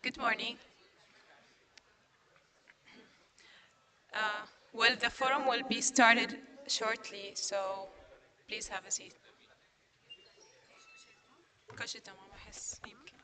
Good morning. Uh, well, the forum will be started shortly, so please have a seat. كل شيء تمام أحس يمكن.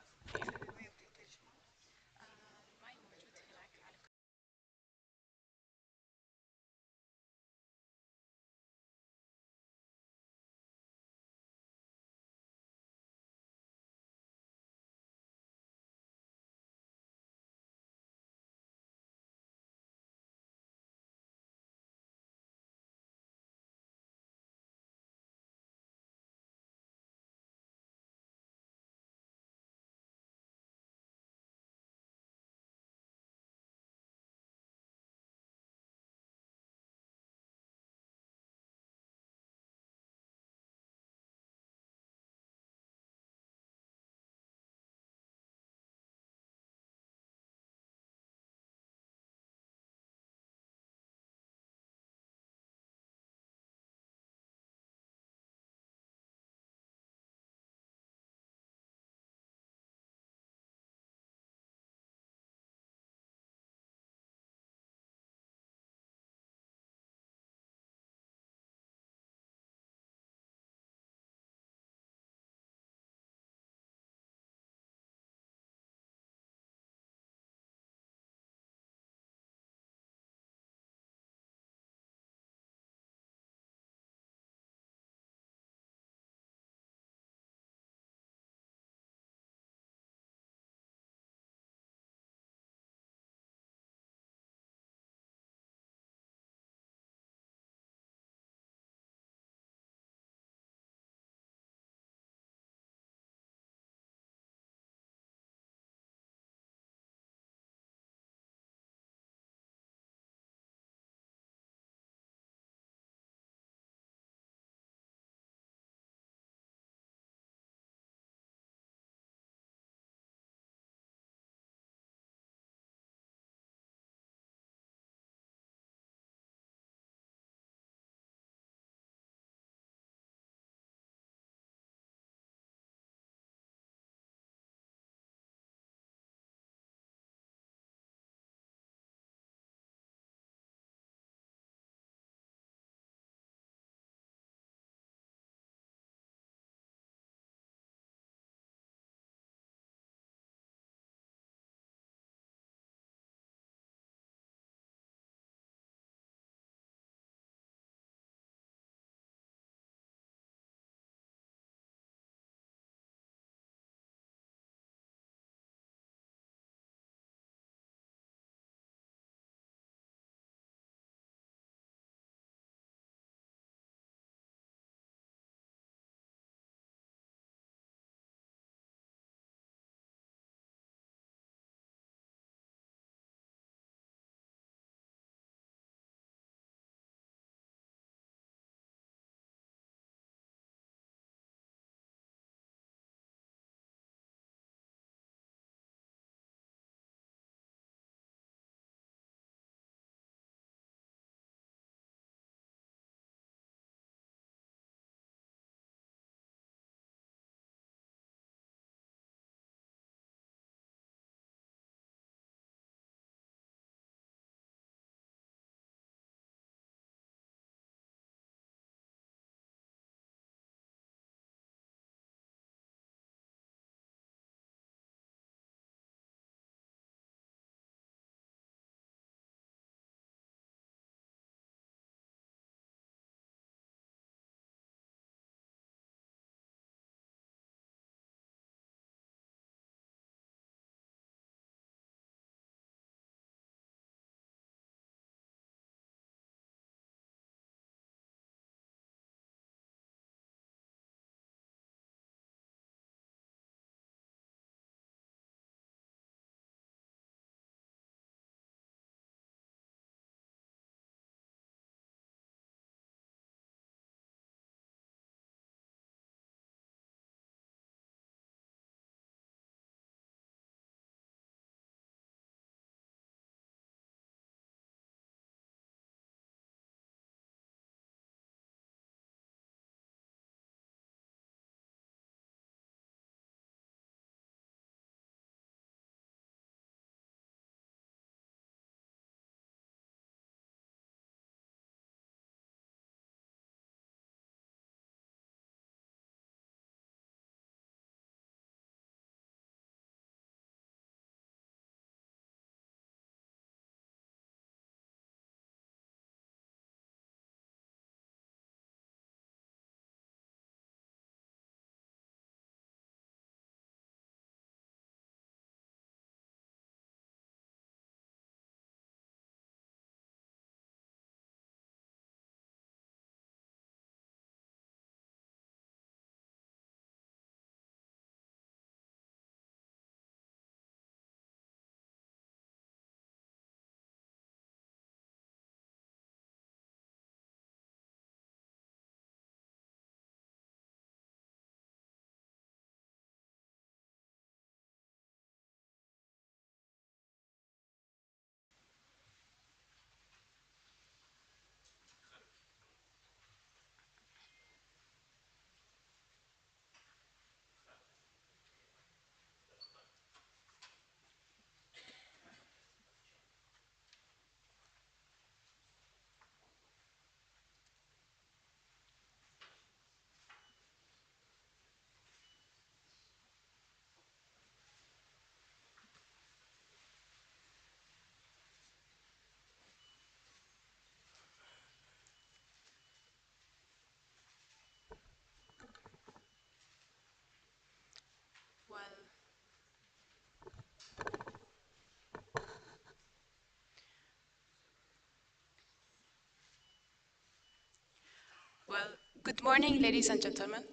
Good morning, ladies and gentlemen.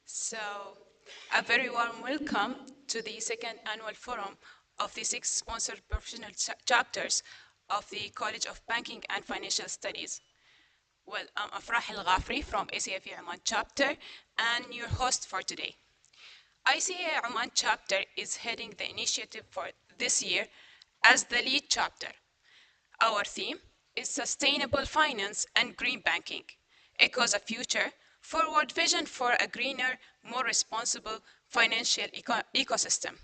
So, a very warm welcome to the second annual forum of the 6 sponsored professional chapters of the College of Banking and Financial Studies. Well, I'm Afrah El-Ghafri from ACFE Oman chapter and your host for today. ICA Oman chapter is heading the initiative for this year as the lead chapter. Our theme is Sustainable Finance and Green Banking, Echoes of Future, Forward Vision for a Greener, More Responsible Financial Ecosystem.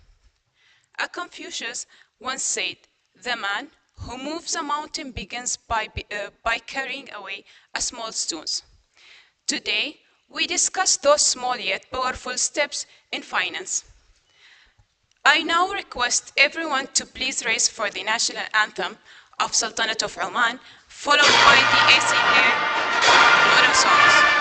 A Confucius once said, "The man who moves a mountain begins by carrying away a small stones." Today, we discuss those small yet powerful steps in finance. I now request everyone to please raise for the national anthem of Sultanate of Oman, followed by the ACA model songs.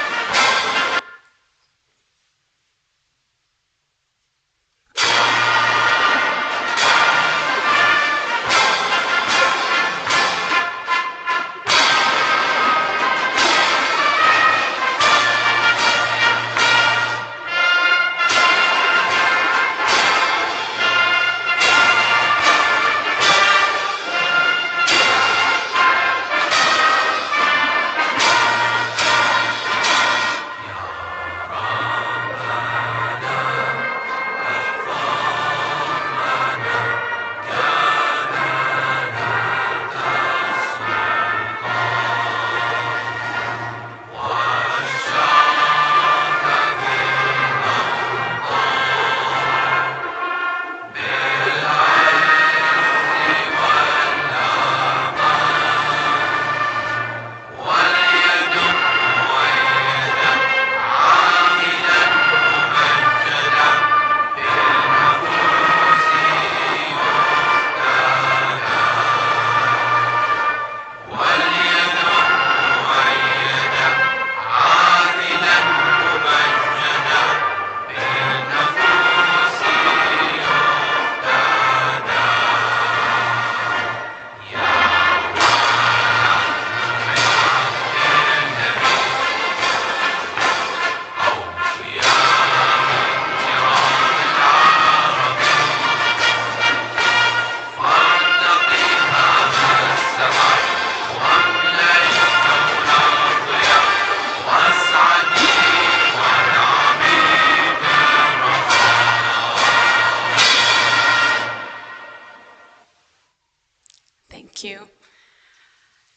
Thank you.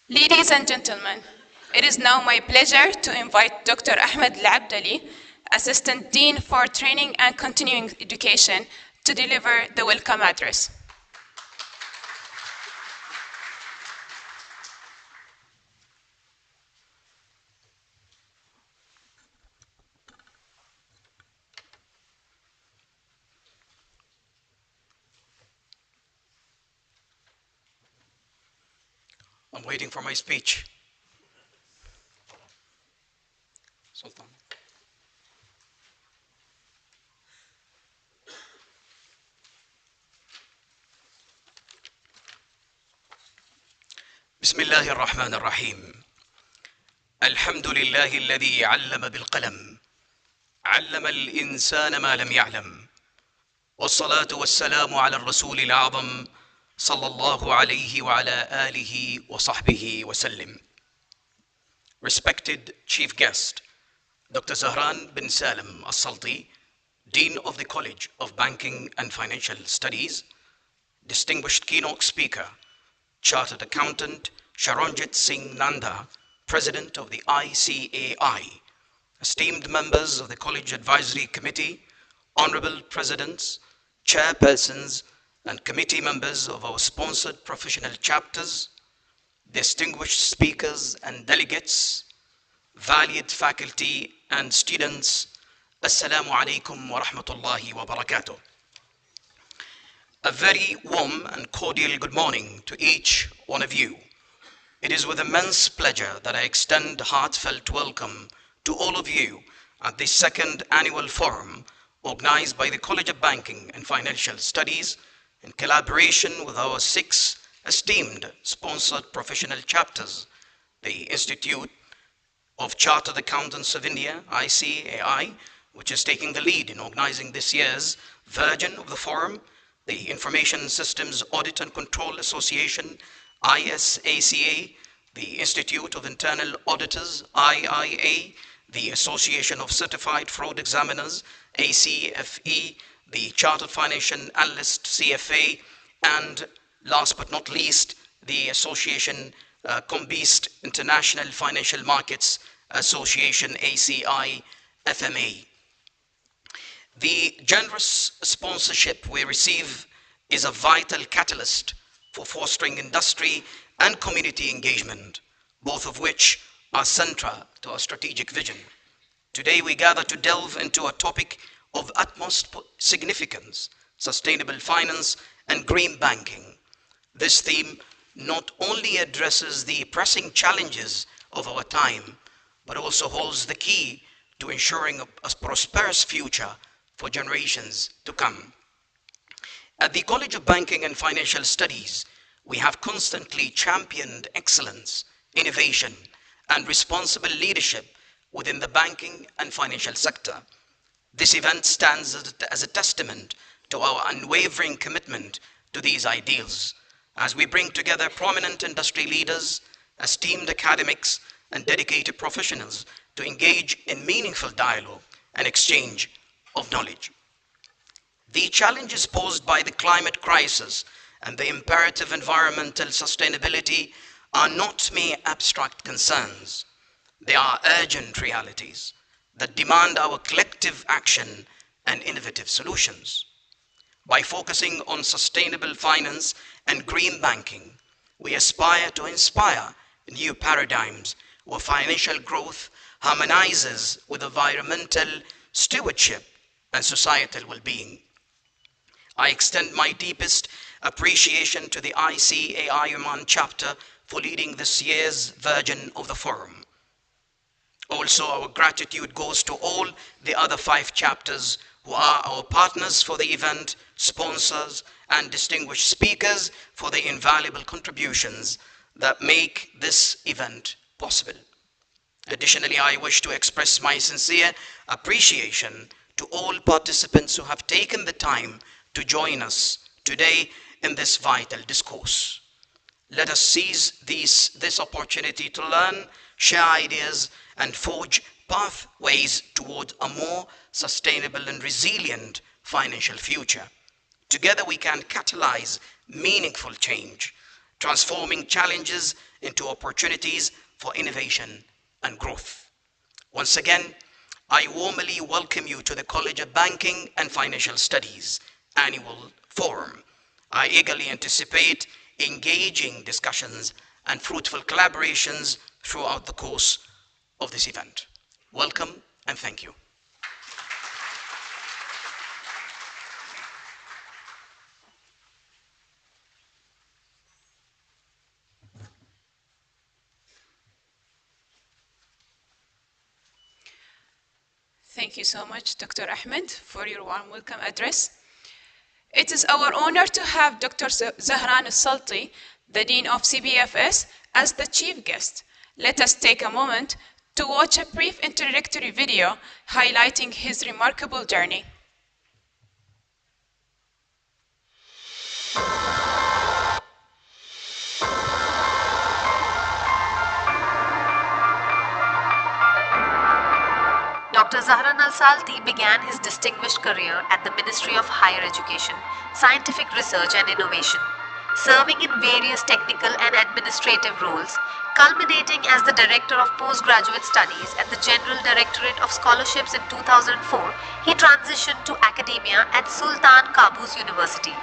Ladies and gentlemen, it is now my pleasure to invite Dr. Ahmed Al-Abdali, Assistant Dean for Training and Continuing Education, to deliver the welcome address. I'm waiting for my speech. Sultan. بسم الله الرحمن الرحيم. الحمد لله الذي علم بالقلم، علم الإنسان ما لم يعلم، والصلاة والسلام على الرسول الأعظم صلى الله عليه وعلى آله وصحبه وسلم. Respected Chief Guest, Dr. Zahran bin Salim As-Salti, Dean of the College of Banking and Financial Studies, distinguished keynote speaker, Chartered Accountant Sharonjit Singh Nanda, President of the ICAI, esteemed members of the College Advisory Committee, honorable presidents, chairpersons, and committee members of our sponsored professional chapters, distinguished speakers and delegates, valued faculty and students, Assalamu alaikum wa rahmatullahi wa barakatuh. A very warm and cordial good morning to each one of you. It is with immense pleasure that I extend a heartfelt welcome to all of you at this second annual forum organized by the College of Banking and Financial Studies in collaboration with our 6 esteemed sponsored professional chapters, the Institute of Chartered Accountants of India, ICAI, which is taking the lead in organizing this year's version of the forum, the Information Systems Audit and Control Association, ISACA, the Institute of Internal Auditors, IIA, the Association of Certified Fraud Examiners, ACFE, the Chartered Financial Analyst, CFA, and last but not least, the Association Combeast International Financial Markets Association, ACI, FMA. The generous sponsorship we receive is a vital catalyst for fostering industry and community engagement, both of which are central to our strategic vision. Today we gather to delve into a topic of utmost significance: sustainable finance and green banking. This theme not only addresses the pressing challenges of our time, but also holds the key to ensuring a prosperous future for generations to come. At the College of Banking and Financial Studies, we have constantly championed excellence, innovation, and responsible leadership within the banking and financial sector. This event stands as a testament to our unwavering commitment to these ideals, as we bring together prominent industry leaders, esteemed academics, and dedicated professionals to engage in meaningful dialogue and exchange of knowledge. The challenges posed by the climate crisis and the imperative environmental sustainability are not mere abstract concerns. They are urgent realities that demand our collective action and innovative solutions. By focusing on sustainable finance and green banking, we aspire to inspire new paradigms where financial growth harmonizes with environmental stewardship and societal well-being. I extend my deepest appreciation to the ICAI Oman chapter for leading this year's version of the forum. Also, our gratitude goes to all the other 5 chapters who are our partners for the event, sponsors, and distinguished speakers for the invaluable contributions that make this event possible. Additionally, I wish to express my sincere appreciation to all participants who have taken the time to join us today in this vital discourse. Let us seize this opportunity to learn, share ideas, and forge pathways toward a more sustainable and resilient financial future. Together we can catalyze meaningful change, transforming challenges into opportunities for innovation and growth. Once again, I warmly welcome you to the College of Banking and Financial Studies Annual Forum. I eagerly anticipate engaging discussions and fruitful collaborations throughout the course of this event. Welcome and thank you. Thank you so much, Dr. Ahmed, for your warm welcome address. It is our honor to have Dr. Zahran Al-Salti, the Dean of CBFS, as the chief guest. Let us take a moment to watch a brief introductory video highlighting his remarkable journey. Dr. Zahran Al-Salti began his distinguished career at the Ministry of Higher Education, Scientific Research and Innovation, serving in various technical and administrative roles, culminating as the Director of Postgraduate Studies at the General Directorate of Scholarships in 2004. He transitioned to academia at Sultan Qaboos University,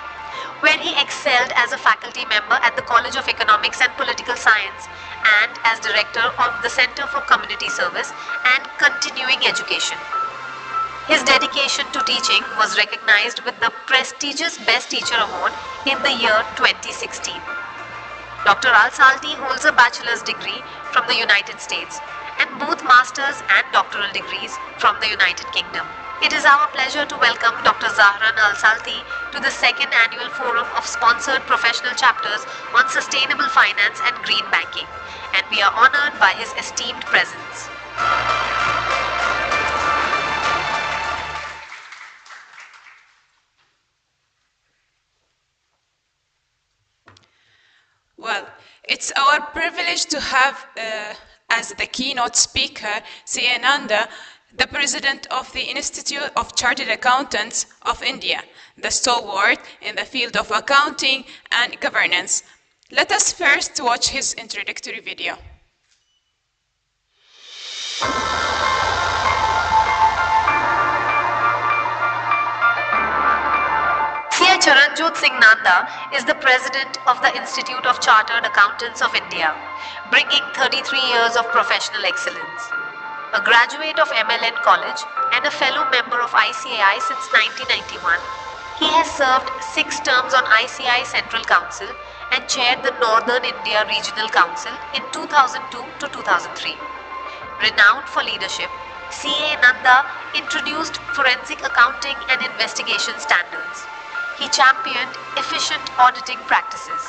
where he excelled as a faculty member at the College of Economics and Political Science and as director of the Center for Community Service and Continuing Education. His dedication to teaching was recognized with the prestigious Best Teacher Award in the year 2016. Dr. Al-Salti holds a bachelor's degree from the United States and both master's and doctoral degrees from the United Kingdom. It is our pleasure to welcome Dr. Zahran Al-Salti to the second annual forum of sponsored professional chapters on sustainable finance and green banking, and we are honored by his esteemed presence. Well, it's our privilege to have as the keynote speaker C.A. Nanda, the president of the Institute of Chartered Accountants of India, the stalwart in the field of accounting and governance. Let us first watch his introductory video. C.A. Charanjot Singh Nanda is the president of the Institute of Chartered Accountants of India, bringing 33 years of professional excellence. A graduate of MLN College and a fellow member of ICAI since 1991, he has served 6 terms on ICAI Central Council and chaired the Northern India Regional Council in 2002 to 2003. Renowned for leadership, C.A. Nanda introduced forensic accounting and investigation standards. He championed efficient auditing practices.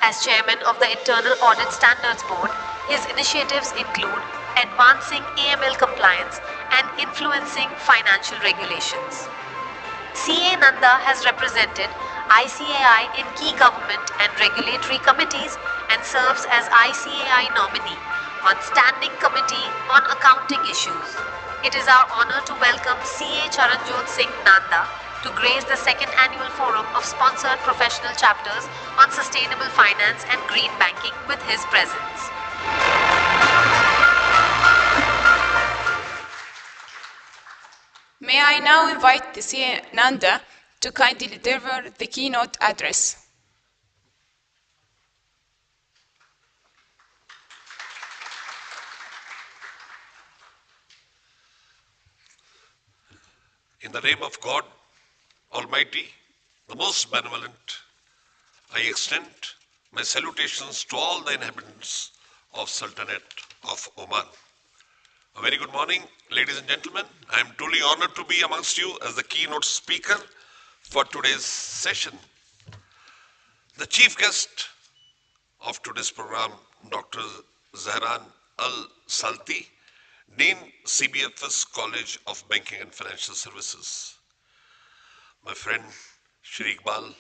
As chairman of the Internal Audit Standards Board, his initiatives include advancing AML compliance and influencing financial regulations. C.A. Nanda has represented ICAI in key government and regulatory committees and serves as ICAI nominee on Standing Committee on Accounting Issues. It is our honor to welcome C.A. Charanjot Singh Nanda to grace the second annual forum of sponsored professional chapters on sustainable finance and green banking with his presence. May I now invite the C.A. Nanda to kindly deliver the keynote address. In the name of God Almighty, the most benevolent, I extend my salutations to all the inhabitants of Sultanate of Oman. A very good morning, ladies and gentlemen. I am truly honored to be amongst you as the keynote speaker for today's session. The chief guest of today's program, Dr. Zahran Al-Salti, Dean, CBFS College of Banking and Financial Services. My friend, Shri Iqbal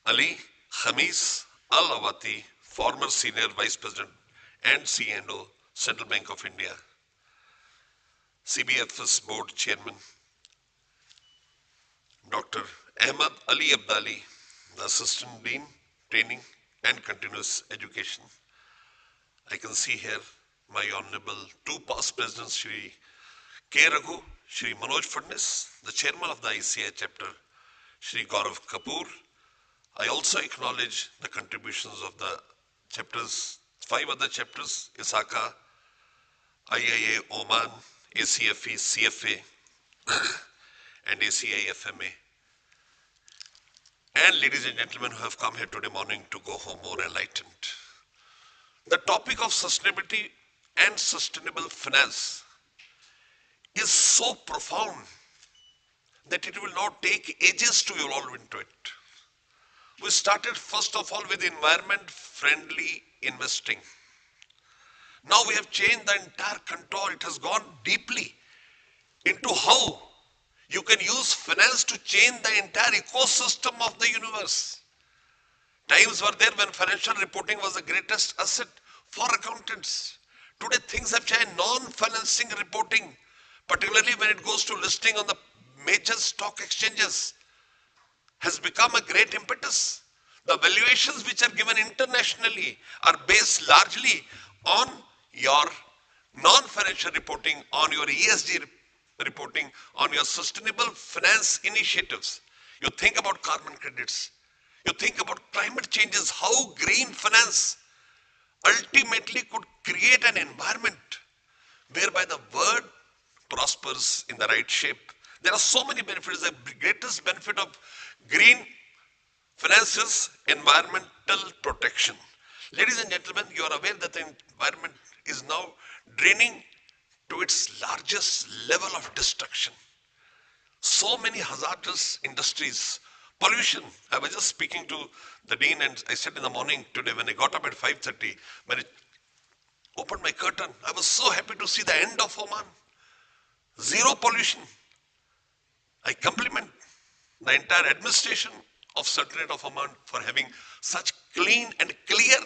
Ali Khamis Al-Awati, former Senior Vice President and CNO, Central Bank of India. CBFS Board Chairman, Dr. Ahmad Ali Abdali, the Assistant Dean, Training and Continuous Education. I can see here my Honorable two past Presidents, Shri K. Raghu, Shri Manoj Fadnis, the Chairman of the ICAI chapter, Shri Gaurav Kapoor. I also acknowledge the contributions of the chapters, 5 other chapters, ISACA, IIA Oman, ACFE, CFA, and ACI FMA. And ladies and gentlemen who have come here today morning to go home more enlightened. The topic of sustainability and sustainable finance is so profound that it will not take ages to evolve into it. We started first of all with environment-friendly investing. Now we have changed the entire contour. It has gone deeply into how you can use finance to change the entire ecosystem of the universe. Times were there when financial reporting was the greatest asset for accountants. Today things have changed. Non-financing reporting, particularly when it goes to listing on the major stock exchanges, has become a great impetus. The valuations which are given internationally are based largely on your non-financial reporting, on your ESG reporting, on your sustainable finance initiatives. You think about carbon credits. You think about climate changes, how green finance ultimately could create an environment whereby the world prospers in the right shape. There are so many benefits. The greatest benefit of green finance is environmental protection. Ladies and gentlemen, you are aware that the environment is now draining to its largest level of destruction. So many hazardous industries, pollution. I was just speaking to the Dean and I said in the morning today when I got up at 5:30, when opened my curtain. I was so happy to see the end of Oman. Zero pollution. I compliment the entire administration of Sultanate of Oman for having such clean and clear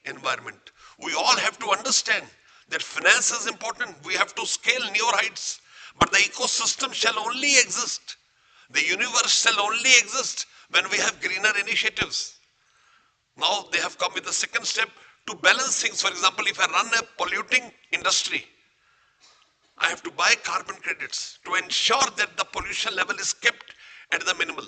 environment. We all have to understand that finance is important. We have to scale newer heights. But the ecosystem shall only exist. The universe shall only exist when we have greener initiatives. Now they have come with the second step to balance things. For example, if I run a polluting industry, I have to buy carbon credits to ensure that the pollution level is kept at the minimal.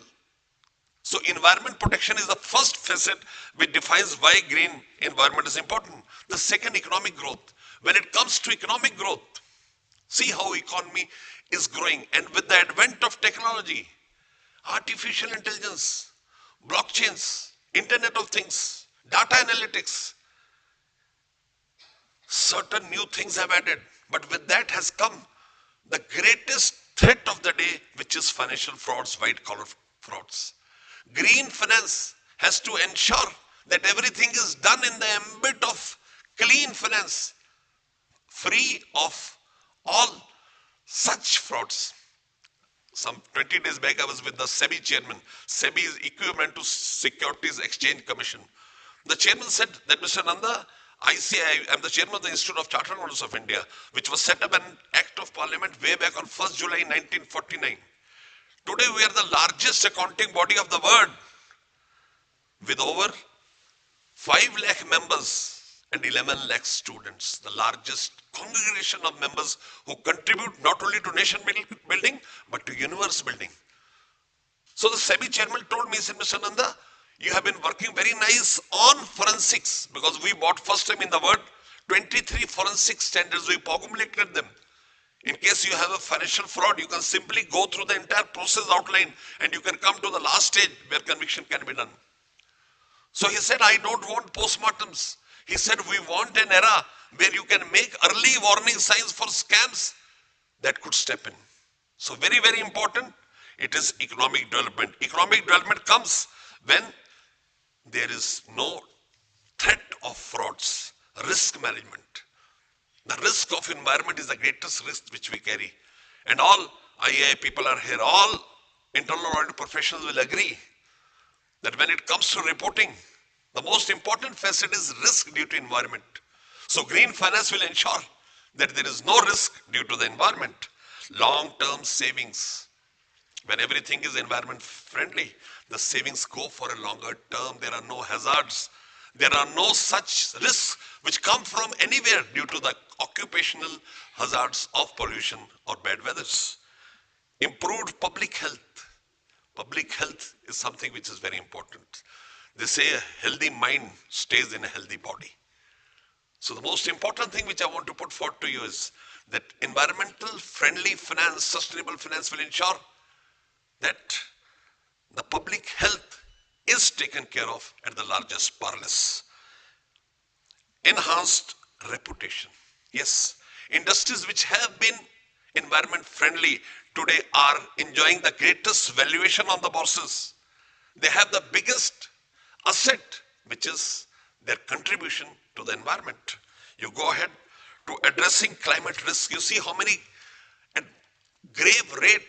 So environment protection is the first facet which defines why green environment is important. The second, economic growth. When it comes to economic growth, see how economy is growing. And with the advent of technology, artificial intelligence, blockchains, Internet of Things, data analytics, certain new things have added. But with that has come the greatest threat of the day, which is financial frauds, white collar frauds. Green finance has to ensure that everything is done in the ambit of clean finance, free of all such frauds. Some 20 days back, I was with the SEBI chairman. SEBI is equivalent to Securities Exchange Commission. The chairman said that, Mr. Nanda, I am the chairman of the Institute of Chartered Accountants of India, which was set up an Act of Parliament way back on 1st July 1949. Today we are the largest accounting body of the world with over 5 lakh members and 11 lakh students, the largest congregation of members who contribute not only to nation building, but to universe building. So the SEBI chairman told me, he said, Mr. Nanda, you have been working very nice on forensics, because we bought first time in the world 23 forensic standards. We populated them. In case you have a financial fraud, you can simply go through the entire process outline and you can come to the last stage where conviction can be done. So he said, I don't want postmortems. He said, we want an era where you can make early warning signs for scams that could step in. So very, very important, it is economic development. Economic development comes when there is no threat of frauds, risk management. The risk of environment is the greatest risk which we carry. And all IAI people are here, all internal audit professionals will agree that when it comes to reporting, the most important facet is risk due to environment. So green finance will ensure that there is no risk due to the environment. Long-term savings. When everything is environment friendly, the savings go for a longer term. There are no hazards. There are no such risks which come from anywhere due to the occupational hazards of pollution or bad weathers. Improved public health. Public health is something which is very important. They say a healthy mind stays in a healthy body. So the most important thing which I want to put forward to you is that environmental friendly finance, sustainable finance will ensure that the public health is taken care of at the largest parlance. Enhanced reputation. Yes, industries which have been environment friendly today are enjoying the greatest valuation on the bourses. They have the biggest asset, which is their contribution to the environment. You go ahead to addressing climate risk. You see how many at grave rate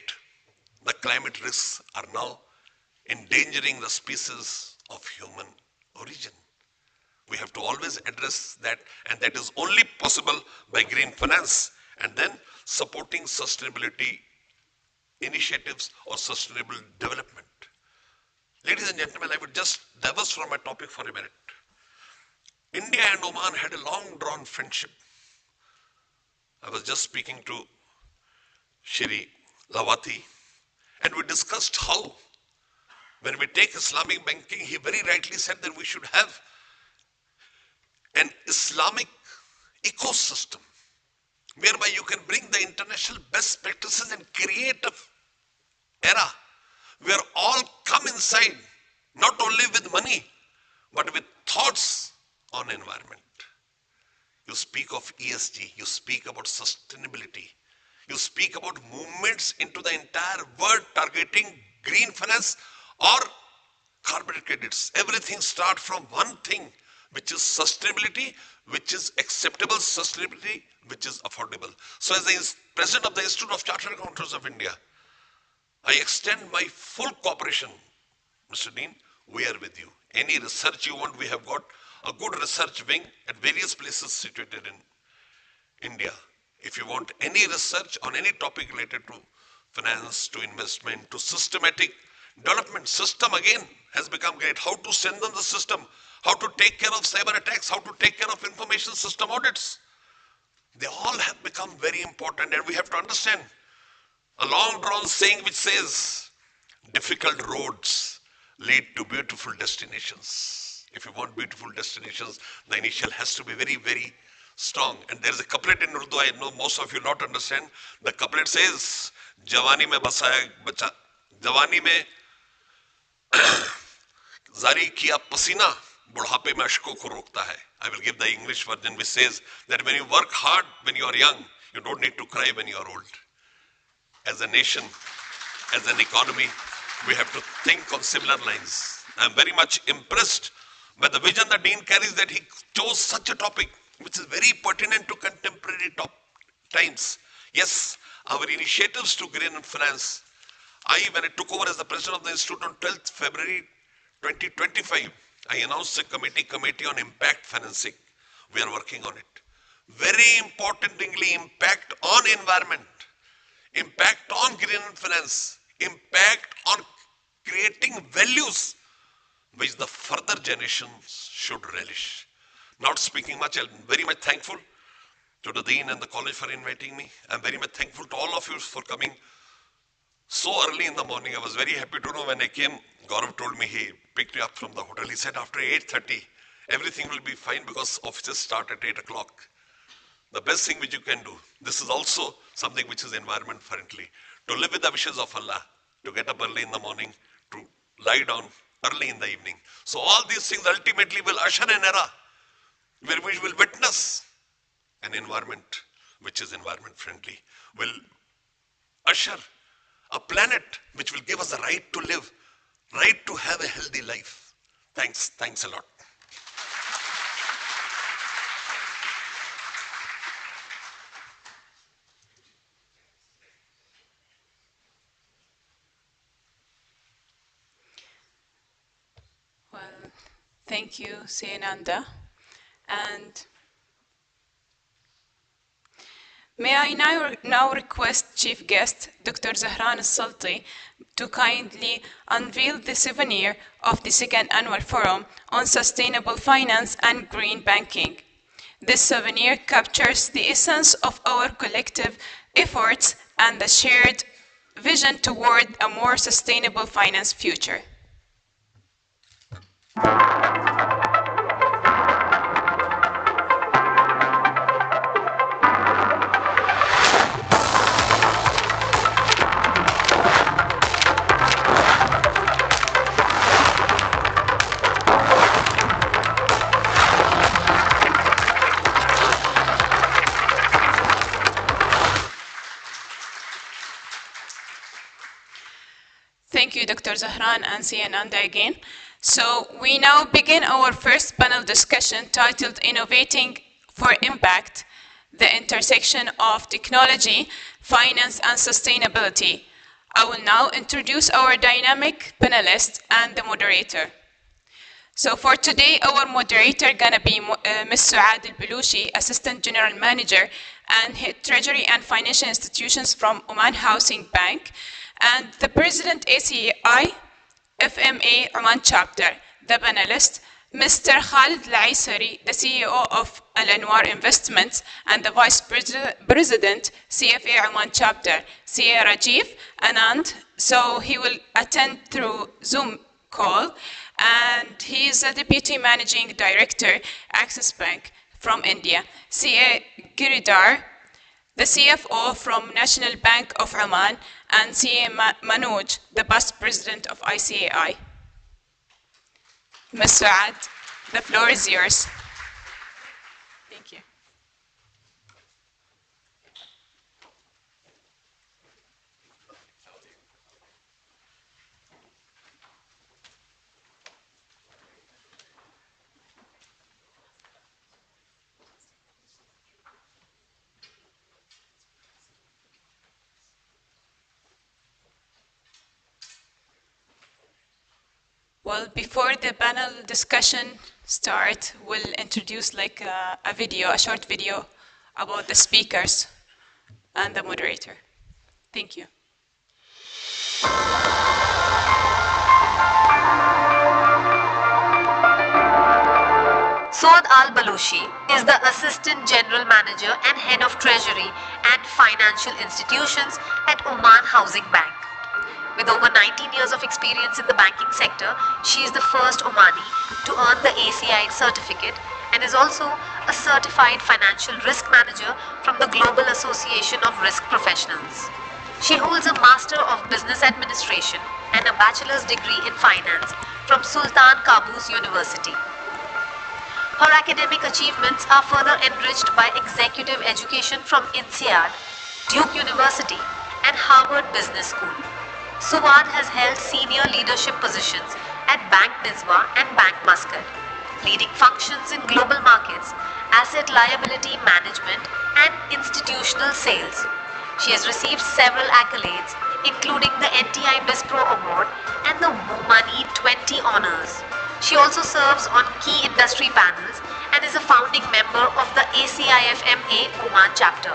the climate risks are now endangering the species of human origin. We have to always address that, and that is only possible by green finance and then supporting sustainability initiatives or sustainable development. Ladies and gentlemen, I would just diverge from my topic for a minute. India and Oman had a long-drawn friendship. I was just speaking to Shri Lawati, and we discussed how, when we take Islamic banking, he very rightly said that we should have an Islamic ecosystem whereby you can bring the international best practices and create an era where all come inside, not only with money, but with thoughts on environment. You speak of ESG, you speak about sustainability, you speak about movements into the entire world targeting green finance or carbon credits. Everything starts from one thing, which is sustainability, which is acceptable sustainability, which is affordable. So as the President of the Institute of Chartered Accountants of India, I extend my full cooperation. Mr. Dean, we are with you. Any research you want, we have got a good research wing at various places situated in India. If you want any research on any topic related to finance, to investment, to systematic development, system again has become great. How to strengthen the system, how to take care of cyber attacks, how to take care of information system audits. They all have become very important, and we have to understand a long drawn saying which says, difficult roads lead to beautiful destinations. If you want beautiful destinations, the initial has to be very, very strong. And there's a couplet in Urdu, I know most of you not understand. The couplet says, Jawani mein basaya bacha, Jawani mein जारी किया पसीना बुढ़ापे में अशकों को रोकता है. I will give the English version which says that when you work hard when you are young, you don't need to cry when you are old. As a nation, as an economy, we have to think on similar lines. I am very much impressed by the vision that Dean carries, that he chose such a topic which is very pertinent to contemporary times. Yes, our initiatives to green finance. When I took over as the president of the institute on 12th February 2025, I announced a committee on impact financing. We are working on it. Very importantly, impact on environment, impact on green finance, impact on creating values which the further generations should relish. Not speaking much, I'm very much thankful to the Dean and the college for inviting me. I'm very much thankful to all of you for coming so early in the morning. I was very happy to know when I came, Gaurav told me he picked me up from the hotel. He said after 8:30, everything will be fine because offices start at 8 o'clock. The best thing which you can do, this is also something which is environment friendly, to live with the wishes of Allah, to get up early in the morning, to lie down early in the evening. So all these things ultimately will usher an era where we will witness an environment which is environment friendly, will usher a planet which will give us the right to live, right to have a healthy life. Thanks a lot. Well, thank you, Siananda. And may I now request Chief Guest Dr. Zahran Al-Salti to kindly unveil the souvenir of the second annual forum on sustainable finance and green banking. This souvenir captures the essence of our collective efforts and the shared vision toward a more sustainable finance future. Thank you, Dr. Zahran and Siananda again. So we now begin our first panel discussion titled Innovating for Impact, the intersection of technology, finance, and sustainability. I will now introduce our dynamic panelist and the moderator. So for today, our moderator gonna be Ms. Suad Al-Belushi, Assistant General Manager and Head Treasury and Financial Institutions from Oman Housing Bank, and the President ACI FMA Oman Chapter. The panelist, Mr. Khalid Al-Aisari, the CEO of Al-Anwar Investments and the Vice President CFA Oman Chapter, CA Rajiv Anand. So he will attend through Zoom call, and he is a Deputy Managing Director, Axis Bank from India. CA Giridhar, the CFO from National Bank of Oman, and CA Manoj, the Past President of ICAI. Ms. Suad, the floor is yours. Thank you. Well, before the panel discussion start, we'll introduce like a video, a short video about the speakers and the moderator. Thank you. Saud Al-Balushi is the Assistant General Manager and Head of Treasury and Financial Institutions at Oman Housing Bank. With over 19 years of experience in the banking sector, she is the first Omani to earn the ACI certificate and is also a certified financial risk manager from the Global Association of Risk Professionals. She holds a Master of Business Administration and a bachelor's degree in finance from Sultan Qaboos University. Her academic achievements are further enriched by executive education from INSEAD, Duke University, and Harvard Business School. Suwad has held senior leadership positions at Bank Nizwa and Bank Muscat, leading functions in global markets, asset liability management, and institutional sales. She has received several accolades, including the NTI BizPro Award and the Money 20 honors. She also serves on key industry panels and is a founding member of the ACIFMA Oman chapter.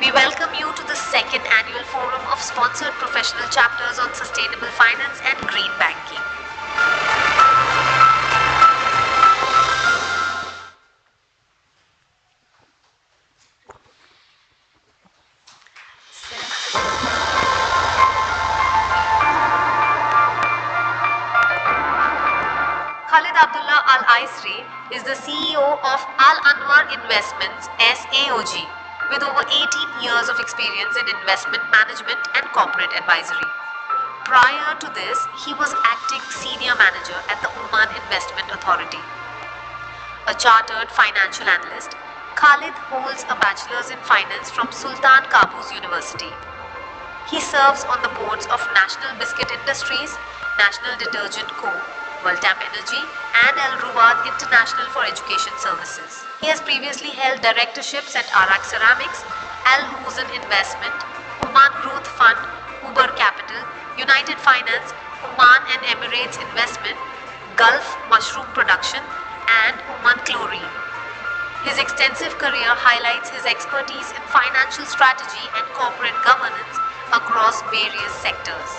We welcome you to the second annual forum of sponsored professional chapters on sustainable finance and green banking. Khalid Abdullah Al-Aisri is the CEO of Al Anwar Investments SAOG with over 18 years of experience in investment management and corporate advisory. Prior to this, he was acting senior manager at the Oman Investment Authority. A chartered financial analyst, Khalid holds a bachelor's in finance from Sultan Qaboos University. He serves on the boards of National Biscuit Industries, National Detergent Co., Voltam Energy, and Al Ruwad International for Education Services. He has previously held directorships at Arak Ceramics, Al Huzan Investment, Oman Growth Fund, Uber Capital, United Finance, Oman and Emirates Investment, Gulf Mushroom Production, and Oman Chlorine. His extensive career highlights his expertise in financial strategy and corporate governance across various sectors.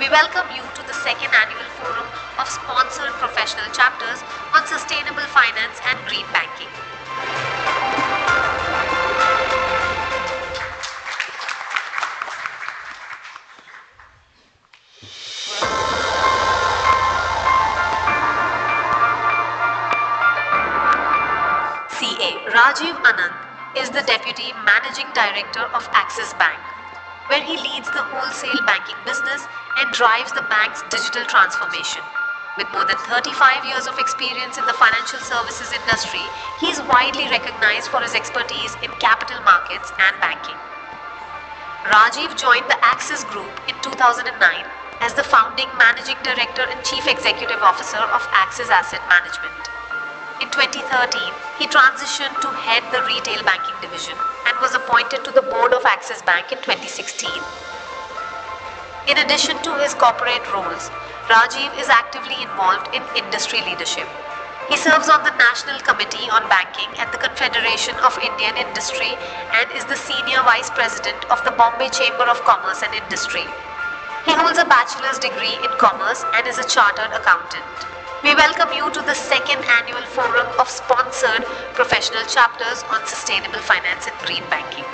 We welcome you to the second annual forum of sponsored professional chapters on sustainable finance and green banking. CA Rajiv Anand is the Deputy Managing Director of Axis Bank, where he leads the wholesale banking business and drives the bank's digital transformation. With more than 35 years of experience in the financial services industry, he is widely recognized for his expertise in capital markets and banking. Rajiv joined the Axis Group in 2009 as the founding Managing Director and Chief Executive Officer of Axis Asset Management. In 2013, he transitioned to head the retail banking division and was appointed to the board of Axis Bank in 2016. In addition to his corporate roles, Rajiv is actively involved in industry leadership. He serves on the National Committee on Banking at the Confederation of Indian Industry and is the Senior Vice President of the Bombay Chamber of Commerce and Industry. He holds a bachelor's degree in commerce and is a chartered accountant. We welcome you to the second annual forum of sponsored professional chapters on sustainable finance and green banking.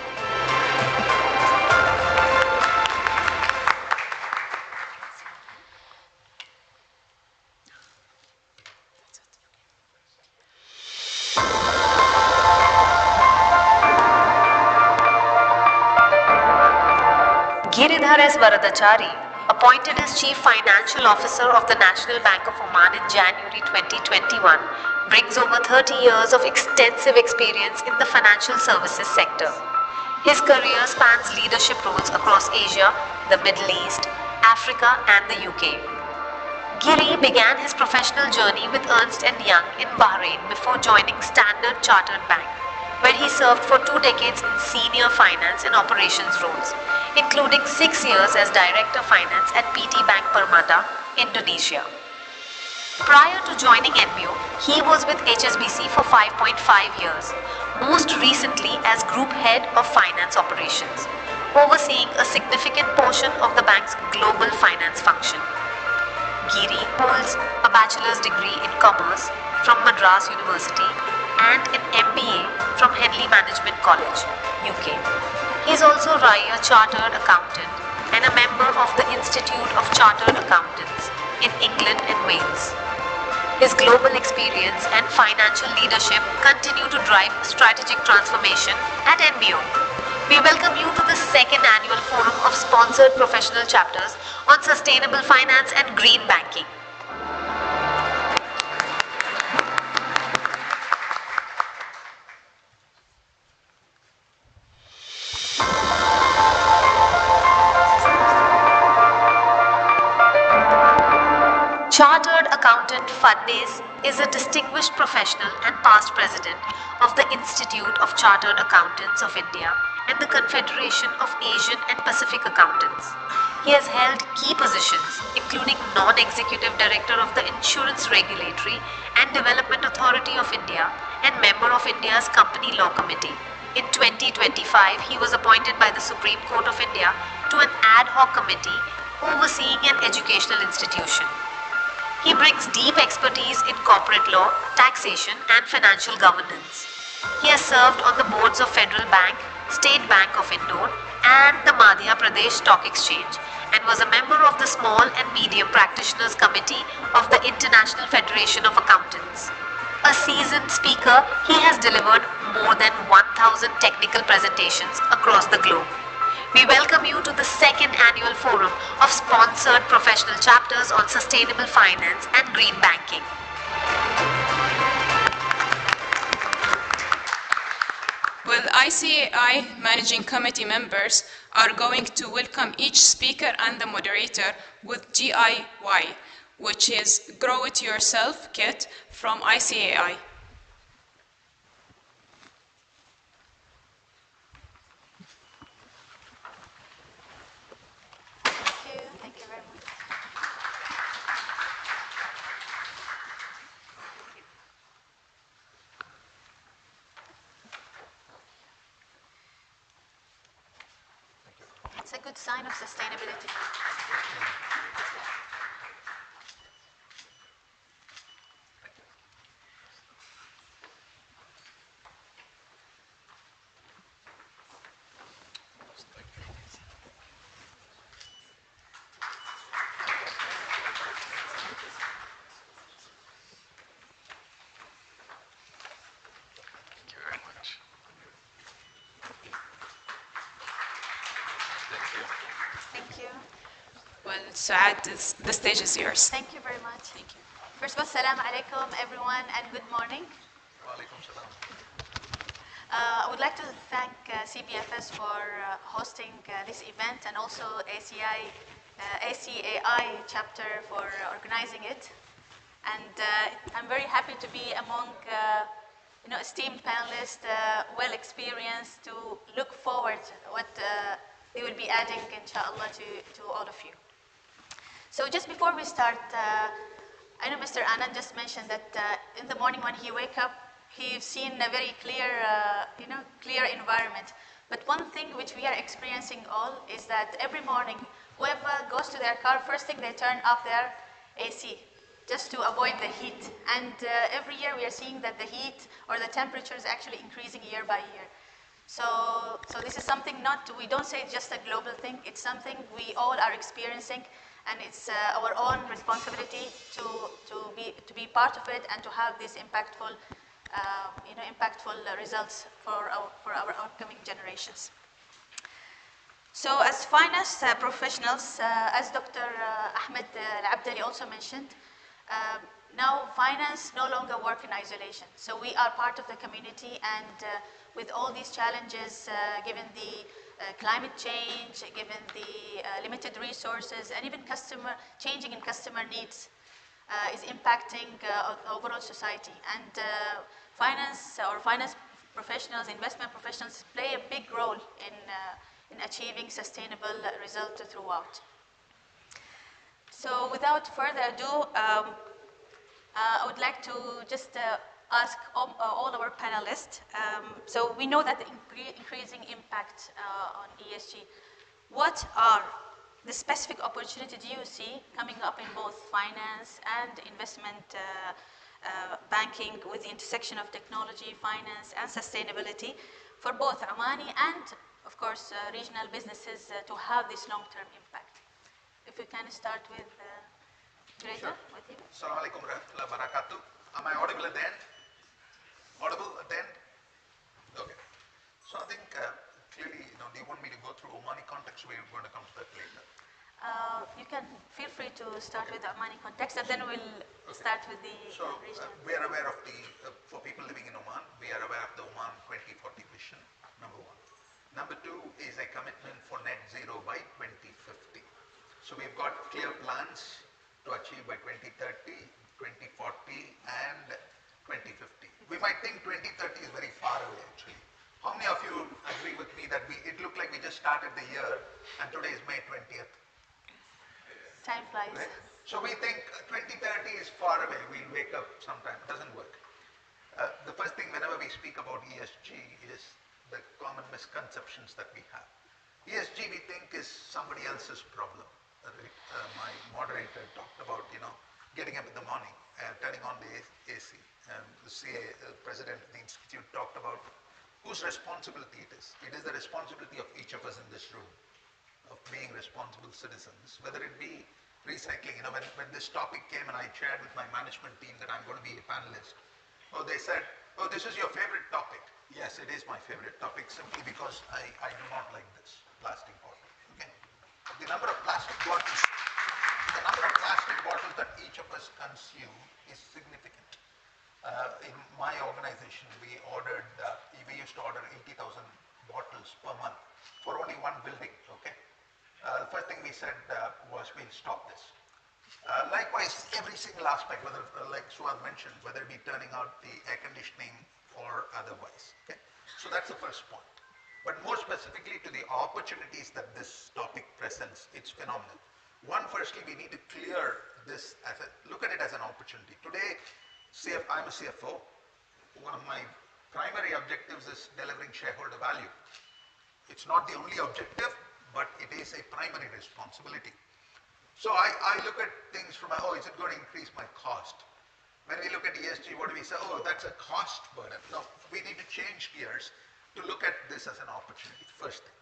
Giridhar S. Varadachari, appointed as Chief Financial Officer of the National Bank of Oman in January 2021, brings over 30 years of extensive experience in the financial services sector. His career spans leadership roles across Asia, the Middle East, Africa, and the UK. Giri began his professional journey with Ernst & Young in Bahrain before joining Standard Chartered Bank, where he served for 2 decades in senior finance and operations roles, including 6 years as Director Finance at PT Bank Permata, Indonesia. Prior to joining NBO, he was with HSBC for 5.5 years, most recently as Group Head of Finance Operations, overseeing a significant portion of the bank's global finance function. Giri holds a bachelor's degree in commerce from Madras University and an MBA from Henley Management College, UK. He is also a chartered accountant and a member of the Institute of Chartered Accountants in England and Wales. His global experience and financial leadership continue to drive strategic transformation at NBO. We welcome you to the second annual forum of sponsored professional chapters on sustainable finance and green banking. Chartered Accountant Fadnes is a distinguished professional and past president of the Institute of Chartered Accountants of India and the Confederation of Asian and Pacific Accountants. He has held key positions, including non-executive director of the Insurance Regulatory and Development Authority of India and member of India's Company Law Committee. In 2025, he was appointed by the Supreme Court of India to an ad hoc committee overseeing an educational institution. He brings deep expertise in corporate law, taxation, and financial governance. He has served on the boards of Federal Bank, State Bank of Indore, and the Madhya Pradesh Stock Exchange, and was a member of the Small and Medium Practitioners Committee of the International Federation of Accountants. A seasoned speaker, he has delivered more than 1,000 technical presentations across the globe. We welcome you to the second annual forum of sponsored professional chapters on sustainable finance and green banking. Well, ICAI Managing Committee members are going to welcome each speaker and the moderator with GIY, which is Grow It Yourself Kit from ICAI. Thank you very much. It's a good sign of sustainability. Thank you very much. Thank you. Well, Saad, the stage is yours. Thank you very much. Thank you. First of all, salam alaikum everyone and good morning. I would like to thank CBFS for hosting this event and also ACAI chapter for organizing it. And I'm very happy to be among esteemed panelists, well experienced, to look forward what they will be adding, inshallah, to all of you. So just before we start, I know Mr. Anand just mentioned that in the morning when he wake up, he's seen a very clear, clear environment. But one thing which we are experiencing all is that every morning, whoever goes to their car, first thing they turn off their AC, just to avoid the heat. And every year we are seeing that the heat or the temperature is actually increasing year by year. So this is something we don't say it's just a global thing, it's something we all are experiencing, and it's our own responsibility to be part of it and to have these impactful results for our upcoming generations. So as finance professionals, as Dr. Ahmed Al-Abdali also mentioned, now finance no longer work in isolation. So we are part of the community, and with all these challenges, given the climate change, given the limited resources, and even changing in customer needs, is impacting overall society. And finance professionals, investment professionals play a big role in achieving sustainable results throughout. So without further ado, I would like to just ask all our panelists. So we know that the increasing impact on ESG. What are the specific opportunities you see coming up in both finance and investment banking with the intersection of technology, finance, and sustainability for both Omani and, of course, regional businesses to have this long-term impact? If we can start with Greta, with you. Assalamu alaikum warahmatullahi wabarakatuh. Am I audible at the end? Audible at the end? Okay. So I think clearly, do you want me to go through Omani context? We're going to come to that later. You can feel free to start with the Omani context, and then we'll start with the regional. We are aware of for people living in Oman, we are aware of the Oman 2040 vision, number one. Number two is a commitment for net zero by 2050. So we've got clear plans to achieve by 2030, 2040, and 2050. We might think 2030 is very far away, actually. How many of you agree with me that it looked like we just started the year, and today is May 20th? Time flies. Right? So we think 2030 is far away. We'll wake up sometime. It doesn't work. The first thing whenever we speak about ESG is the common misconceptions that we have. ESG we think is somebody else's problem. My moderator talked about, getting up in the morning and turning on the AC. And the president of the institute talked about whose responsibility it is. It is the responsibility of each of us in this room, of being responsible citizens, whether it be recycling. When this topic came and I shared with my management team that I'm going to be a panelist, they said, this is your favorite topic. Yes, it is my favorite topic simply because I do not like this plastic bottle. Okay? The number of plastic bottles that each of us consume is significant. In my organization, we used to order 80,000 bottles per month for only one building. Okay. The first thing we said was we'll stop this. Likewise, every single aspect, whether, like Suad mentioned, whether it be turning out the air conditioning or otherwise. Okay? So that's the first point. But more specifically to the opportunities that this topic presents, it's phenomenal. One, firstly, we need to clear this, look at it as an opportunity. Today, I'm a CFO. One of my primary objectives is delivering shareholder value. It's not the only objective, but it is a primary responsibility. So I look at things from, is it going to increase my cost? When we look at ESG, what do we say? That's a cost burden. No, we need to change gears to look at this as an opportunity, first thing.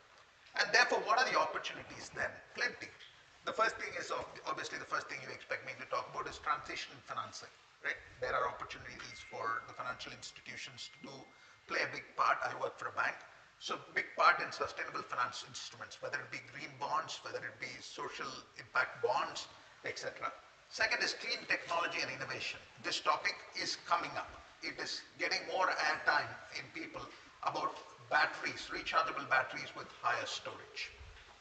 And therefore, what are the opportunities then? Plenty. The first thing is, obviously, the first thing you expect me to talk about is transition financing, right? There are opportunities for the financial institutions to play a big part. I work for a bank. So big part in sustainable finance instruments, whether it be green bonds, whether it be social impact bonds, etc. Second is clean technology and innovation. This topic is coming up. It is getting more airtime in people about batteries, rechargeable batteries with higher storage.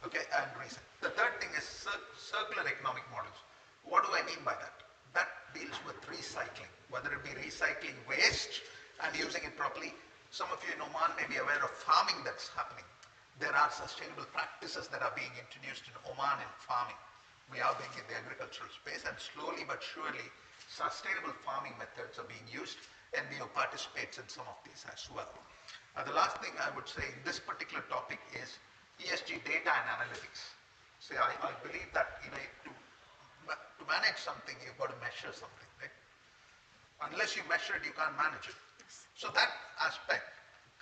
Okay, and reason. The third thing is circular economic models. What do I mean by that? That deals with recycling, whether it be recycling waste and using it properly. Some of you in Oman may be aware of farming that's happening. There are sustainable practices that are being introduced in Oman in farming. We are being in the agricultural space, and slowly but surely sustainable farming methods are being used, and NBO participates in some of these as well. The last thing I would say in this particular topic is ESG data and analytics. See, I believe that to manage something, you've got to measure something, right? Unless you measure it, you can't manage it. So that aspect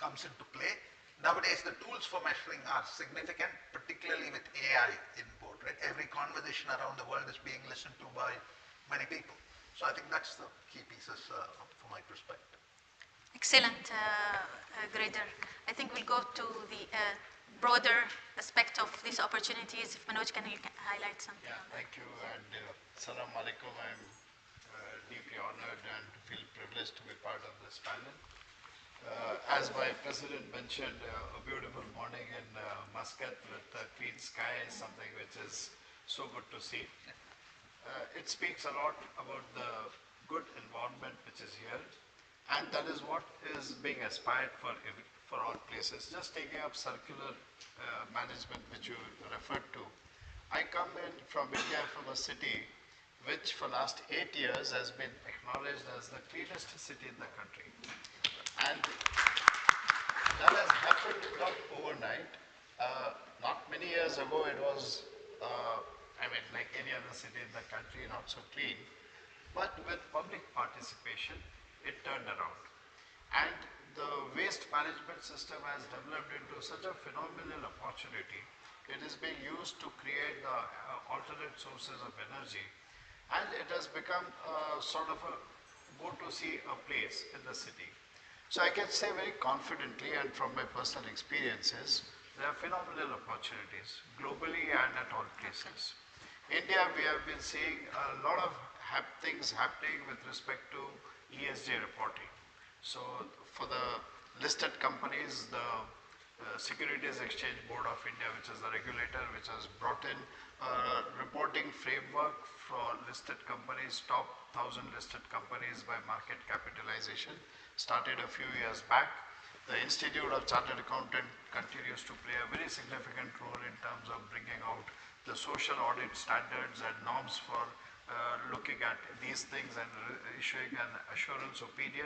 comes into play. Nowadays, the tools for measuring are significant, particularly with AI input, right? Every conversation around the world is being listened to by many people. So I think that's the key pieces from my perspective. Excellent, Grader. I think we'll go to the broader aspect of these opportunities. If Manoj, can you highlight something? Yeah, thank you. And Assalamu alaikum. I'm deeply honored and feel privileged to be part of this panel. As my president mentioned, a beautiful morning in Muscat with clean sky is something which is so good to see. It speaks a lot about the good environment which is here, and that is what is being aspired for all places. Just taking up circular management which you referred to. I come in from India, from a city which for last 8 years has been acknowledged as the cleanest city in the country. And that has happened not overnight. Not many years ago, it was, like any other city in the country, not so clean. But with public participation, it turned around. And the waste management system has developed into such a phenomenal opportunity. It is being used to create the alternate sources of energy. And it has become sort of a go to see a place in the city. So I can say very confidently, and from my personal experiences, there are phenomenal opportunities globally and at all places. India, we have been seeing a lot of things happening with respect to ESG reporting. So for the listed companies, the Securities Exchange Board of India, which is the regulator, which has brought in a reporting framework for listed companies, top 1,000 listed companies by market capitalization, started a few years back. The Institute of Chartered Accountant continues to play a very significant role in terms of bringing out the social audit standards and norms for looking at these things and issuing an assurance opinion.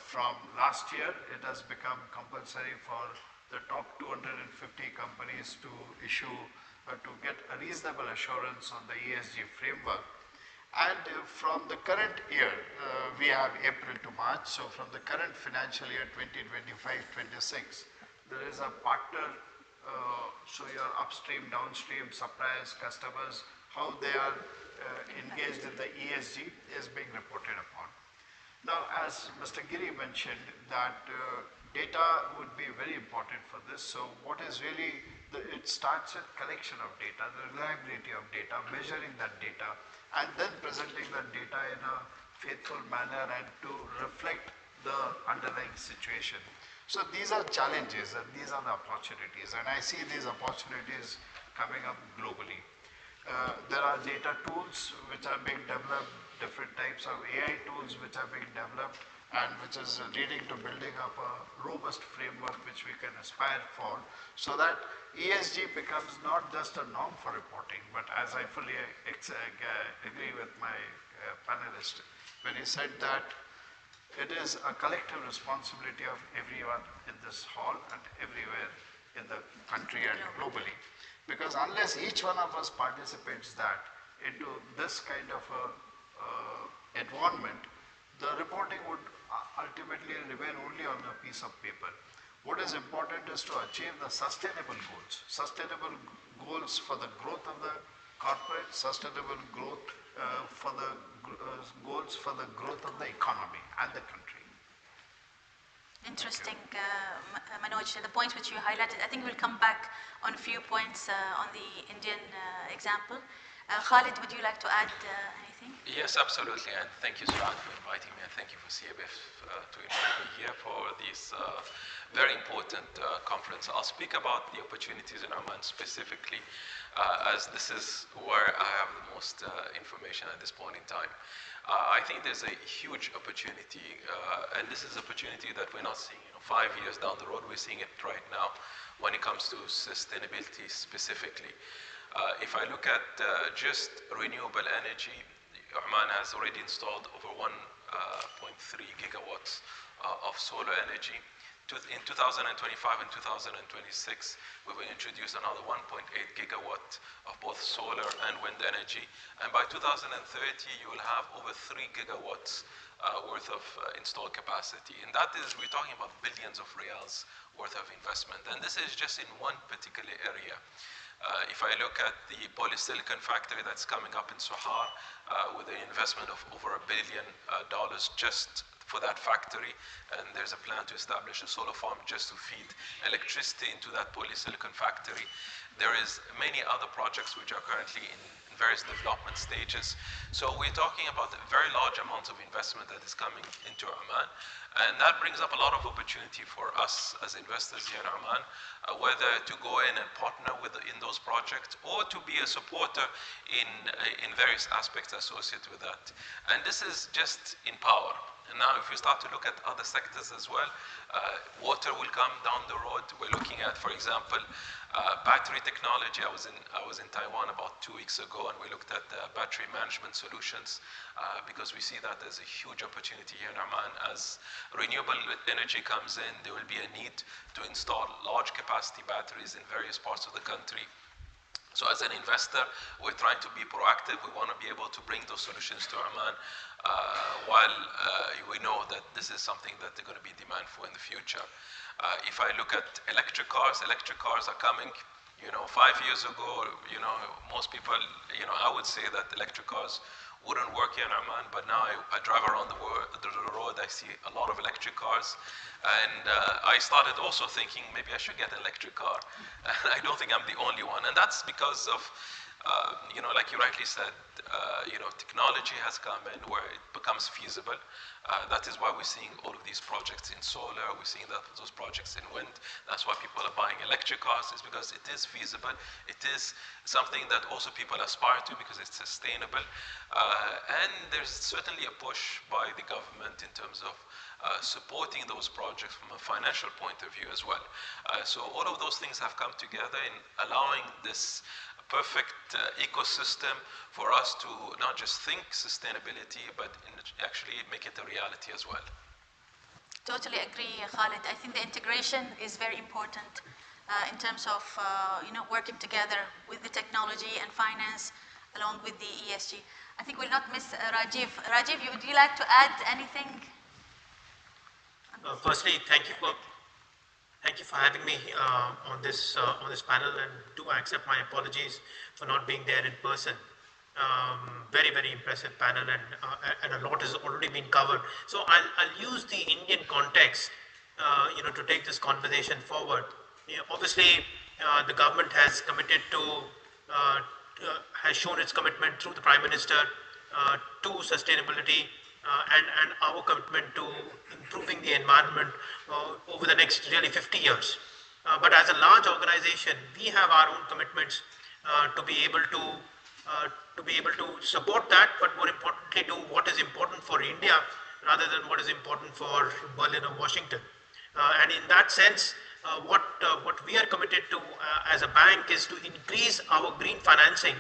From last year, it has become compulsory for the top 250 companies to issue, to get a reasonable assurance on the ESG framework. And from the current year, we have April to March, so from the current financial year 2025-26, there is a partner, so your upstream, downstream, suppliers, customers, how they are engaged in the ESG is being reported upon. Now, as Mr. Giri mentioned, that data would be very important for this. So what is really, it starts with collection of data, the reliability of data, measuring that data, and then presenting that data in a faithful manner and to reflect the underlying situation. So these are challenges and these are the opportunities, and I see these opportunities coming up globally. There are data tools which are being developed, different types of AI tools which are being developed, and which is leading to building up a robust framework which we can aspire for, so that ESG becomes not just a norm for reporting, but as I fully agree with my panelist when he said that it is a collective responsibility of everyone in this hall and everywhere in the country and globally. Because unless each one of us participates that into this kind of a environment, the reporting would ultimately remain only on a piece of paper. What is important is to achieve the sustainable goals for the growth of the corporate, sustainable growth for the goals for the growth of the economy and the country. Interesting, Manoj, the points which you highlighted. I think we'll come back on a few points on the Indian example. Khalid, would you like to add anything? Yes, absolutely, and thank you, Suad, for inviting me, and thank you for CABF to invite me here for this very important conference. I'll speak about the opportunities in Oman specifically, as this is where I have the most information at this point in time. I think there's a huge opportunity, and this is opportunity that we're not seeing 5 years down the road. We're seeing it right now when it comes to sustainability specifically. If I look at just renewable energy, Oman has already installed over 1.3 gigawatts of solar energy. In 2025 and 2026, we will introduce another 1.8 gigawatt of both solar and wind energy. And by 2030, you will have over 3 gigawatts worth of installed capacity. And that is, we're talking about billions of riyals worth of investment. And this is just in one particular area. If I look at the polysilicon factory that's coming up in Sohar, with an investment of over $1 billion just for that factory, and there's a plan to establish a solar farm just to feed electricity into that polysilicon factory. There is many other projects which are currently in various development stages. So we're talking about very large amounts of investment that is coming into Oman, and that brings up a lot of opportunity for us as investors here in Oman, whether to go in and partner in those projects or to be a supporter in various aspects associated with that. And this is just in power. And now if we start to look at other sectors as well, water will come down the road. We're looking at, for example, battery technology. I was in Taiwan about 2 weeks ago, and we looked at battery management solutions because we see that as a huge opportunity here in Oman. As renewable energy comes in, there will be a need to install large capacity batteries in various parts of the country. So as an investor, we're trying to be proactive. We want to be able to bring those solutions to Oman while we know that this is something that they're going to be demand for in the future. If I look at electric cars are coming. 5 years ago, most people, I would say that electric cars wouldn't work here in Oman, but now I drive around the road, I see a lot of electric cars. And I started also thinking maybe I should get an electric car. And I don't think I'm the only one. And that's because of, like you rightly said, technology has come in where it becomes feasible. That is why we're seeing all of these projects in solar. We're seeing those projects in wind. That's why people are buying electric cars, is because it is feasible. It is something that also people aspire to because it's sustainable. And there's certainly a push by the government in terms of supporting those projects from a financial point of view as well. So all of those things have come together in allowing this perfect ecosystem for us to not just think sustainability, but actually make it a reality as well. Totally agree, Khalid. I think the integration is very important in terms of working together with the technology and finance along with the ESG. I think we'll not miss Rajiv. Rajiv, would you like to add anything? Firstly, thank you for having me on this panel, and do accept my apologies for not being there in person. Very, very impressive panel, and a lot has already been covered. So I'll use the Indian context, to take this conversation forward. Obviously, the government has committed has shown its commitment through the Prime Minister to sustainability and our commitment to improving the environment over the next really 50 years. But as a large organization, we have our own commitments to be able to support that, but more importantly, do what is important for India rather than what is important for Berlin or Washington. And in that sense, what we are committed to as a bank is to increase our green financing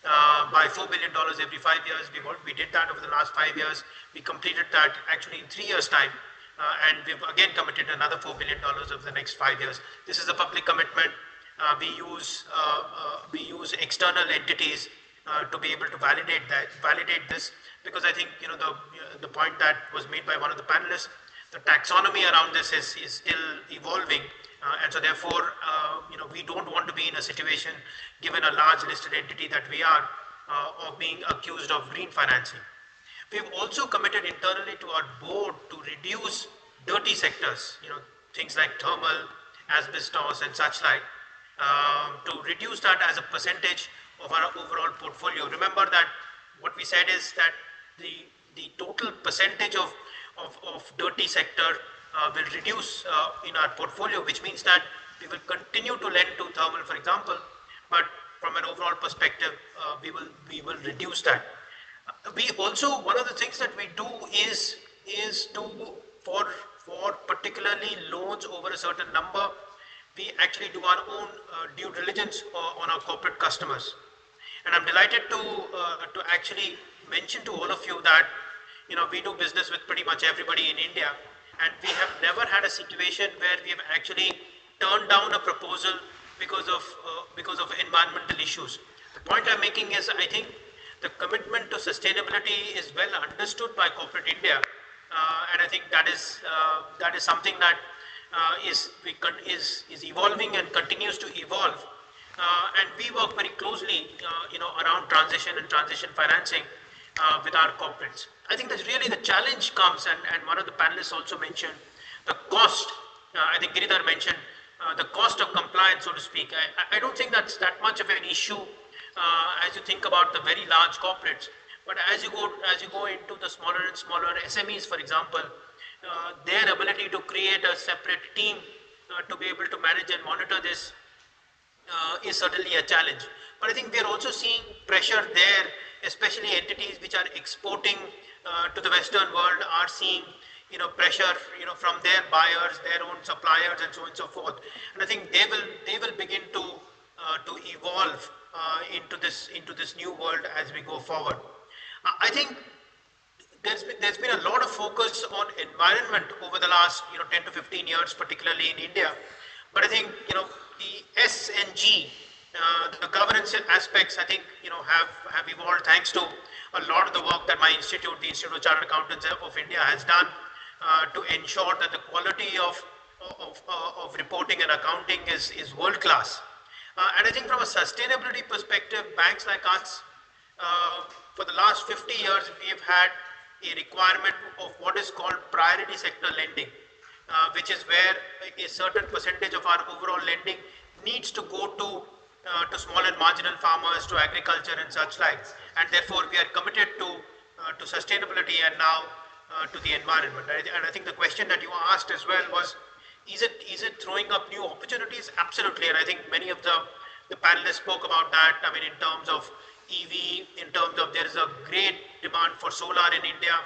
by $4 billion every 5 years. We did that over the last 5 years. We completed that actually in 3 years' time. And we've again committed another $4 billion over the next 5 years. This is a public commitment. We use external entities to be able to validate this, because I think the point that was made by one of the panelists, the taxonomy around this is still evolving, and so therefore we don't want to be in a situation, given a large listed entity that we are, of being accused of green financing. We've also committed internally to our board to reduce dirty sectors, things like thermal, asbestos and such like, to reduce that as a percentage of our overall portfolio. Remember that what we said is that the total percentage of dirty sector will reduce in our portfolio, which means that we will continue to lend to thermal, for example, but from an overall perspective, we will reduce that. We also, one of the things that we do is to, for particularly loans over a certain number, we actually do our own due diligence on our corporate customers. And I'm delighted to actually mention to all of you that we do business with pretty much everybody in India, and we have never had a situation where we have actually turned down a proposal because of environmental issues. The point I'm making is, I think the commitment to sustainability is well understood by corporate India, and I think that is something that is evolving and continues to evolve. And we work very closely, around transition and transition financing with our corporates. I think that's really the challenge comes, and one of the panelists also mentioned the cost. I think Giridhar mentioned the cost of compliance, so to speak. I don't think that's that much of an issue as you think about the very large corporates. But as you go into the smaller and smaller SMEs, for example, their ability to create a separate team to be able to manage and monitor this is certainly a challenge. But I think we are also seeing pressure there, especially entities which are exporting to the Western world are seeing pressure from their buyers, their own suppliers, and so on and so forth. And I think they will begin to evolve into this new world as we go forward. I think there's been a lot of focus on environment over the last 10 to 15 years, particularly in India. But I think the S and G, the governance aspects, I think have evolved thanks to a lot of the work that my institute, the Institute of Chartered Accountants of India, has done to ensure that the quality of reporting and accounting is world class. And I think from a sustainability perspective, banks like us, for the last 50 years, we have had a requirement of what is called priority sector lending, which is where a certain percentage of our overall lending needs to go to small and marginal farmers, to agriculture and such like. And therefore, we are committed to sustainability and now to the environment. And I think the question that you asked as well was, is it throwing up new opportunities? Absolutely. And I think many of the panelists spoke about that. I mean, in terms of EV, in terms of there is a great demand for solar in India,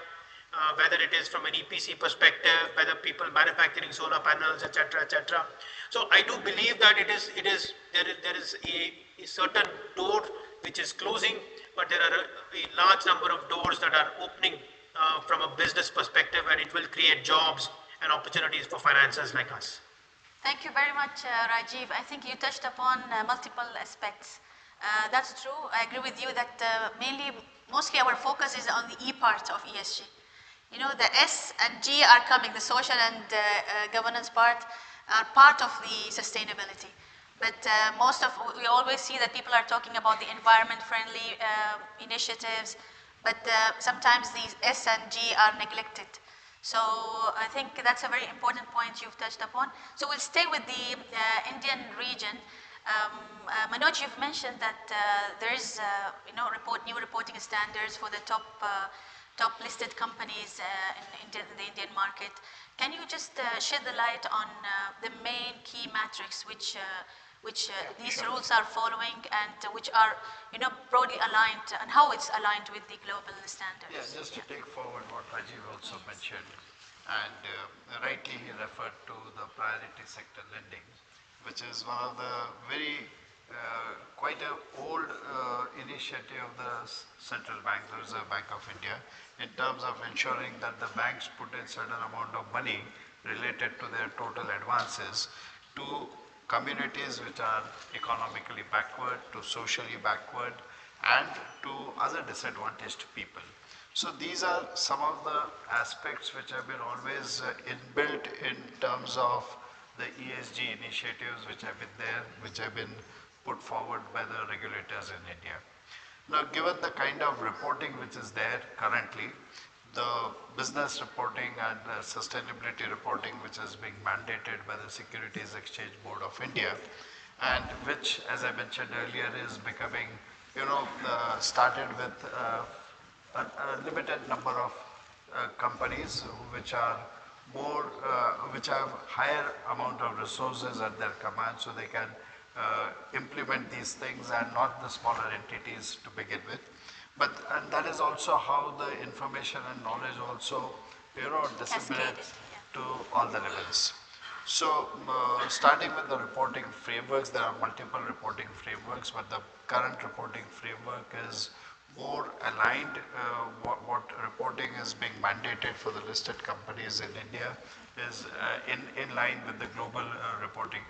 whether it is from an EPC perspective, whether people manufacturing solar panels, etc., etc. So I do believe that there is a certain door which is closing, but there are a large number of doors that are opening from a business perspective, and it will create jobs and opportunities for financiers like us. Thank you very much, Rajiv. I think you touched upon multiple aspects. That's true. I agree with you that mostly our focus is on the E part of ESG. The S and G are coming, the social and governance part are part of the sustainability. But we always see that people are talking about the environment-friendly initiatives, but sometimes these S and G are neglected. So I think that's a very important point you've touched upon. So we'll stay with the Indian region. Manoj, you've mentioned that there is new reporting standards for the top listed companies in the Indian market. Can you just shed the light on the main key metrics which these rules are following and which are broadly aligned, and how it's aligned with the global standards? Yeah, just to take forward what Rajiv also mentioned, and rightly he referred to the priority sector lending, which is one of the quite an old initiative of the central bank, the Reserve Bank of India, in terms of ensuring that the banks put in certain amount of money related to their total advances to communities which are economically backward, to socially backward, and to other disadvantaged people. So these are some of the aspects which have been always inbuilt in terms of the ESG initiatives which have been there, which have been put forward by the regulators in India. Now, given the kind of reporting which is there currently, the business reporting and sustainability reporting which is being mandated by the Securities Exchange Board of India, and which, as I mentioned earlier, is becoming, started with a limited number of companies which are which have higher amount of resources at their command, so they can implement these things, and not the smaller entities to begin with. And that is also how the information and knowledge also disseminates to all the levels. So starting with the reporting frameworks, there are multiple reporting frameworks, but the current reporting framework is more aligned. What reporting is being mandated for the listed companies in India is in line with the global reporting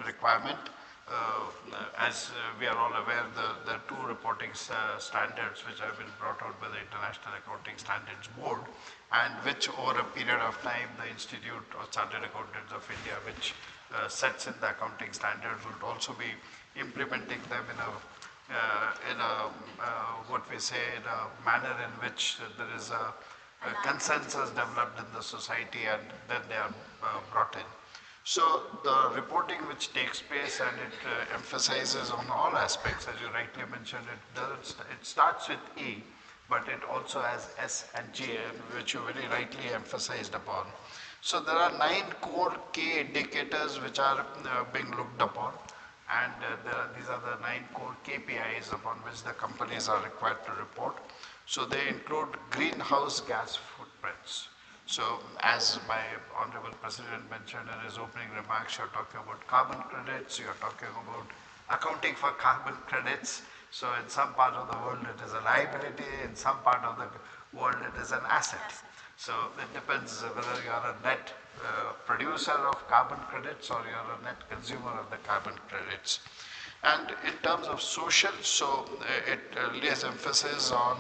requirement. As we are all aware, the two reporting standards which have been brought out by the International Accounting Standards Board, and which over a period of time the Institute of Chartered Accountants of India, which sets in the accounting standards, would also be implementing them in a what we say, in a manner in which there is a consensus developed in the society, and then they are brought in. So the reporting which takes place, and it emphasizes on all aspects, as you rightly mentioned, it starts with E, but it also has S and G, which you very rightly emphasized upon. So there are 9 core key indicators which are being looked upon, and these are the 9 core KPIs upon which the companies are required to report. So they include greenhouse gas footprints. So as my Honorable President mentioned in his opening remarks, you're talking about carbon credits, you're talking about accounting for carbon credits. So in some part of the world it is a liability, in some part of the world it is an asset. So it depends whether you are a net producer of carbon credits or you are a net consumer of the carbon credits. And in terms of social, so it lays emphasis on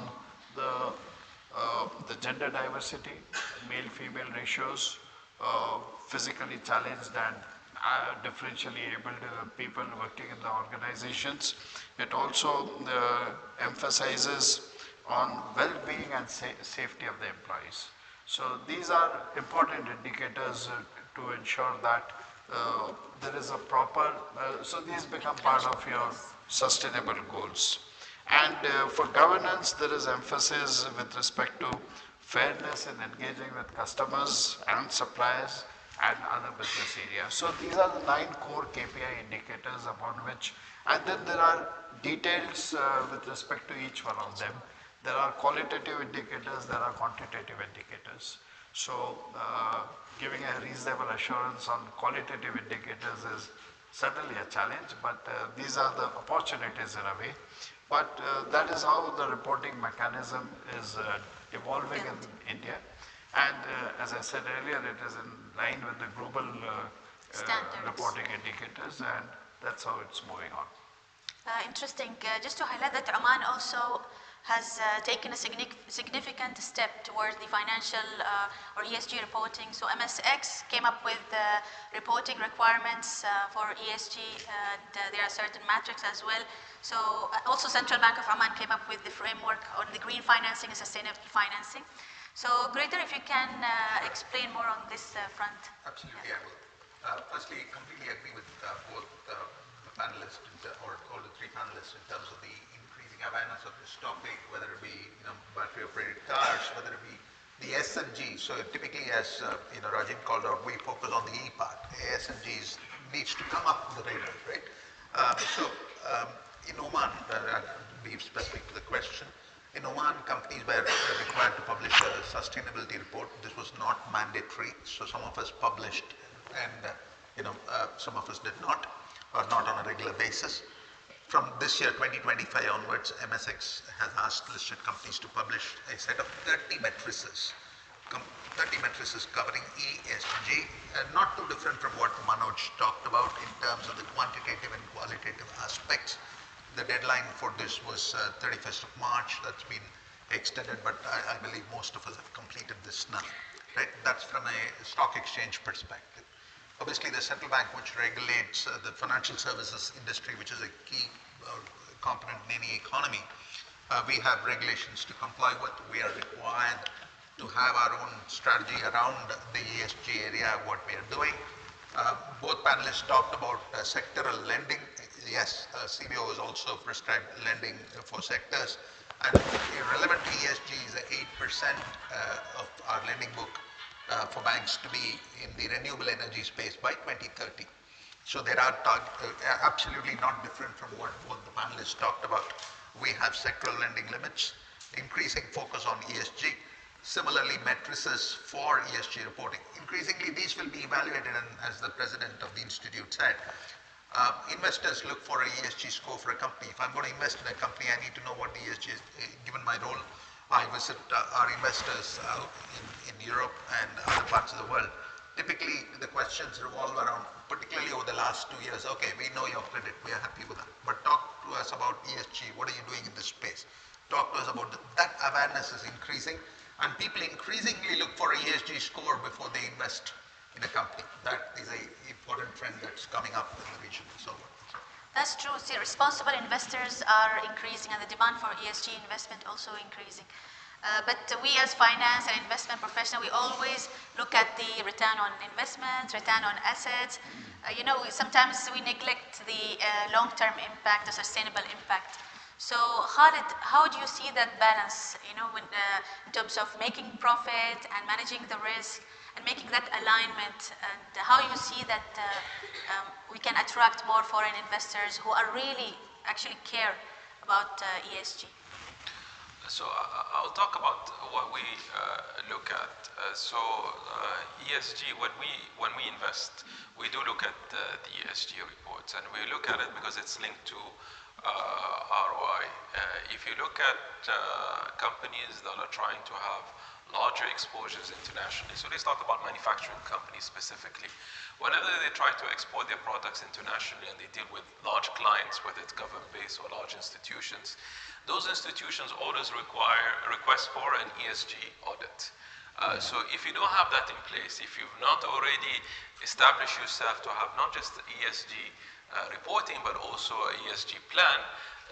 the gender diversity, male-female ratios, physically challenged and differentially abled people working in the organizations. It also emphasizes on well-being and safety of the employees. So these are important indicators to ensure that there is a proper, so these become part of your sustainable goals. And for governance, there is emphasis with respect to fairness in engaging with customers and suppliers and other business areas. So these are the 9 core KPI indicators upon which, and then there are details with respect to each one of them. There are qualitative indicators, there are quantitative indicators. So giving a reasonable assurance on qualitative indicators is certainly a challenge, but these are the opportunities in a way. But that is how the reporting mechanism is evolving in India. And as I said earlier, it is in line with the global reporting indicators, and that's how it's moving on. Interesting. Just to highlight that Oman also has taken a significant step towards the financial or ESG reporting. So MSX came up with reporting requirements for ESG, and there are certain metrics as well. So also Central Bank of Oman came up with the framework on the green financing and sustainable financing. So Greater, if you can explain more on this front. Absolutely, I will. Firstly, completely agree with both the panelists, or all the 3 panelists, in terms of the increasing awareness of this topic, whether it be battery operated cars, whether it be the S and G. So typically, as Rajin called out, we focus on the E part. S and Gs needs to come up the radar, right? In Oman, to be specific to the question, in Oman, companies were required to publish a sustainability report. This was not mandatory, so some of us published, and some of us did not, or not on a regular basis. From this year, 2025 onwards, MSX has asked listed companies to publish a set of 30 matrices, covering ESG, and not too different from what Manoj talked about in terms of the quantitative and qualitative aspects. The deadline for this was 31st of March. That's been extended, but I believe most of us have completed this now. Right? That's from a stock exchange perspective. Obviously, the central bank, which regulates the financial services industry, which is a key component in any economy, we have regulations to comply with. We are required to have our own strategy around the ESG area, what we are doing. Both panelists talked about sectoral lending. Yes, CBO has also prescribed lending for sectors. And relevant to ESG is 8% of our lending book for banks to be in the renewable energy space by 2030. So there are absolutely not different from what the panelists talked about. We have sectoral lending limits, increasing focus on ESG. Similarly, matrices for ESG reporting. Increasingly, these will be evaluated, and as the president of the institute said, investors look for a ESG score for a company. If I'm going to invest in a company, I need to know what the ESG is. Given my role, I visit our investors in Europe and other parts of the world. Typically, the questions revolve around, particularly over the last 2 years, okay, we know your credit, we are happy with that, but talk to us about ESG, what are you doing in this space? Talk to us about that. Awareness is increasing, and people increasingly look for a ESG score before they invest in a company. That is an important trend that's coming up in the region. So that's true. See, responsible investors are increasing, and the demand for ESG investment also increasing. But we as finance and investment professionals, we always look at the return on investment, return on assets. Sometimes we neglect the long-term impact, the sustainable impact. So how do you see that balance, in terms of making profit and managing the risk and making that alignment, and how you see that we can attract more foreign investors who are really actually care about ESG? So I'll talk about what we look at. ESG, when we invest, we do look at the ESG reports, and we look at it because it's linked to ROI. If you look at companies that are trying to have larger exposures internationally, so let's talk about manufacturing companies specifically. Whenever they try to export their products internationally and they deal with large clients, whether it's government-based or large institutions, those institutions always require a request for an ESG audit. So if you don't have that in place, if you've not already established yourself to have not just the ESG reporting, but also a ESG plan,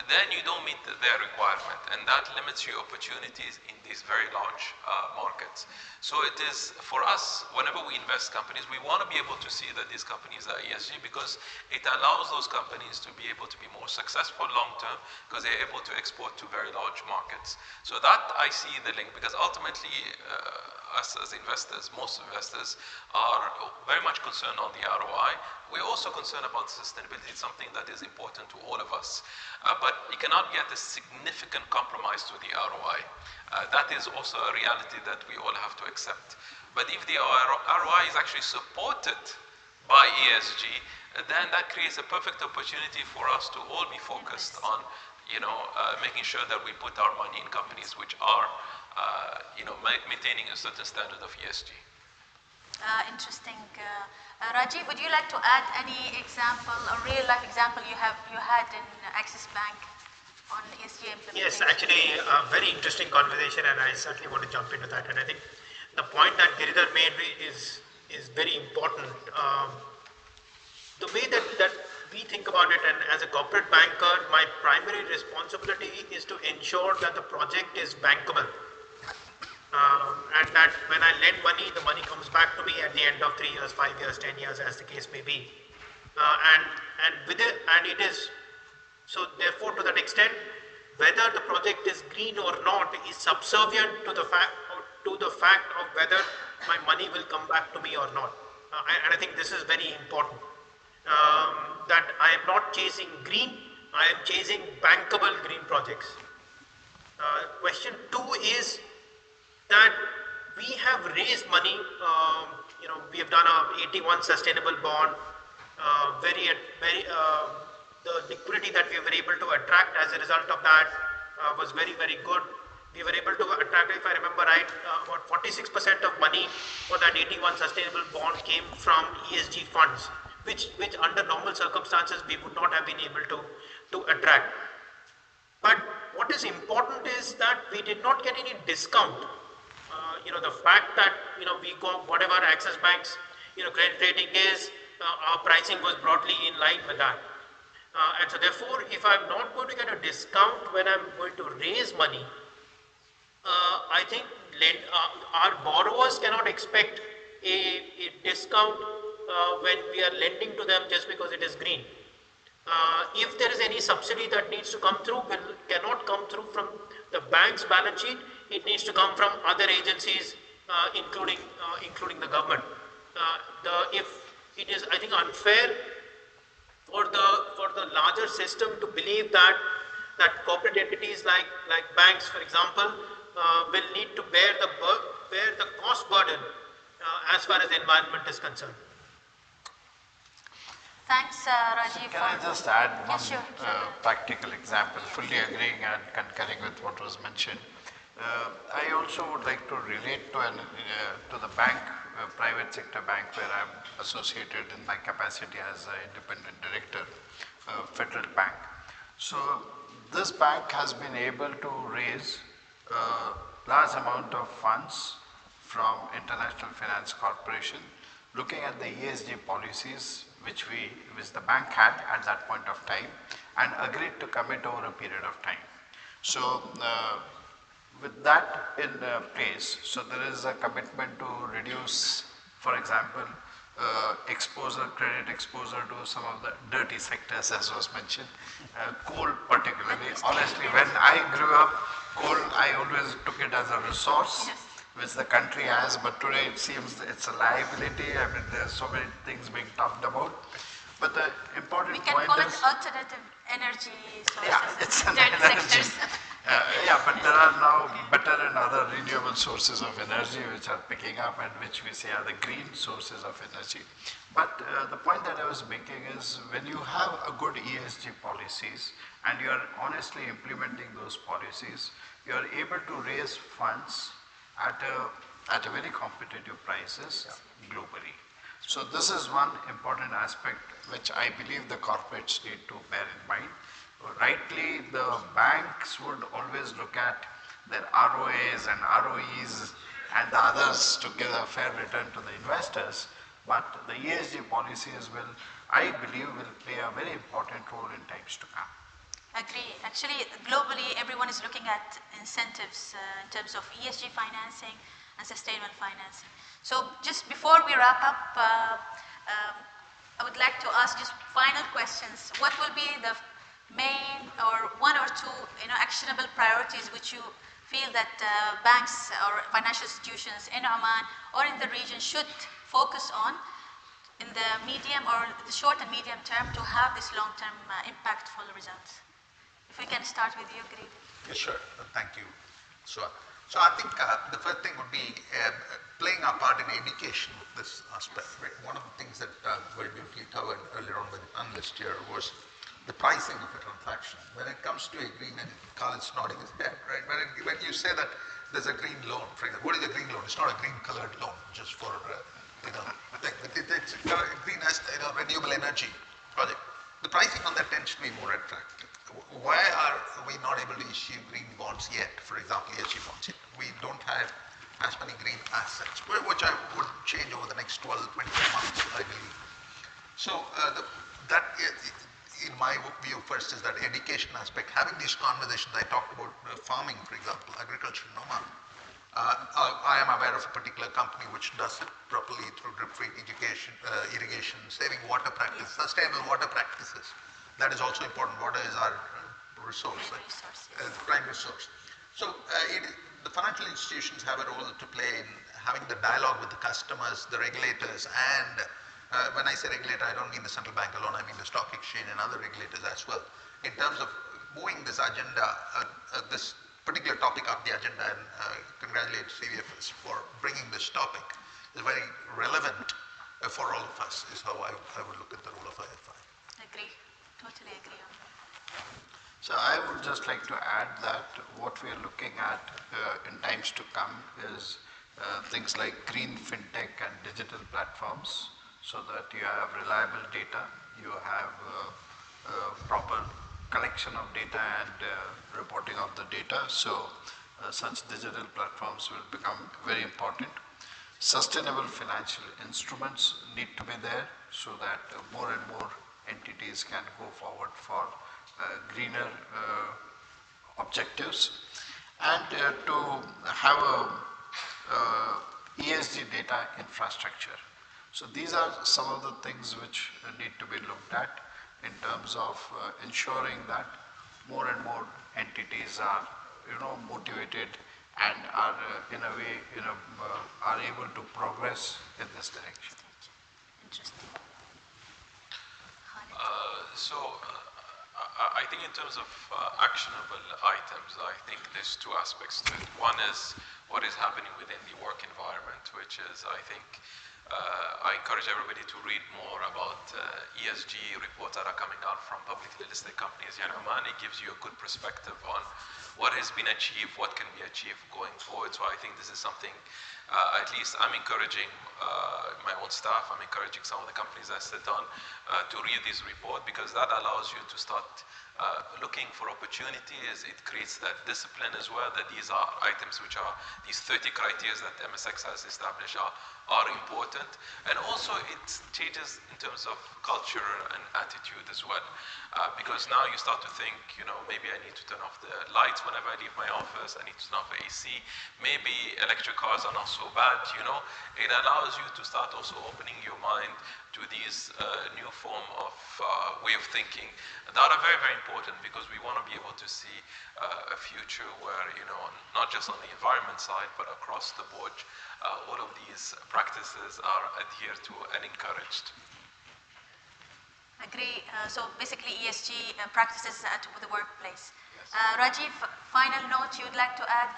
then you don't meet their requirement, and that limits your opportunities in these very large markets. So it is, for us, whenever we invest companies, we want to be able to see that these companies are ESG, because it allows those companies to be able to be more successful long term, because they're able to export to very large markets. So that I see the link, because ultimately us as investors, most investors are very much concerned on the ROI. We're also concerned about sustainability. It's something that is important to all of us. But you cannot get a significant compromise to the ROI. That is also a reality that we all have to accept. But if the ROI is actually supported by ESG, then that creates a perfect opportunity for us to all be focused on, making sure that we put our money in companies which are, maintaining a certain standard of ESG. Interesting. Rajiv, would you like to add any example, a real life example you had in Axis Bank on ESG implementation? Yes, actually a very interesting conversation, and I certainly want to jump into that. And I think the point that Giridhar made is very important. The way that we think about it, and as a corporate banker, my primary responsibility is to ensure that the project is bankable. And that when I lend money, the money comes back to me at the end of 3 years, 5 years, 10 years, as the case may be. And it is, so therefore to that extent, whether the project is green or not is subservient to the fact of whether my money will come back to me or not. And I think this is very important. That I am not chasing green, I am chasing bankable green projects. Question 2 is that we have raised money. We have done a 81 sustainable bond. The liquidity that we were able to attract as a result of that was very, very good. We were able to attract, if I remember right, about 46% of money for that 81 sustainable bond came from ESG funds, which under normal circumstances we would not have been able to attract. But what is important is that we did not get any discount. The fact that we go whatever Axis Bank's credit rating is, our pricing was broadly in line with that. And so therefore, if I'm not going to get a discount when I'm going to raise money, I think our borrowers cannot expect a discount when we are lending to them just because it is green. If there is any subsidy that needs to come through, cannot come through from the bank's balance sheet, it needs to come from other agencies, including the government. If it is, I think, unfair for the larger system to believe that corporate entities like banks, for example, will need to bear the cost burden as far as the environment is concerned. Thanks, Rajiv. Can I just add one sure. practical example, fully agreeing and concurring with what was mentioned. I also would like to relate to the bank, private sector bank, where I'm associated in my capacity as an independent director, Federal Bank. So this bank has been able to raise a large amount of funds from International Finance Corporation, looking at the ESG policies which the bank had at that point of time, and agreed to commit over a period of time. So with that in place, so there is a commitment to reduce, for example, credit exposure to some of the dirty sectors, as was mentioned, coal particularly. Honestly, when I grew up, coal, I always took it as a resource, which the country has, but today it seems it's a liability. I mean, there's so many things being talked about. But the important point is... We can call it alternative energy sources. Yeah, it's an dirty energy. sectors. Yeah, but there are now better and other renewable sources of energy which are picking up and which we say are the green sources of energy. But the point that I was making is when you have a good ESG policies and you are honestly implementing those policies, you are able to raise funds at a very competitive prices globally. So this is one important aspect which I believe the corporates need to bear in mind. Rightly, the banks would always look at their ROAs and ROEs and the others to give a fair return to the investors, but the ESG policies will, I believe, will play a very important role in times to come. Agree. Actually, globally, everyone is looking at incentives in terms of ESG financing and sustainable financing. So just before we wrap up, I would like to ask just final questions. What will be the main or one or two actionable priorities which you feel that banks or financial institutions in Oman or in the region should focus on in the medium or the short and medium term to have this long-term impactful results? If we can start with you, Greg. Yeah, sure. Thank you. So I think the first thing would be playing our part in education, this aspect. Right? One of the things that very beautifully covered earlier on by the panelist here was the pricing of a transaction. When it comes to a green, and Khaled's nodding his head, right? When you say that there's a green loan, for example, what is a green loan? It's not a green colored loan, just for, it's green as, renewable energy project. The pricing on that tends to be more attractive. Why are we not able to issue green bonds yet? For example, ESG bonds yet. We don't have as many green assets, which I would change over the next 12, 24 months, I believe. So that, in my view, first is that education aspect. Having these conversations, I talked about farming, for example, agriculture in Oman. I am aware of a particular company which does it properly through drip-free irrigation, saving water practice, sustainable water practices. That is also important. Water is our resource, the prime resource. So the financial institutions have a role to play in having the dialogue with the customers, the regulators, and when I say regulator, I don't mean the central bank alone, I mean the stock exchange and other regulators as well, in terms of moving this agenda, this particular topic up the agenda, and congratulate CVFS for bringing this topic. It's very relevant for all of us, is how I would look at the role of IFI. Agree. Totally agree on that. So I would just like to add that what we are looking at in times to come is things like green fintech and digital platforms, so that you have reliable data, you have proper collection of data and reporting of the data. So such digital platforms will become very important. Sustainable financial instruments need to be there so that more and more entities can go forward for greener objectives, and to have a ESG data infrastructure. So these are some of the things which need to be looked at in terms of ensuring that more and more entities are motivated and are in a way are able to progress in this direction. Interesting. I think in terms of actionable items, I think there's two aspects to it. One is what is happening within the work environment, which is, I think, I encourage everybody to read more about ESG reports that are coming out from publicly listed companies in Oman. It gives you a good perspective on what has been achieved, what can be achieved going forward. So I think this is something, at least I'm encouraging my own staff, I'm encouraging some of the companies I sit on to read this report, because that allows you to start looking for opportunities. It creates that discipline as well, that these are items which are, these 30 criteria that MSX has established are important. And also it changes in terms of culture and attitude as well. Because now you start to think, maybe I need to turn off the lights whenever I leave my office, I need to turn off the AC, maybe electric cars are not so bad, It allows you to start also opening your mind to these new form of way of thinking that are very, very important, because we want to be able to see a future where, not just on the environment side, but across the board, all of these practices are adhered to and encouraged. Agree. So basically ESG practices at the workplace. Yes. Rajiv, final note you'd like to add?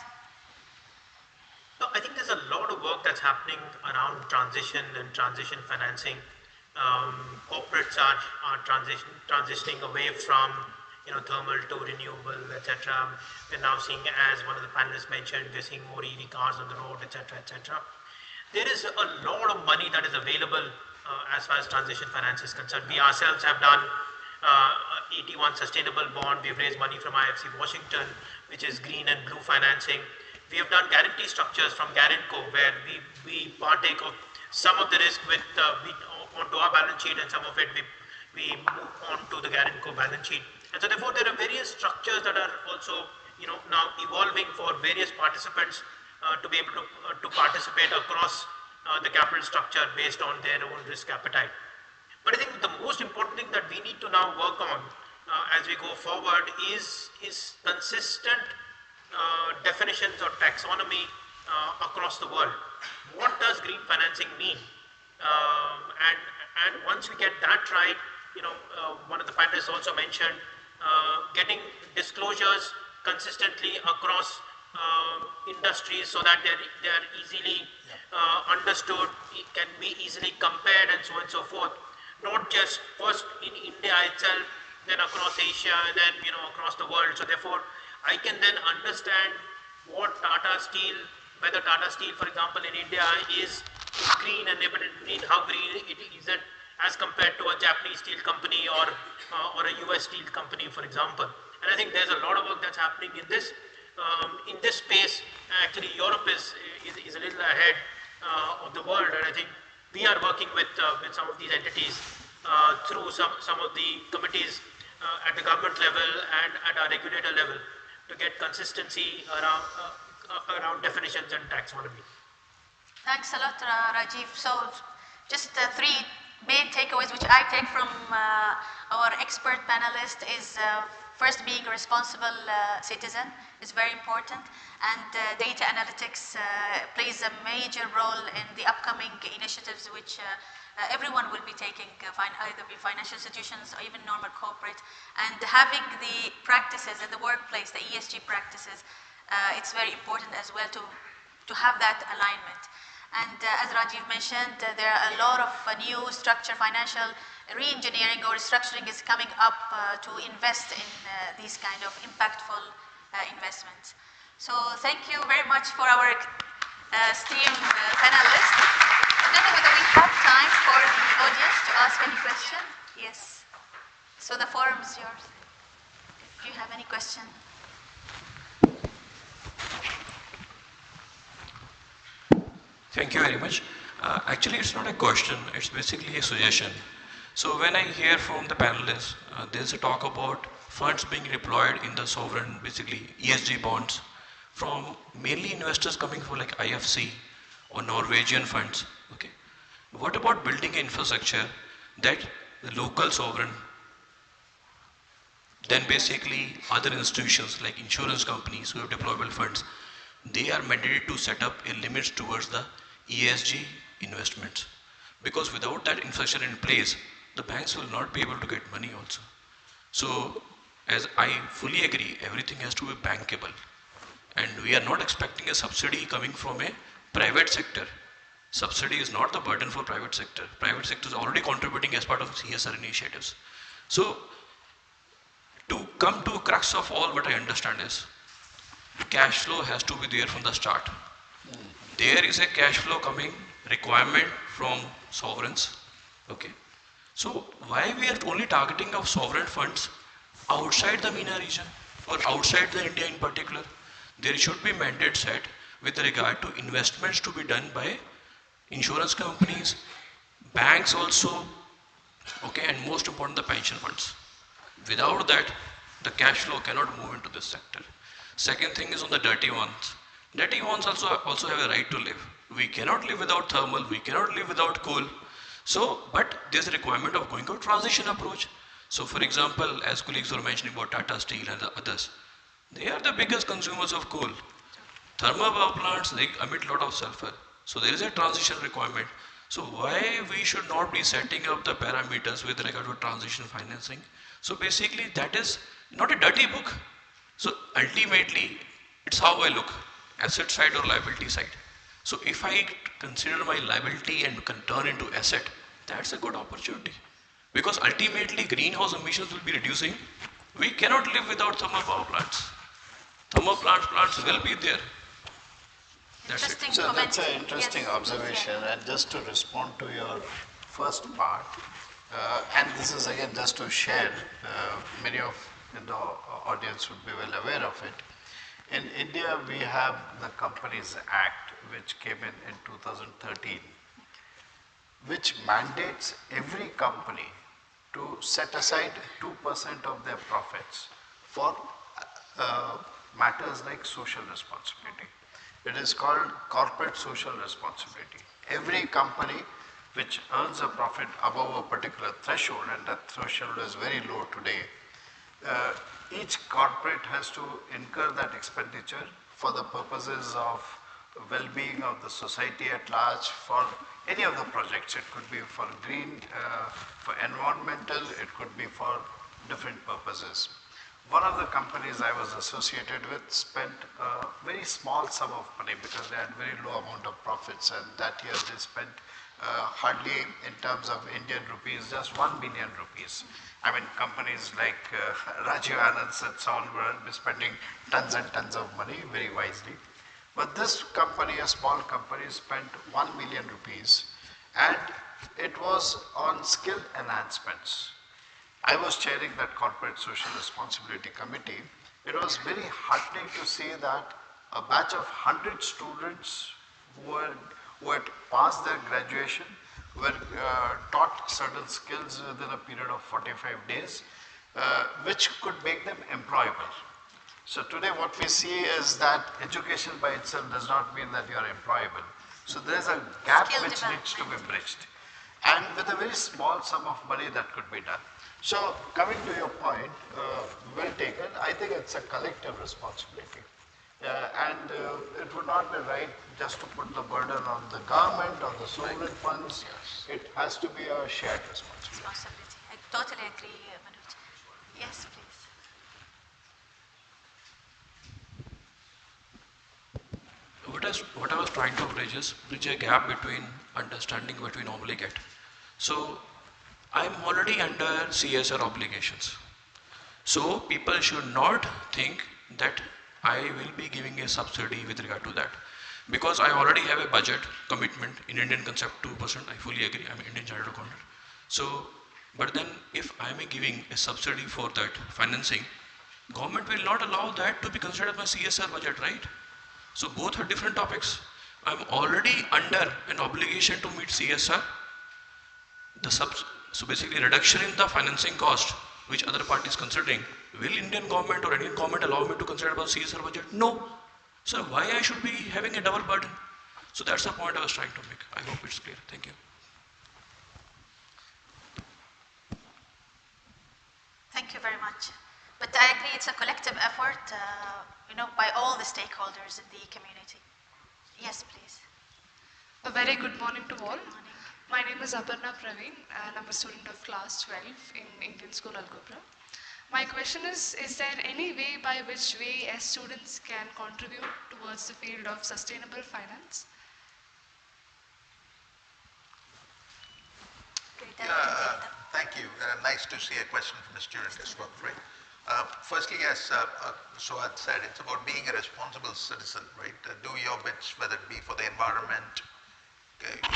So I think there's a lot of work that's happening around transition and transition financing. Corporates are transitioning away from thermal to renewable, etc. We're now seeing, as one of the panelists mentioned, we're seeing more EV cars on the road, etc., etc. There is a lot of money that is available as far as transition finance is concerned. We ourselves have done 81 sustainable bond. We've raised money from IFC Washington, which is green and blue financing. We have done guarantee structures from Guaranco, where we partake of some of the risk with onto our balance sheet, and some of it we move on to the Guaranco balance sheet. And so therefore there are various structures that are also now evolving for various participants to be able to participate across the capital structure based on their own risk appetite. But I think the most important thing that we need to now work on as we go forward is consistent definitions or taxonomy across the world. What does green financing mean? And once we get that right, one of the panelists also mentioned getting disclosures consistently across industries so that they are easily understood, can be easily compared, and so on and so forth. Not just first in India itself, then across Asia, and then across the world. So therefore, I can then understand what Tata Steel, whether Tata Steel, for example, in India is green and green, how green it is it as compared to a Japanese steel company or a US steel company, for example. And I think there's a lot of work that's happening in this space. Actually, Europe is a little ahead of the world, and I think we are working with some of these entities through some of the committees at the government level and at our regulator level to get consistency around definitions and taxonomy. Thanks a lot, Rajiv. So just three main takeaways which I take from our expert panelist is first, being a responsible citizen is very important, and data analytics plays a major role in the upcoming initiatives which everyone will be taking, either be financial institutions or even normal corporate, and having the practices in the workplace, the ESG practices, it's very important as well to have that alignment. And as Rajiv mentioned, there are a lot of new structure, financial re-engineering or restructuring is coming up to invest in these kind of impactful investments. So thank you very much for our esteemed panelists. I don't know whether we have time for the audience to ask any question. Yes. So the forum is yours. If you have any question. Thank you very much. Actually, it's not a question, it's basically a suggestion. So when I hear from the panelists, there's a talk about funds being deployed in the sovereign, basically ESG bonds, from mainly investors coming from like IFC or Norwegian funds. Okay, what about building infrastructure that the local sovereign, then basically other institutions like insurance companies who have deployable funds, they are mandated to set up a limits towards the ESG investments, because without that infrastructure in place, the banks will not be able to get money also. So as I fully agree, everything has to be bankable, and we are not expecting a subsidy coming from a private sector. Subsidy is not the burden for private sector. Private sector is already contributing as part of CSR initiatives. So to come to crux of all, what I understand is cash flow has to be there from the start. There is a cash flow coming requirement from sovereigns. Okay, so why we are only targeting of sovereign funds outside the MENA region or outside the India in particular? There should be mandate set with regard to investments to be done by insurance companies, banks also, okay, and most important the pension funds. Without that, the cash flow cannot move into this sector. Second thing is on the dirty ones. Dirty ones also have a right to live. We cannot live without thermal, we cannot live without coal. So, but there's a requirement of going to a transition approach. So for example, as colleagues were mentioning about Tata Steel and the others, they are the biggest consumers of coal. Thermal power plants, they emit a lot of sulfur. So there is a transition requirement. So why we should not be setting up the parameters with regard to transition financing? So basically that is not a dirty book. So ultimately, it's how I look, asset side or liability side. So if I consider my liability and can turn into asset, that's a good opportunity. Because ultimately greenhouse emissions will be reducing. We cannot live without thermal power plants. Thermal plants will be there. That's it. Interesting So comment. that's an interesting Yes. observation. And just to respond to your first part, and this is again just to share, many of the audience would be well aware of it. In India, we have the Companies Act, which came in 2013, which mandates every company to set aside 2% of their profits for uh, matters like social responsibility. It is called corporate social responsibility. Every company which earns a profit above a particular threshold, and that threshold is very low today, uh, each corporate has to incur that expenditure for the purposes of well-being of the society at large, for any of the projects. It could be for green, for environmental, it could be for different purposes. One of the companies I was associated with spent a very small sum of money because they had very low amount of profits, and that year they spent hardly, in terms of Indian rupees, just 1 million rupees. I mean, companies like Rajiv Anand's and so on will be spending tons and tons of money very wisely. But this company, a small company, spent 1 million rupees, and it was on skill enhancements. I was chairing that corporate social responsibility committee. It was very heartening to see that a batch of 100 students who had passed their graduation were taught certain skills within a period of 45 days, which could make them employable. So today what we see is that education by itself does not mean that you are employable. So there is a gap Skill which needs to be development. bridged. And with a very small sum of money that could be done. So coming to your point, well taken, I think it's a collective responsibility. And it would not be right just to put the burden on the government or the sovereign funds. It has to be a shared responsibility. Responsibility. I totally agree, Manoj. Yes, please. What I was trying to bridge is bridge a gap between understanding what we normally get. So I'm already under CSR obligations. So people should not think that I will be giving a subsidy with regard to that. Because I already have a budget commitment in Indian concept 2%, I fully agree, I'm an Indian chartered accountant. So, but then if I am giving a subsidy for that financing, government will not allow that to be considered my CSR budget, right? So both are different topics. I'm already under an obligation to meet CSR. So basically reduction in the financing cost which other parties considering. Will Indian government or Indian government allow me to consider about CSR budget? No. So why I should be having a double burden? So that's the point I was trying to make. I hope it's clear. Thank you. Thank you very much. But I agree it's a collective effort, by all the stakeholders in the community. Yes, please. A very good morning to all. Morning. My name is Aparna Praveen and I'm a student of class 12 in Indian School Al Gobra. My question is there any way by which we as students can contribute towards the field of sustainable finance? Great. Thank you. Nice to see a question from a student as well, right? Firstly, as Suad said, it's about being a responsible citizen, right? Do your bits, whether it be for the environment,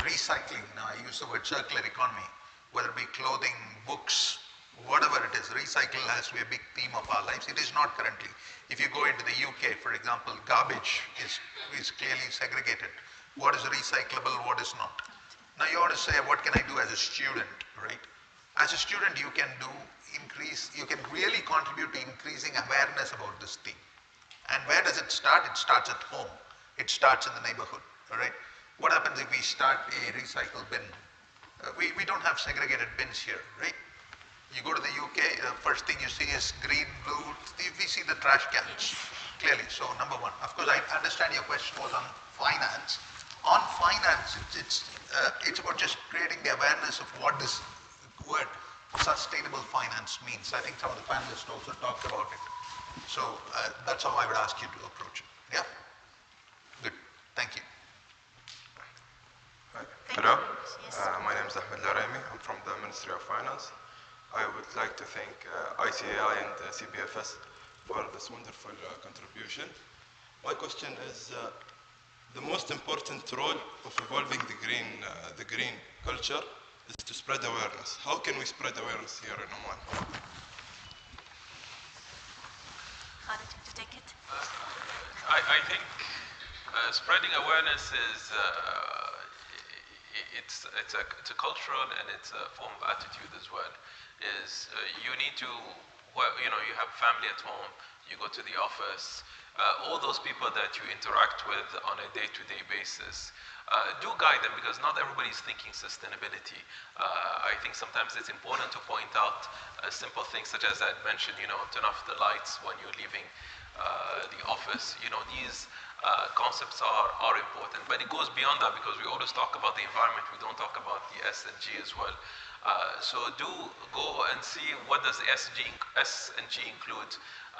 recycling. Now, I use the word circular economy, whether it be clothing, books, whatever it is. Recycle has to be a big theme of our lives. It is not currently. If you go into the UK, for example, garbage is clearly segregated. What is recyclable, what is not. Now you ought to say, what can I do as a student, right? As a student, you can really contribute to increasing awareness about this theme. And where does it start? It starts at home. It starts in the neighborhood, all right? What happens if we start a recycle bin? We don't have segregated bins here, right? You go to the UK, the first thing you see is green, blue, we see the trash cans, clearly. So number one, of course I understand your question was on finance. On finance, it's about just creating the awareness of what this word sustainable finance means. I think some of the panelists also talked about it. So that's how I would ask you to approach it. Yeah? Good. Thank you. Hello, my name is Ahmed Laraimi. I'm from the Ministry of Finance. I would like to thank ICAI and CBFS for this wonderful contribution. My question is the most important role of evolving the green culture is to spread awareness. How can we spread awareness here in Oman? Khalid, to take it. I think spreading awareness is it's a cultural and it's a form of attitude as well. Is you need to, well, you have family at home, you go to the office, all those people that you interact with on a day-to-day basis. Do guide them, because not everybody is thinking sustainability. I think sometimes it's important to point out simple things such as I mentioned, turn off the lights when you're leaving the office. These concepts are important, but it goes beyond that, because we always talk about the environment, we don't talk about the S and G as well. So do go and see what does the S and G include,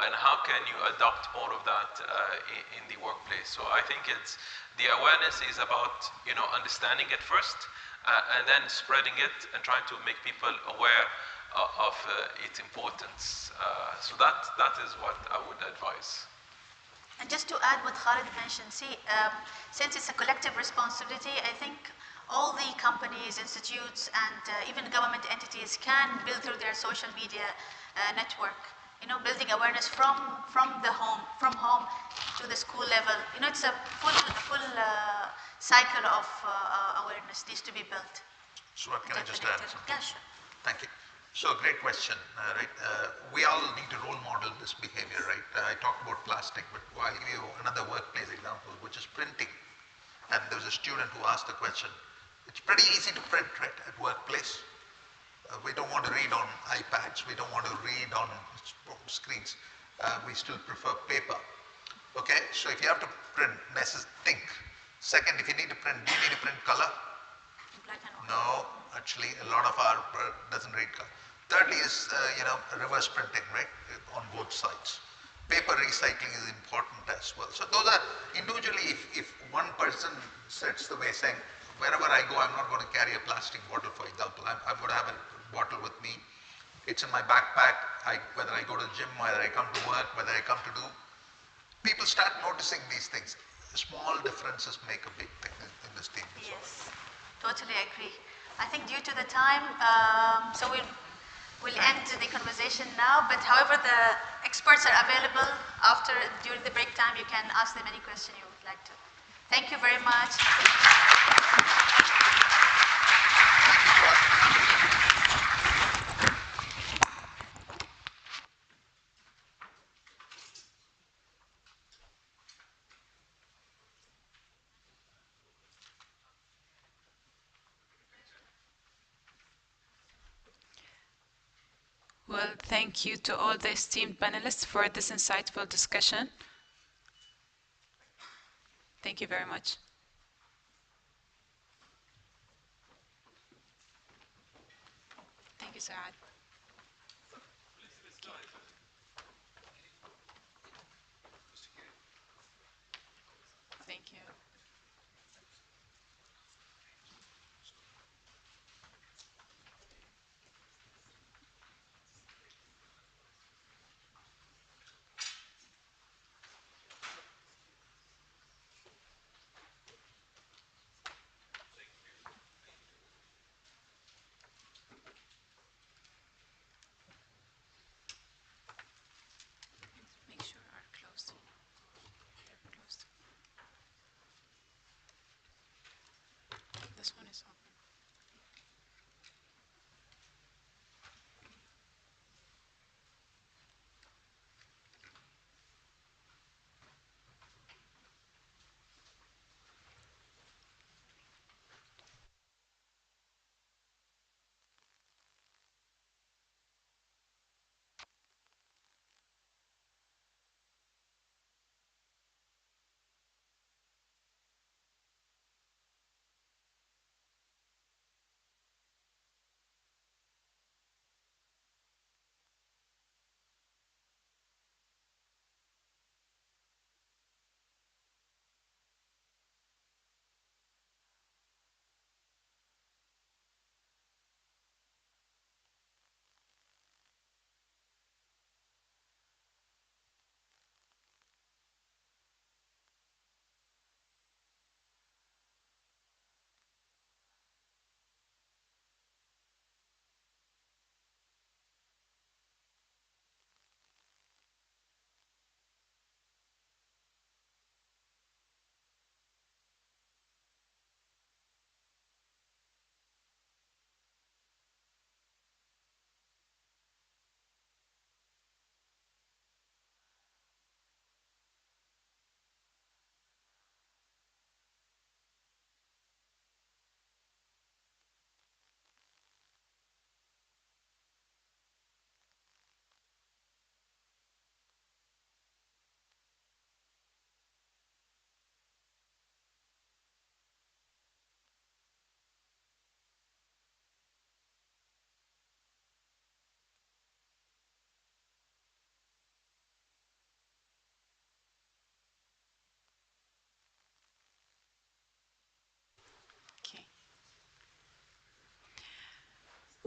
and how can you adopt more of that in the workplace. So I think the awareness is about understanding it first, and then spreading it and trying to make people aware of its importance. So that is what I would advise. And just to add what Khalid mentioned, since it's a collective responsibility, I think all the companies, institutes, and even government entities can build through their social media network. Building awareness from home to the school level. It's a full cycle of awareness needs to be built. So can I just add something? Yeah, sure. Thank you. So great question, right? We all need to role model this behavior, right? I talked about plastic, but I'll give you another workplace example, which is printing. And there was a student who asked the question. It's pretty easy to print, right, at workplace. We don't want to read on iPads. We don't want to read on screens. We still prefer paper. Okay, so if you have to print, think. Second, if you need to print, do you need to print color? Black and white. No, actually, a lot of our doesn't read color. Thirdly is, reverse printing, right, on both sides. Paper recycling is important as well. So those are individually, if one person sets the way saying, wherever I go, I'm not going to carry a plastic bottle, for example. I'm going to have a bottle with me. It's in my backpack. Whether I go to the gym, whether I come to work, whether I come to do, people start noticing these things. Small differences make a big thing in this team. Yes, totally agree. I think due to the time, so we'll end the conversation now, but however the experts are available during the break time, you can ask them any question you would like to. Thank you very much. Well, thank you to all the esteemed panelists for this insightful discussion. Thank you very much. Thank you, Saad. Thank you. Make sure are closed. Closed. This one is open.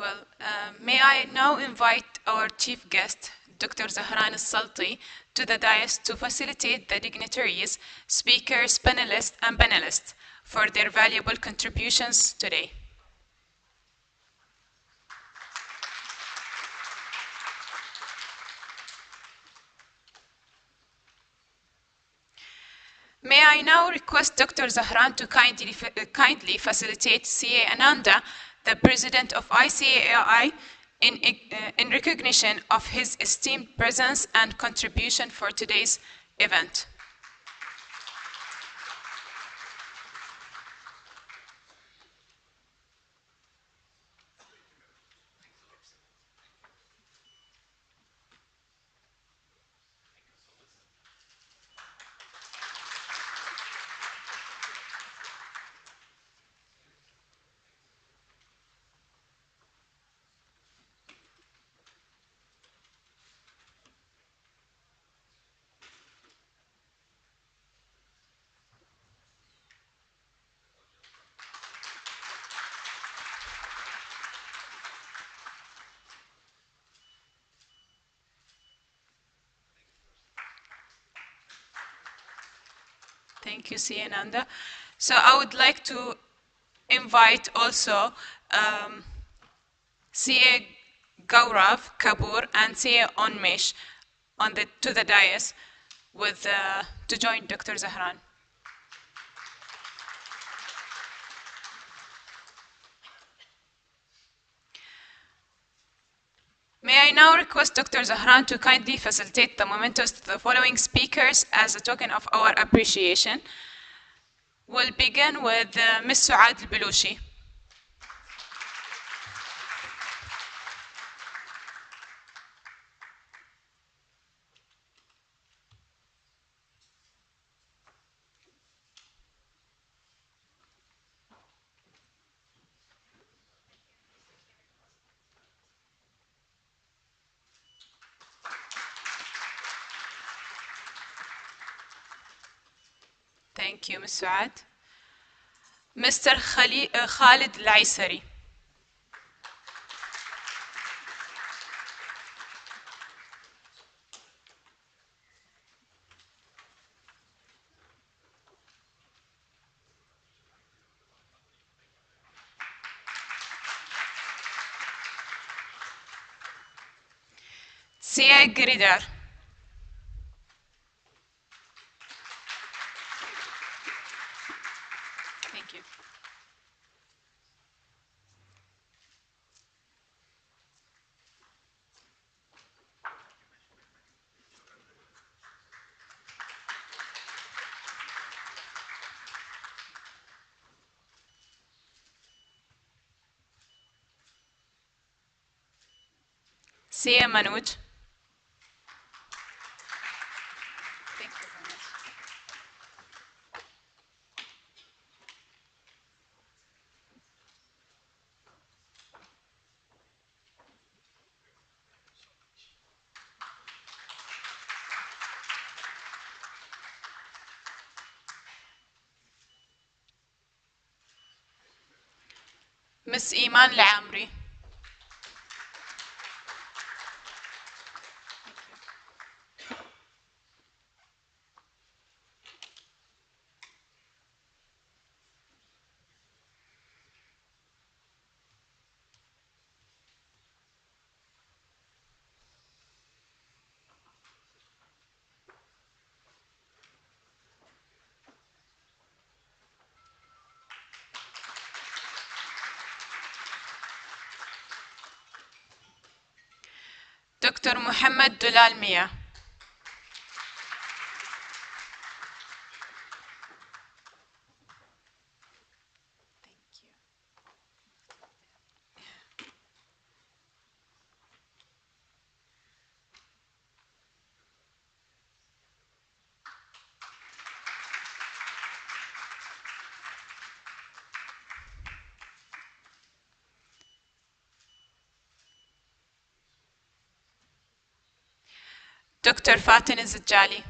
Well, may I now invite our chief guest, Dr. Zahran Al-Salti, to the dais to facilitate the dignitaries, speakers, panelists for their valuable contributions today. May I now request Dr. Zahran to kindly facilitate CA Ananda, the President of ICAI, in recognition of his esteemed presence and contribution for today's event. Thank you, C. Ananda. So I would like to invite also CA Gaurav Kapoor and CA Onmesh to the dais to join Dr. Zahran. May I now request Dr. Zahran to kindly facilitate the mementos to the following speakers as a token of our appreciation. We'll begin with Ms. Suad Al-Belushi. Thank you, Ms. Suad. Mr. Khalid Al-Aisari. Sia Giridhar. Thank you. Sia Manoj. Thank you very much. Miss Iman Al-Amri. Dr. Muhammad Dulal Mia. Dr. Fatin Al-Zajjali.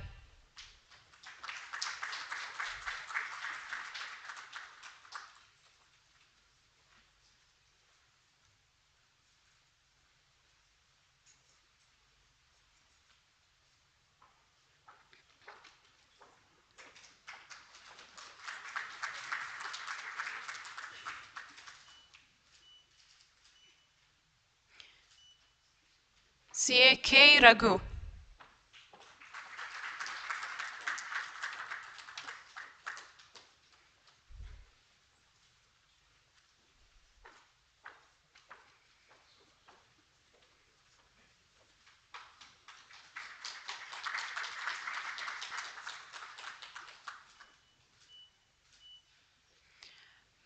CA Raghu.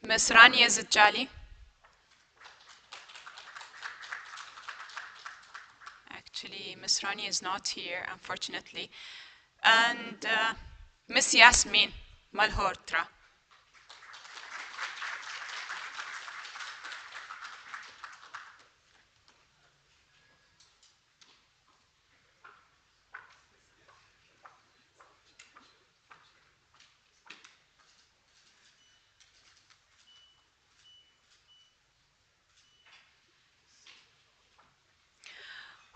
Miss Rania Zijjali. Actually, Miss Rania is not here, unfortunately. And Miss Yasmin Malhotra.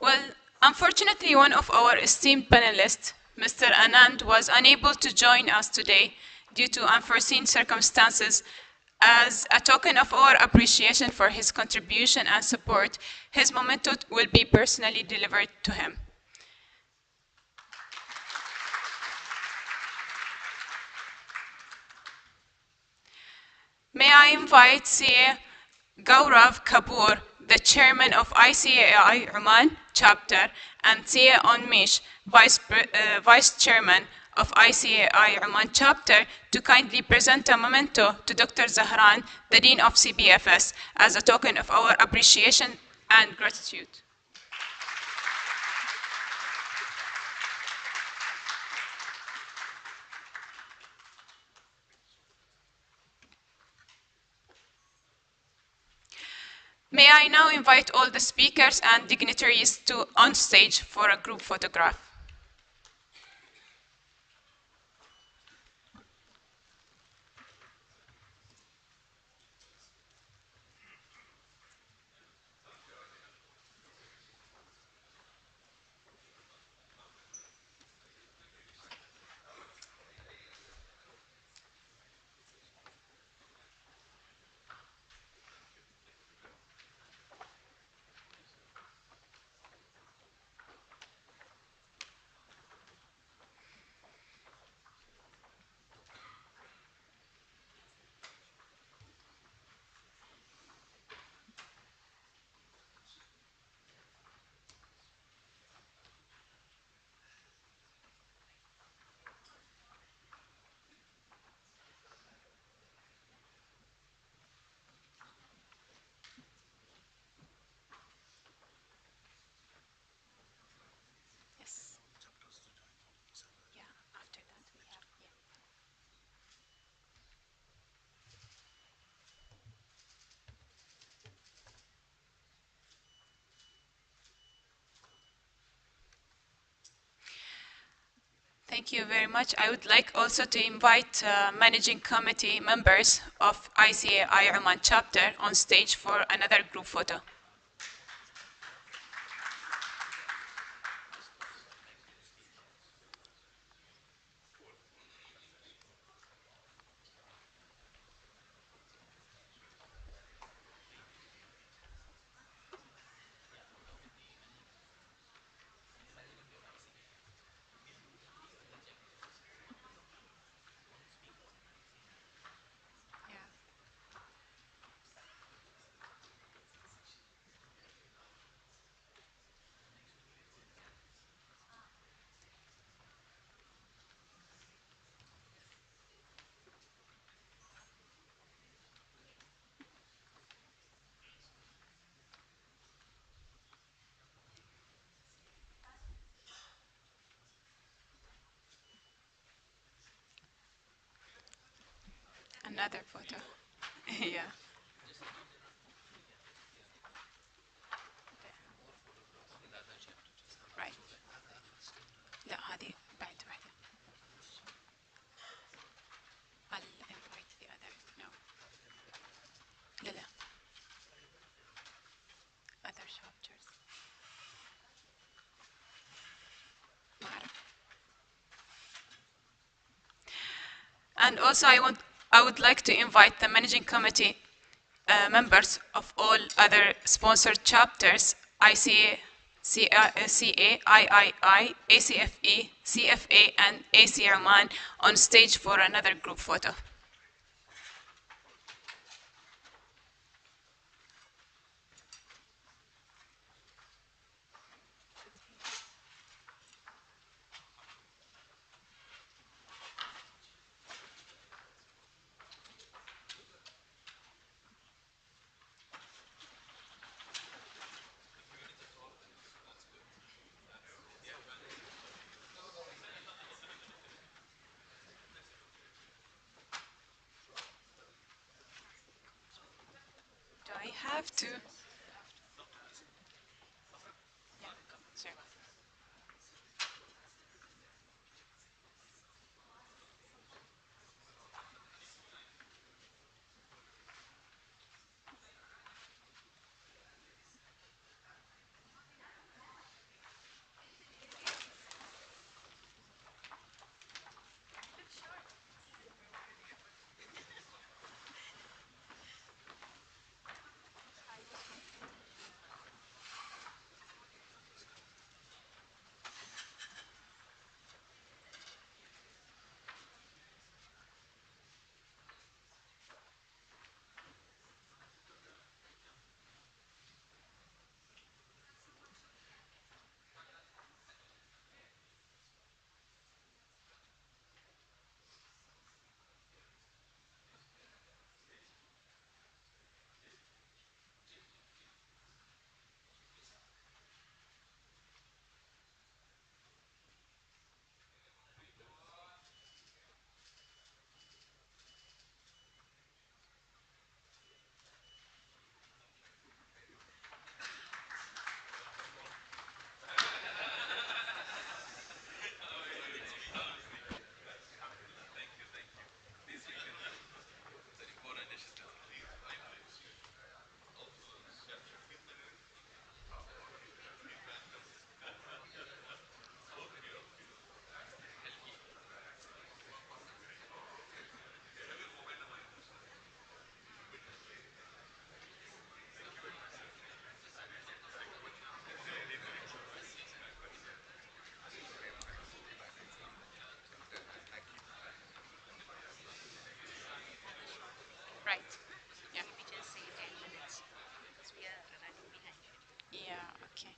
Well, unfortunately, one of our esteemed panelists, Mr. Anand, was unable to join us today due to unforeseen circumstances. As a token of our appreciation for his contribution and support, his memento will be personally delivered to him. May I invite CA Gaurav Kapoor, the chairman of ICAI Oman chapter, and CA Onmish, vice chairman of ICAI Oman chapter, to kindly present a memento to Dr. Zahran, the dean of CBFS, as a token of our appreciation and gratitude. May I now invite all the speakers and dignitaries on stage for a group photograph. Thank you very much. I would like also to invite managing committee members of ICAI Oman chapter on stage for another group photo. Another photo. Yeah. Right. لا هذه بعد واحدة. I'll invite the other. No. لا لا. Other chapters. ما أعرف. And also I would like to invite the managing committee members of all other sponsored chapters, ICA, CA, III, ACFE, CFA, and AC Oman on stage for another group photo. Do I have to? Yeah, sure. Right. Yeah. Maybe just say 10 minutes because we are running behind. Yeah, okay.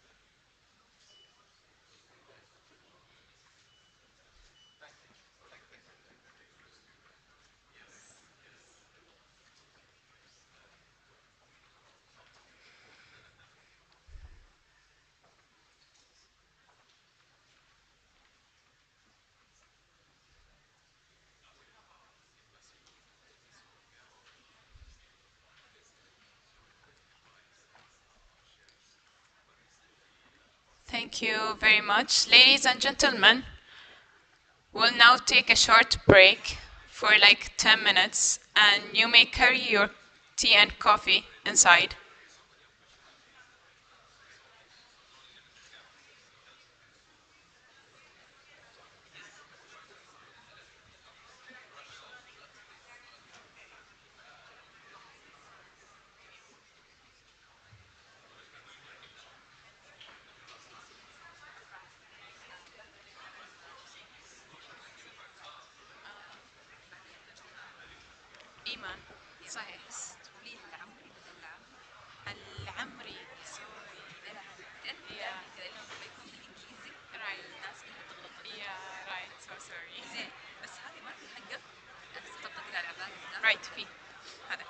Thank you very much. Ladies and gentlemen, we'll now take a short break for like 10 minutes, and you may carry your tea and coffee inside. إيمان صحيح تقولي العمري بدل العمري سوري يا لانه بيكون بالانجليزي رايت الناس كلها بتغلط يا رايت سو سوري زين بس هذه ما في حقه تطبق على عبالي رايت في هذا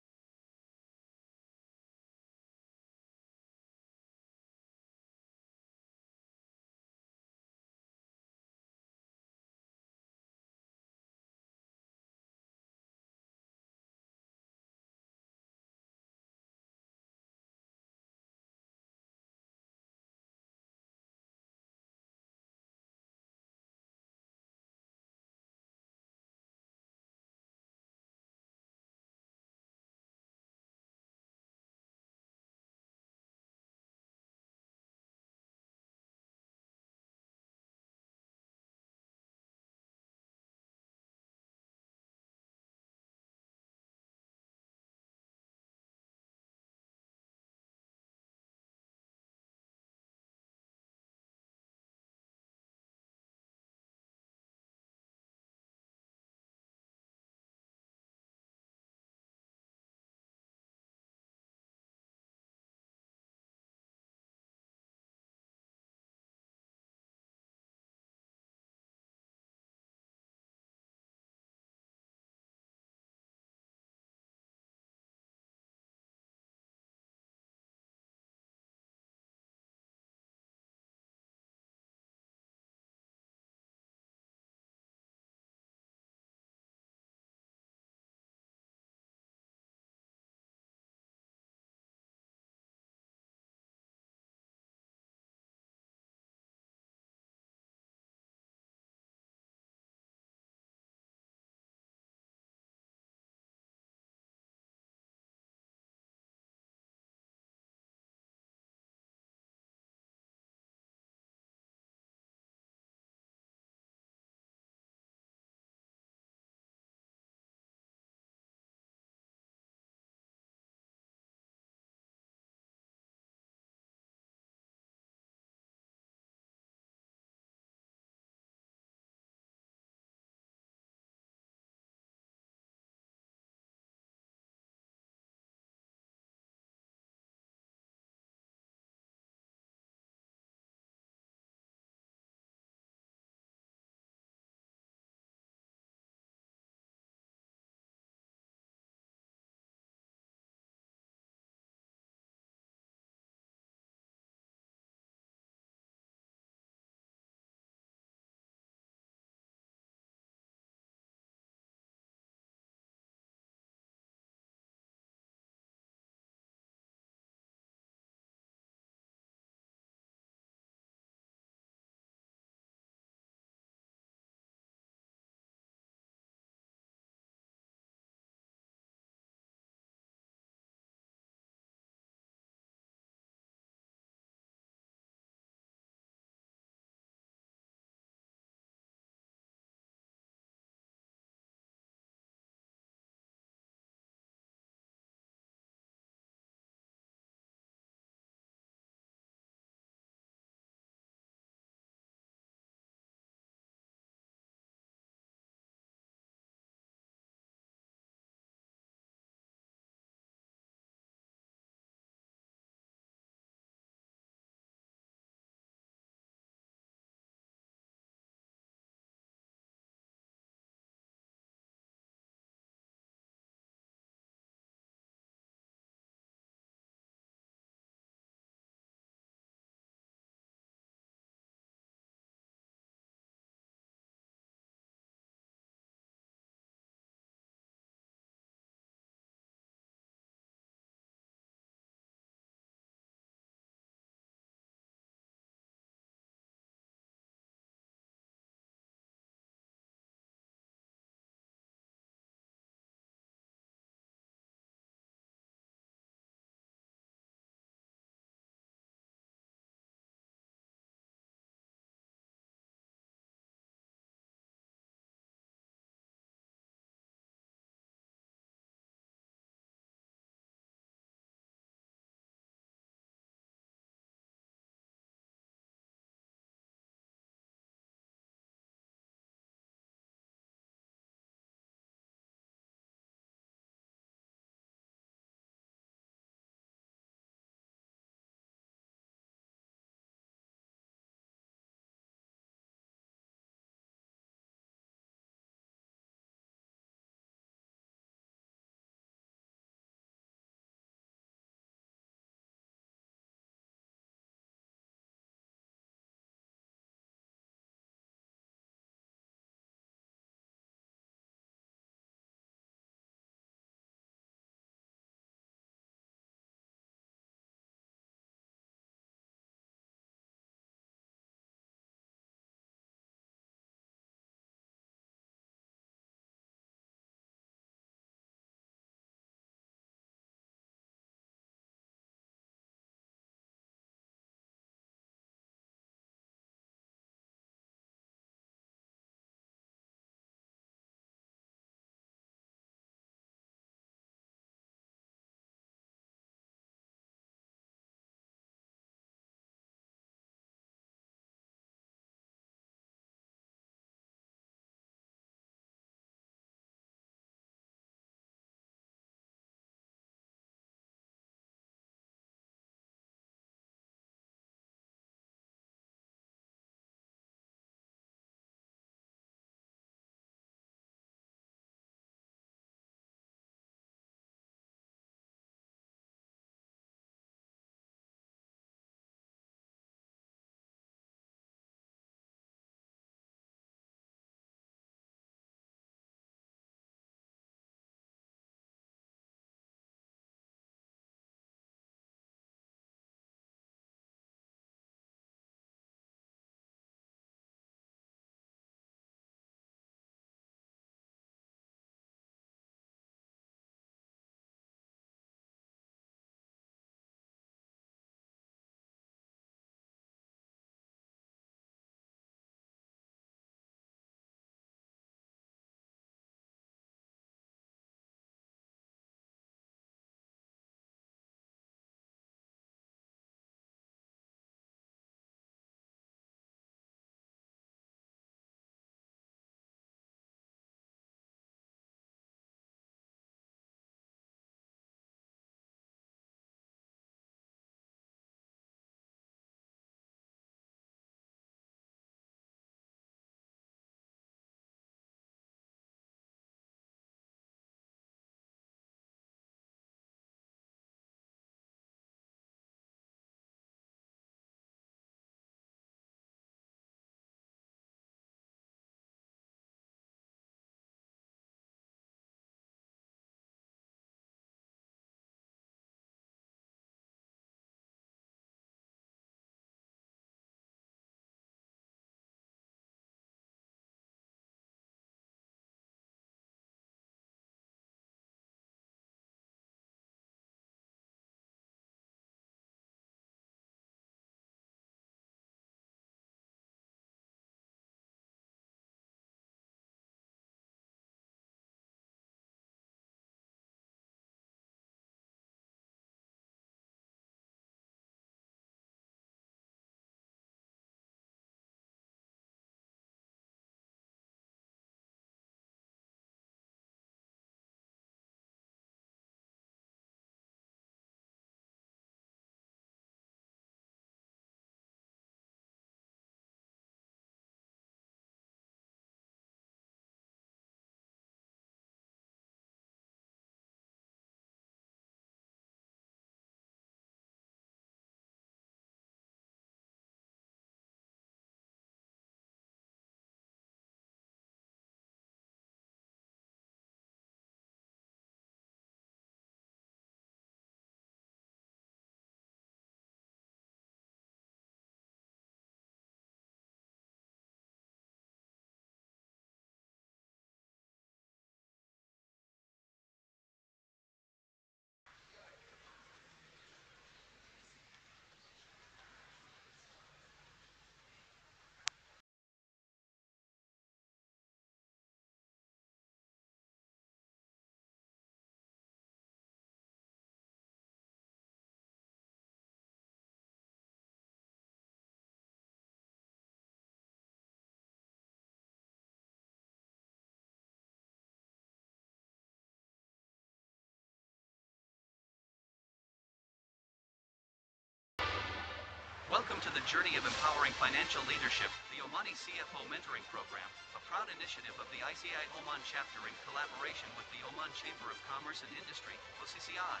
Welcome to the Journey of Empowering Financial Leadership, the Omani CFO Mentoring Program, a proud initiative of the ICI Oman chapter in collaboration with the Oman Chamber of Commerce and Industry, OCCI.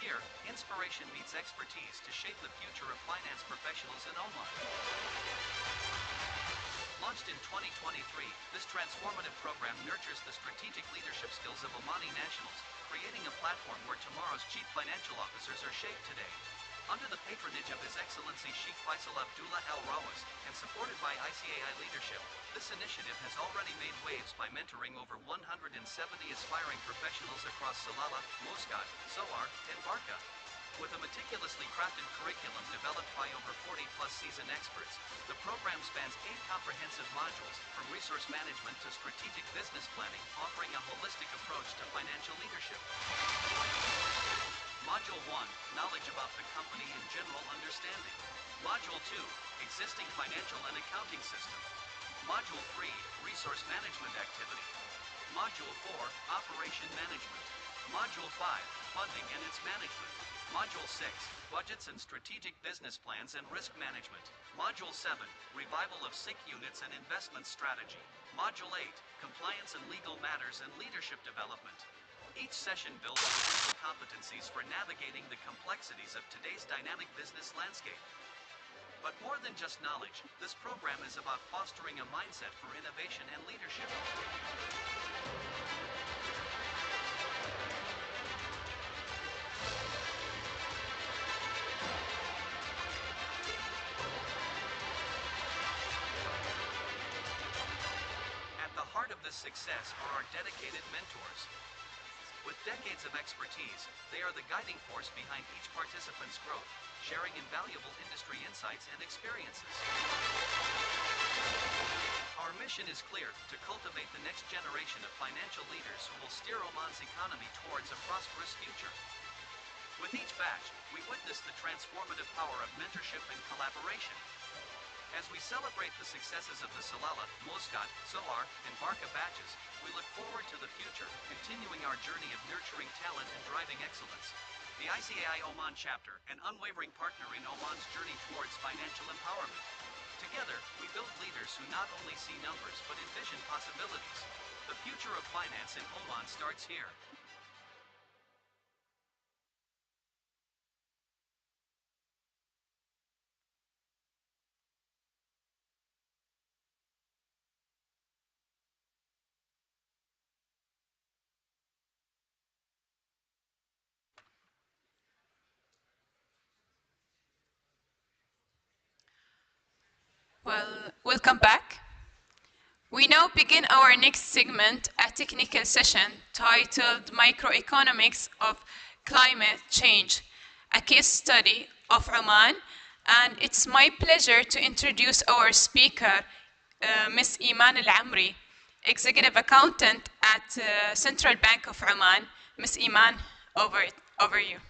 Here, inspiration meets expertise to shape the future of finance professionals in Oman. Launched in 2023, this transformative program nurtures the strategic leadership skills of Omani nationals, creating a platform where tomorrow's chief financial officers are shaped today. Under the patronage of His Excellency Sheikh Faisal Abdullah Al Rawaz and supported by ICAI leadership, this initiative has already made waves by mentoring over 170 aspiring professionals across Salalah, Muscat, Sohar, and Barka. With a meticulously crafted curriculum developed by over 40-plus seasoned experts, the program spans 8 comprehensive modules, from resource management to strategic business planning, offering a holistic approach to financial leadership. Module 1, Knowledge about the company and general understanding. Module 2, Existing financial and accounting system. Module 3, Resource management activity. Module 4, Operation management. Module 5, Funding and its management. Module 6, Budgets and strategic business plans and risk management. Module 7, Revival of SIC units and investment strategy. Module 8, Compliance and legal matters and leadership development. Each session builds essential competencies for navigating the complexities of today's dynamic business landscape. But more than just knowledge, this program is about fostering a mindset for innovation and leadership. At the heart of this success are our dedicated mentors. With decades of expertise, they are the guiding force behind each participant's growth, sharing invaluable industry insights and experiences. Our mission is clear: to cultivate the next generation of financial leaders who will steer Oman's economy towards a prosperous future. With each batch, we witness the transformative power of mentorship and collaboration. As we celebrate the successes of the Salalah, Muscat, Sohar, and Barka batches, we look forward to the future, continuing our journey of nurturing talent and driving excellence. The ICAI Oman chapter, an unwavering partner in Oman's journey towards financial empowerment. Together, we build leaders who not only see numbers but envision possibilities. The future of finance in Oman starts here. Well, welcome back. We now begin our next segment, a technical session titled Microeconomics of Climate Change, a case study of Oman. And it's my pleasure to introduce our speaker, Ms. Iman Al-Amri, Executive Accountant at Central Bank of Oman. Ms. Iman, over you.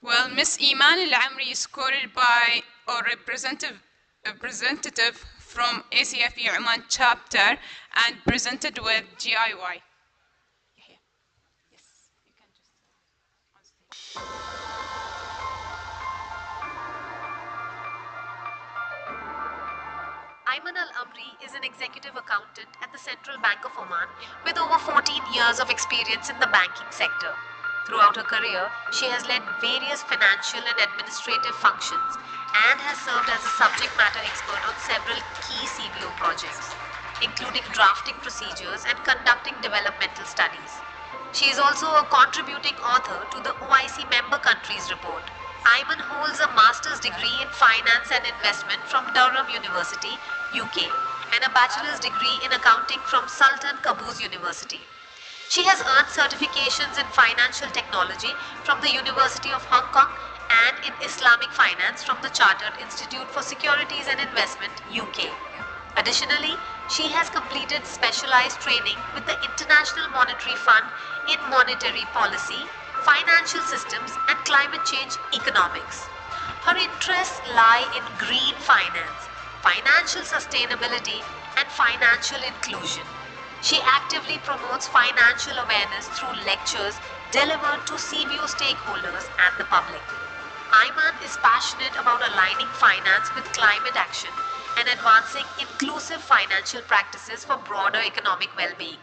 Well, Ms. Iman Al-Amri is quoted by our representative from ACFE Oman chapter and presented with GIY. Yes, you can just on stage. Ayman Al-Amri is an executive accountant at the Central Bank of Oman with over 14 years of experience in the banking sector. Throughout her career, she has led various financial and administrative functions and has served as a subject matter expert on several key CBO projects, including drafting procedures and conducting developmental studies. She is also a contributing author to the OIC Member Countries Report. Ayman holds a master's degree in finance and investment from Durham University, UK, and a bachelor's degree in accounting from Sultan Qaboos University. She has earned certifications in financial technology from the University of Hong Kong and in Islamic finance from the Chartered Institute for Securities and Investment, UK. Additionally, she has completed specialized training with the International Monetary Fund in monetary policy, financial systems, and climate change economics. Her interests lie in green finance, financial sustainability, and financial inclusion. She actively promotes financial awareness through lectures delivered to CBO stakeholders and the public. Ayman is passionate about aligning finance with climate action and advancing inclusive financial practices for broader economic well-being.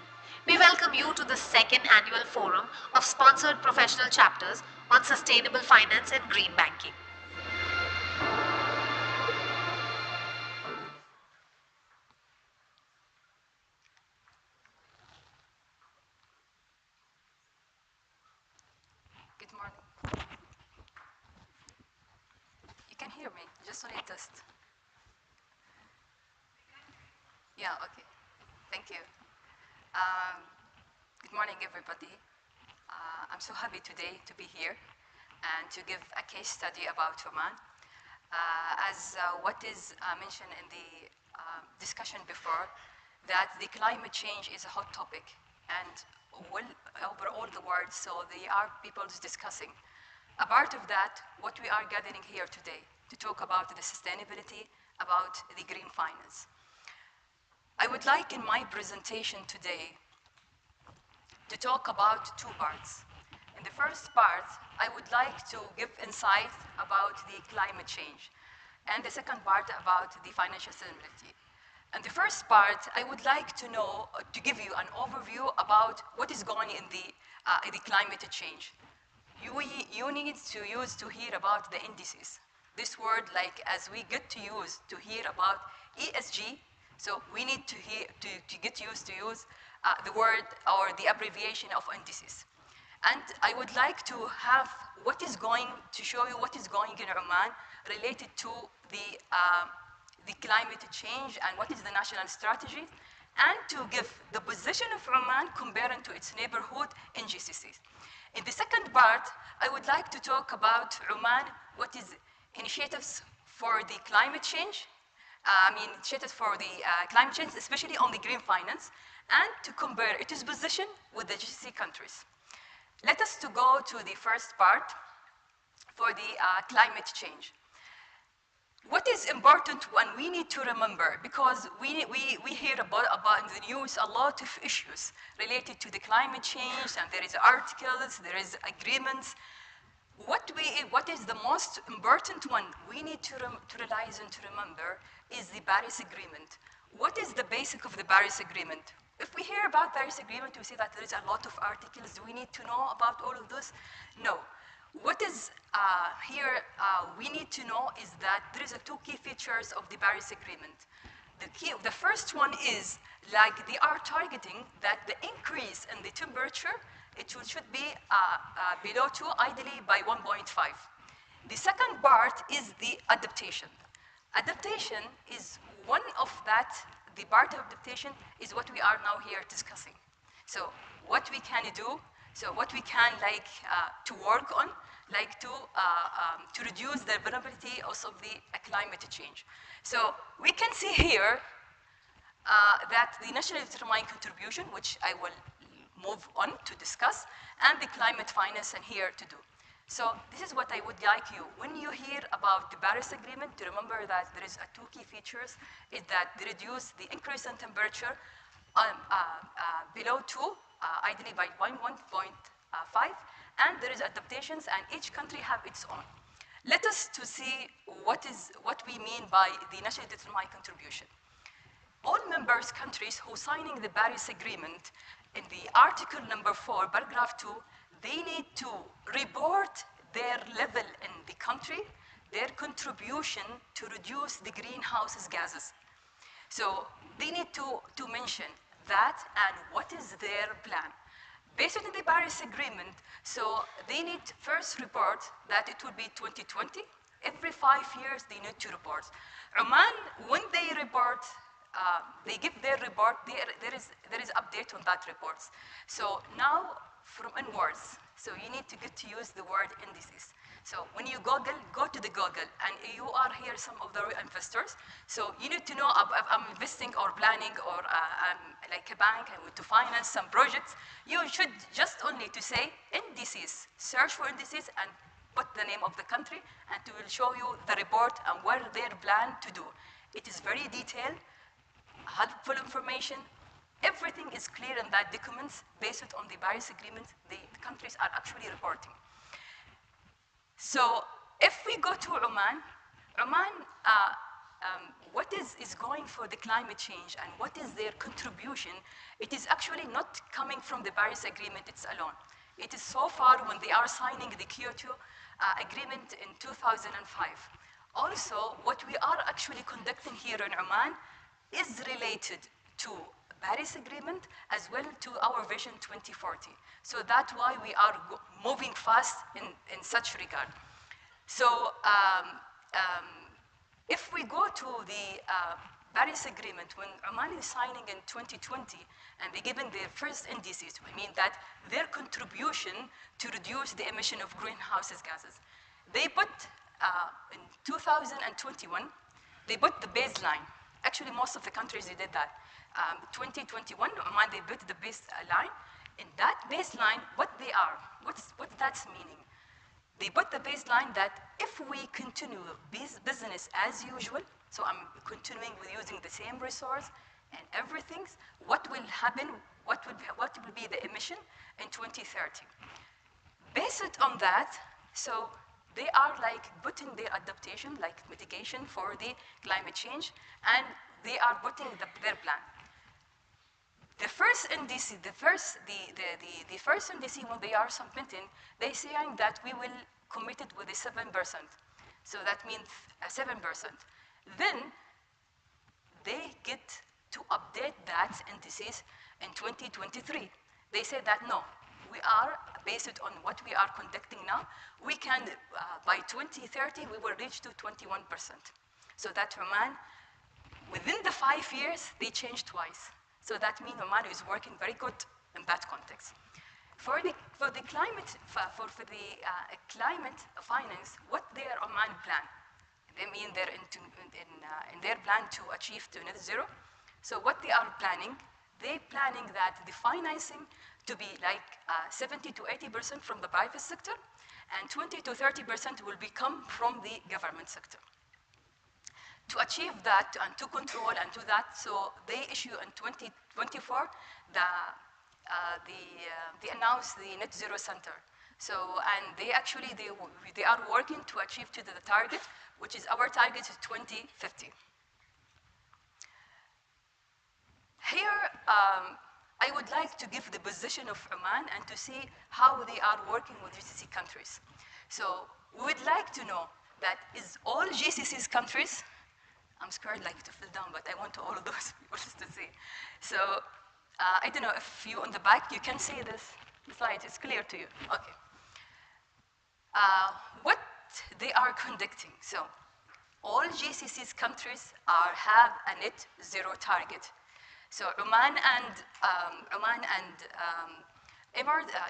We welcome you to the second annual forum of sponsored professional chapters on sustainable finance and green banking. Good morning. You can hear me, just only a test. Yeah, okay. Thank you. Um, Good morning, everybody. I'm so happy today to be here and to give a case study about Oman. As what is mentioned in the discussion before, that the climate change is a hot topic and well over all the world, so there are people discussing. A part of that, what we are gathering here today, to talk about the sustainability, about the green finance. I would like in my presentation today to talk about two parts. In the first part, I would like to give insight about the climate change, and the second part about the financial sustainability. And the first part, I would like to know, to give you an overview about what is going in the climate change. You need to hear about the indices. This word, like as we get to use to hear about ESG, so we need to get used to use the word or the abbreviation of indices. And I would like to have what is going to show you what is going in Oman related to the climate change and what is the national strategy, and to give the position of Oman comparing to its neighborhood in GCC. In the second part, I would like to talk about Oman, what is initiatives for the climate change, initiatives for the climate change, especially on the green finance, and to compare its position with the GCC countries. Let us to go to the first part for the climate change. What is important when we need to remember, because we hear about in the news a lot of issues related to the climate change, and there is articles, there is agreements. What is the most important one we need to realize and to remember is the Paris Agreement. What is the basic of the Paris Agreement? If we hear about Paris Agreement, we see that there is a lot of articles. Do we need to know about all of this? No. What is here we need to know is that there is two key features of the Paris Agreement. The first one is, like, they are targeting that the increase in the temperature, it should be below 2, ideally by 1.5. The second part is the adaptation. Adaptation is one of that, the part of adaptation is what we are now here discussing. So what we can do, so what we can to work on, to reduce the vulnerability of the climate change. So we can see here that the nationally determined contribution, which I will move on to discuss, and the climate finance and here to do. So this is what I would like you, when you hear about the Paris Agreement, to remember that there is two key features, is that they reduce the increase in temperature below 2, ideally by 1.5, and there is adaptations, and each country have its own. Let us to see what we mean by the nationally determined contribution. All members countries who signing the Paris Agreement, in the article number 4, paragraph 2, they need to report their level in the country, their contribution to reduce the greenhouse gases. So they need to mention that and what is their plan. Based on the Paris Agreement, so they need first report that it will be 2020. Every 5 years they need to report. Oman, when they report, they give their report, there is update on that reports. So now from onwards, so you need to get to use the word indices. So when you Google, go to the Google, and you are here some of the investors. So you need to know I'm investing or planning or I'm like a bank and to finance some projects. You should just only to say indices, search for indices and put the name of the country, and it will show you the report and what they plan to do. It is very detailed, helpful information, everything is clear in that documents based on the Paris Agreement the countries are actually reporting. So if we go to Oman, what is going for the climate change and what is their contribution, it is actually not coming from the Paris Agreement it's alone. It is so far when they are signing the Kyoto Agreement in 2005. Also, what we are actually conducting here in Oman is related to Paris Agreement as well to our Vision 2040. So that's why we are moving fast in such regard. So if we go to the Paris Agreement, when Oman is signing in 2020 and they given their first indices, I mean that their contribution to reduce the emission of greenhouse gases, they put in 2021, they put the baseline. Actually, most of the countries, they did that. 2021, Oman, they put the baseline. In that baseline, what that's meaning? They put the baseline that if we continue business as usual, so I'm continuing with using the same resource and everything, what will happen, what will be the emission in 2030? Based on that, so they are like putting their adaptation, like mitigation for the climate change, and they are putting their plan. The first NDC, the first NDC when they are submitting, they saying that we will commit it with a 7%. So that means 7%. Then they get to update that indices in 2023. They say that no, we are based on what we are conducting now. We can, by 2030, we will reach to 21%. So that Oman, within the 5 years, they changed twice. So that means Oman is working very good in that context. For the climate climate finance, what their Oman plan? They mean they're in their plan to achieve to net zero. So what they are planning, they're planning that the financing to be like 70 to 80% from the private sector, and 20 to 30% will become from the government sector. To achieve that and to control and do that, so they issue in 2024 they announced the net zero center. So, and they actually, they are working to achieve to the target, which is our target is 2050. Here, I would like to give the position of Oman and to see how they are working with GCC countries. So we would like to know that is all GCC's countries, I'm scared like to fall down, but I want all of those people to see. So I don't know if you on the back, you can see this slide, it's clear to you. Okay. What they are conducting. So all GCC's countries have a net zero target. So Oman and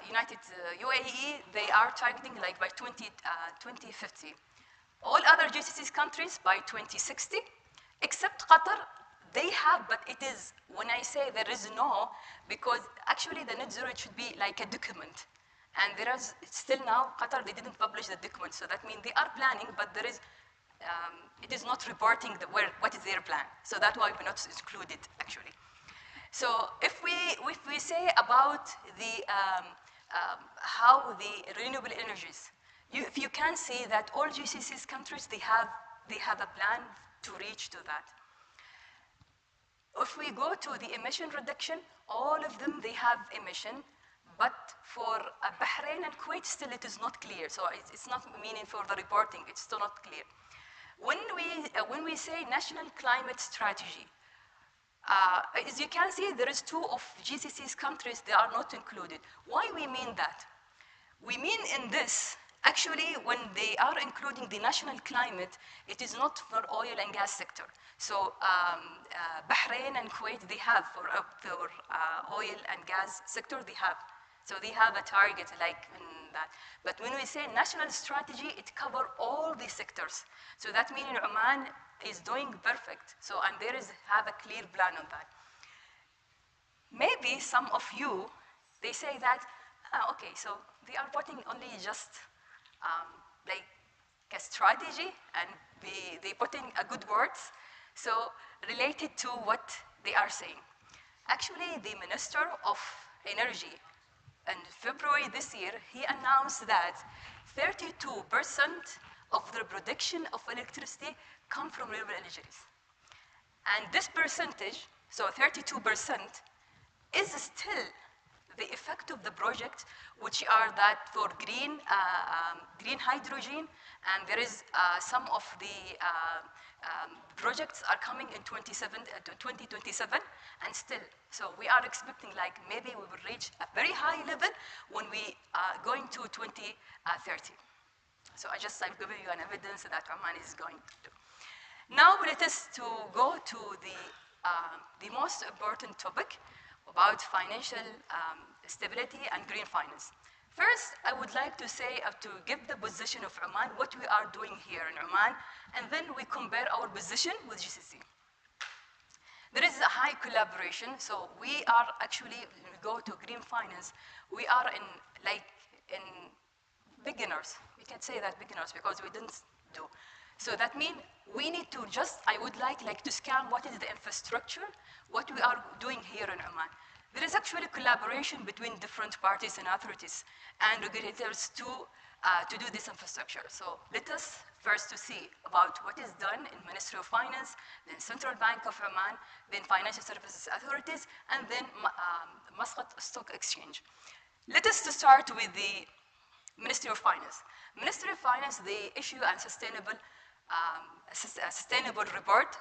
United UAE, they are targeting like by 2050. All other GCC's countries by 2060, except Qatar, they have, but it is, when I say there is no, because actually the net zero should be like a document. And there is, still now, Qatar, they didn't publish the document, so that means they are planning, but there is, it is not reporting what is their plan. So that's why we're not included, actually. So if we say about the, how the renewable energies, if you can see that all GCC's countries, they have a plan to reach to that. If we go to the emission reduction, all of them, they have emission, but for Bahrain and Kuwait, still it is not clear. So it's not meaning for the reporting, it's still not clear. When we say national climate strategy, as you can see, there is 2 of GCC's countries, they are not included. Why we mean that? We mean in this, actually, when they are including the national climate, it is not for oil and gas sector. So Bahrain and Kuwait, they have for oil and gas sector, they have. So they have a target like in that. But when we say national strategy, it covers all the sectors. So that means Oman is doing perfect. So, and there is, have a clear plan on that. Maybe some of you, they say that, okay, so they are putting only just like a strategy and they put in a good words, so related to what they are saying. Actually, the Minister of Energy in February this year, he announced that 32% of the production of electricity come from renewable energies. And this percentage, so 32%, is still the effect of the project, which are that for green hydrogen, and there is some of the projects are coming in 2027, and still. So we are expecting like maybe we will reach a very high level when we going to 2030. So I'm giving you an evidence that Oman is going to do. Now let us to go to the most important topic about financial stability and green finance. First, I would like to say, to give the position of Oman, what we are doing here in Oman, and then we compare our position with GCC. There is a high collaboration, so we are actually, when we go to green finance, we are in beginners. We can say that beginners because we didn't do. So that means we need to I would like to scan what is the infrastructure, what we are doing here in Oman. There is actually collaboration between different parties and authorities and regulators to do this infrastructure. So let us first to see about what is done in Ministry of Finance, then Central Bank of Oman, then Financial Services Authorities, and then Muscat Stock Exchange. Let us to start with the Ministry of Finance. Ministry of Finance, they issue a sustainable report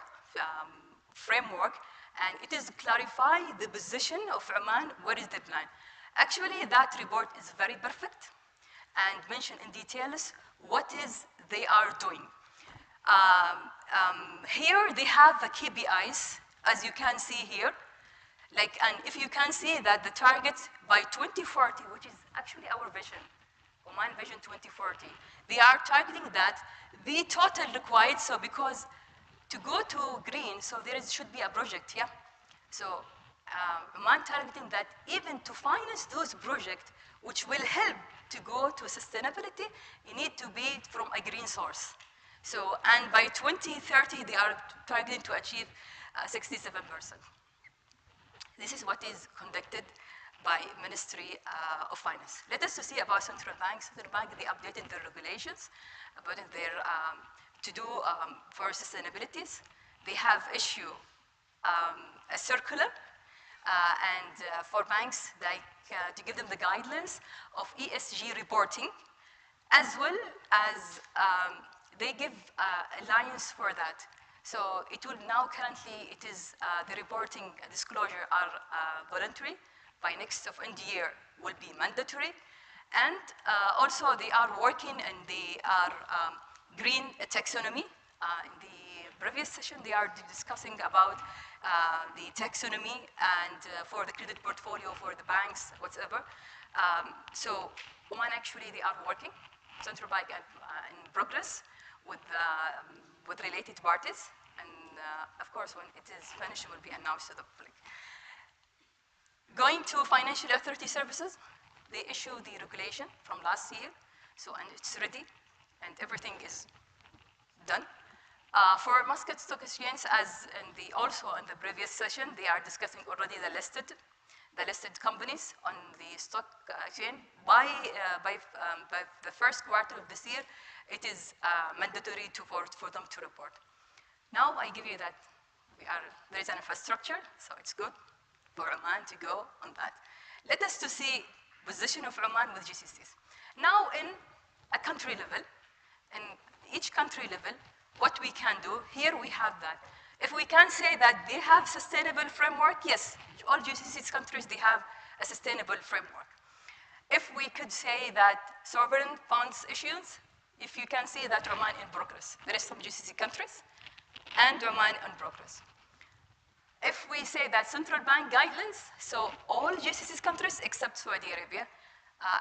framework, and it is clarify the position of Oman, what is the plan. Actually, that report is very perfect and mention in details what is they are doing. Here they have the KPIs, as you can see here. And if you can see that the target by 2040, which is actually our vision, Oman Vision 2040, they are targeting that the total required, so because to go to green, so there should be a project, yeah? So Oman targeting that even to finance those projects, which will help to go to sustainability, you need to be from a green source. So, and by 2030, they are targeting to achieve 67%. This is what is conducted by Ministry of Finance. Let us to see about central banks. Central bank, they updated their regulations about their to do for sustainabilities. They have issued a circular and for banks to give them the guidelines of ESG reporting, as well as they give alliance for that. So it will now currently, it is the reporting disclosure are voluntary. By next of end year will be mandatory. And also they are working and they are green taxonomy. In the previous session, they are discussing about the taxonomy and for the credit portfolio for the banks, whatever. So Oman actually, they are working, Central Bank in progress with related parties. And of course, when it is finished, it will be announced to the public. Going to Financial Authority Services, they issued the regulation from last year, so and it's ready, and everything is done. For Muscat Stock Exchange, as also in the previous session, they are discussing already the listed companies on the stock exchange. By the first quarter of this year, it is mandatory for them to report. Now I give you that there is an infrastructure, so it's good for Oman to go on that. Let us to see position of Oman with GCCs. Now in a country level, in each country level, what we can do, here we have that. If we can say that they have sustainable framework, yes, all GCCs countries, they have a sustainable framework. If we could say that sovereign funds issuance, if you can see that Oman in progress. There is some GCC countries and Oman in progress. If we say that central bank guidelines, so all GCC countries except Saudi Arabia,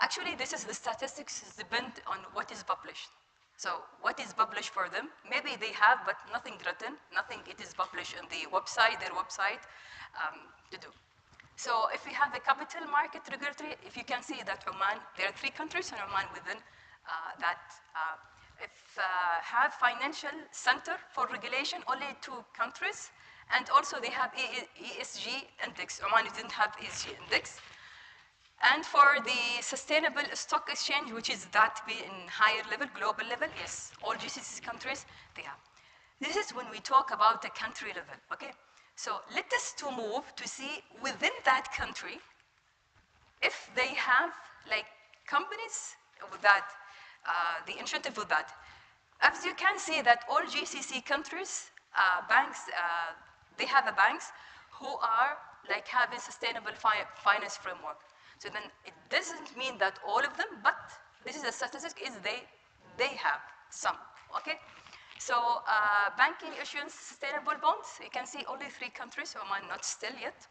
actually this is the statistics depend on what is published. So what is published for them, maybe they have, but nothing written, nothing it is published on the website, their website to do. So if we have the capital market regulatory, if you can see that Oman, there are 3 countries in Oman within that. If have financial center for regulation, only 2 countries, And also they have ESG index. Oman didn't have ESG index. And for the sustainable stock exchange, which is that be in higher level, global level, yes, all GCC countries, they have. This is when we talk about the country level, okay? So let us to move to see within that country, if they have like companies with that, the initiative with that. As you can see that all GCC countries, banks, they have a banks who are like having sustainable finance framework. So then it doesn't mean that all of them, but this is a statistic is they have some, okay? So banking issuance sustainable bonds, you can see only 3 countries, Oman not still yet.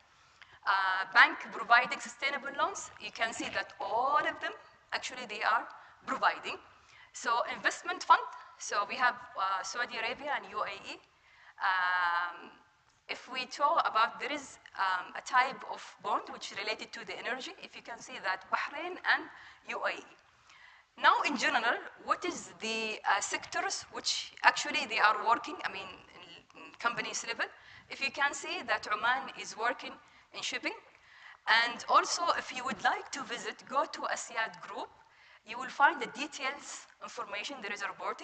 Bank providing sustainable loans, you can see that all of them, actually they are providing. So investment fund, so we have Saudi Arabia and UAE. If we talk about, there is a type of bond which is related to the energy, if you can see that Bahrain and UAE. Now in general, what is the sectors which actually they are working, I mean, in companies level, if you can see that Oman is working in shipping, and also if you would like to visit, go to Asiad group, you will find the details information, there is a report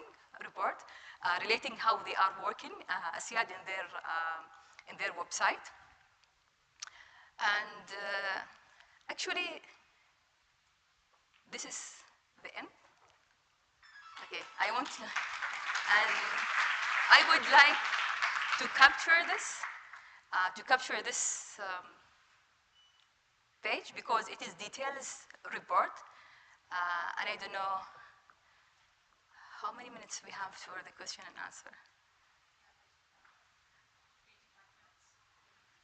relating how they are working, Asiad in their website. And actually, this is the end. Okay, I want to, and I would like to capture this page because it is details report, and I don't know how many minutes we have for the question and answer.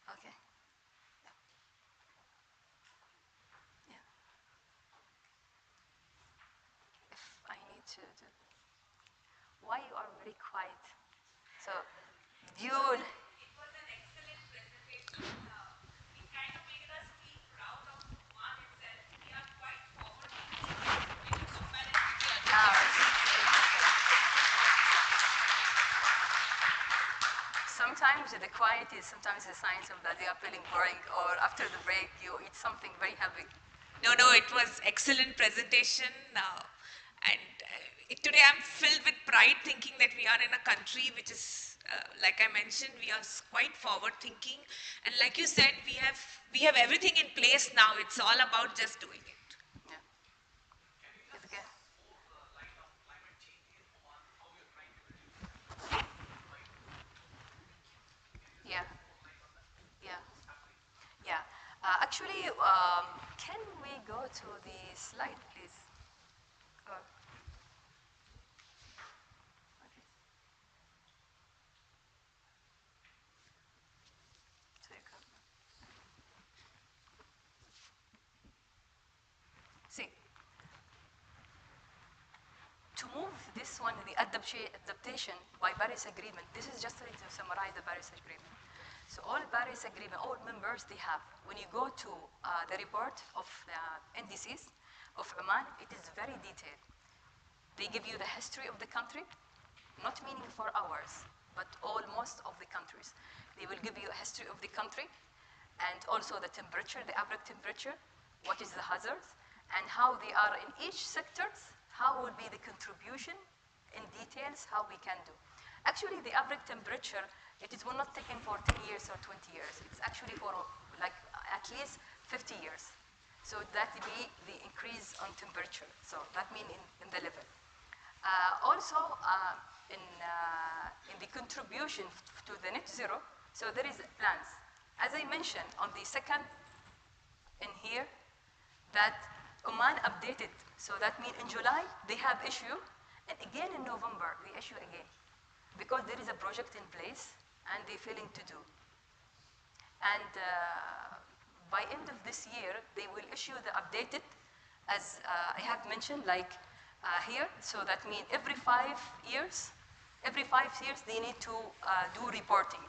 Okay. Yeah. If I need to do, why you are very quiet? So, you. Sometimes the quiet is sometimes a sign of that they are feeling boring, or after the break you eat something very heavy. No, it was excellent presentation. And today I'm filled with pride thinking that we are in a country which is, like I mentioned, we are quite forward thinking. And like you said, we have everything in place now. It's all about just doing it. Yeah. It's good. Yeah. Yeah. Yeah. Actually, can we go to the slide, please? Or, okay. So you come. See, to move this one, the adaptation by Paris Agreement, this is just to summarize the Paris Agreement. So all Paris Agreement, all members they have, when you go to the report of the indices of Oman, it is very detailed. They give you the history of the country, not meaning for ours, but almost of the countries. They will give you a history of the country and also the temperature, the average temperature, what is the hazards, and how they are in each sectors, how will be the contribution in details, how we can do. Actually, the average temperature, it is will not taken for 10 years or 20 years. It's actually for like at least 50 years. So that will be the increase on temperature. So that means in the level. Also, in the contribution to the net zero, so there is plans. As I mentioned on the second in here, that Oman updated. So that means in July, they have issue, and again in November, they issue again. Because there is a project in place, and they're failing to do. And by end of this year, they will issue the updated, as I have mentioned, like here. So that means every 5 years, they need to do reporting.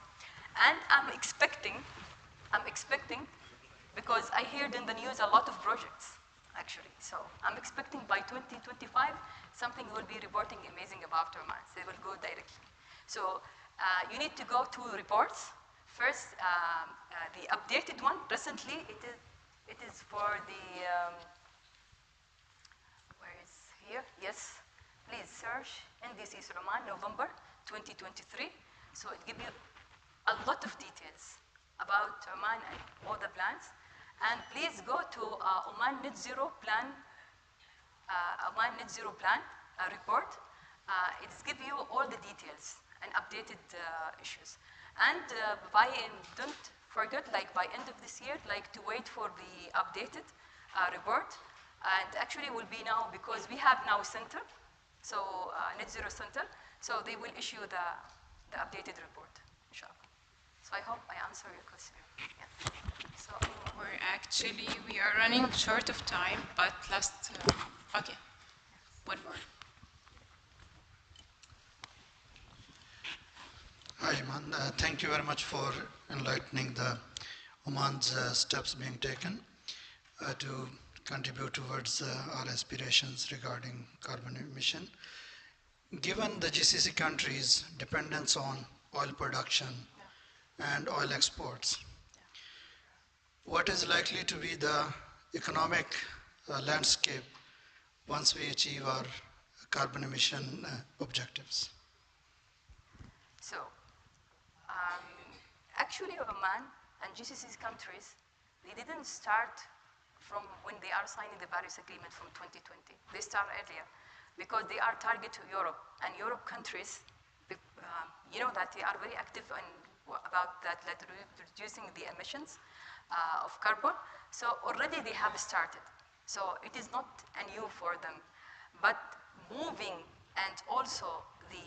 And I'm expecting, because I heard in the news a lot of projects, actually. So I'm expecting by 2025, something will be reporting amazing about Oman. They will go directly. So you need to go to reports First, the updated one, recently, it is for the, where is here? Yes, please search NDC Suleiman, November 2023. So it gives you a lot of details about Oman and all the plans. And please go to Oman Net Zero Plan, Oman Net Zero Plan report. It's give you all the details and updated issues. And don't forget, like by end of this year, like to wait for the updated report. And actually will be now, because we have now center, so Net Zero Center, so they will issue the updated report, inshallah. So I hope I answer your question. Yeah. So we are running short of time, but okay, one more. Hi, Iman. Thank you very much for enlightening the Oman's steps being taken to contribute towards our aspirations regarding carbon emission. Given the GCC countries' dependence on oil production and oil exports, what is likely to be the economic landscape once we achieve our carbon emission objectives? So, actually Oman and GCC countries, they didn't start from when they are signing the Paris Agreement from 2020. They start earlier because they are target to Europe, and Europe countries, you know that they are very active about that, like reducing the emissions of carbon. So already they have started. So it is not a new for them, but moving and also the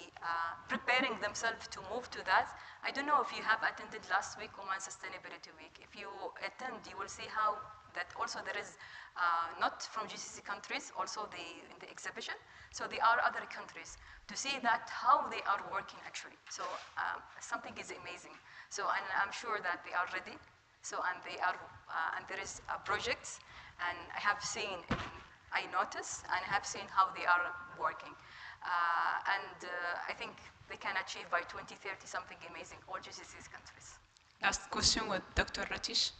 preparing themselves to move to that. I don't know if you have attended last week Oman Sustainability Week. If you attend, you will see how that also there is not from GCC countries, also in the exhibition. So there are other countries to see that how they are working actually. So something is amazing. So and I'm sure that they are ready. So and they are and there is projects, and I have seen, I notice and I have seen how they are working. I think they can achieve by 2030 something amazing, all GCC countries. Last question with Dr. Ratish.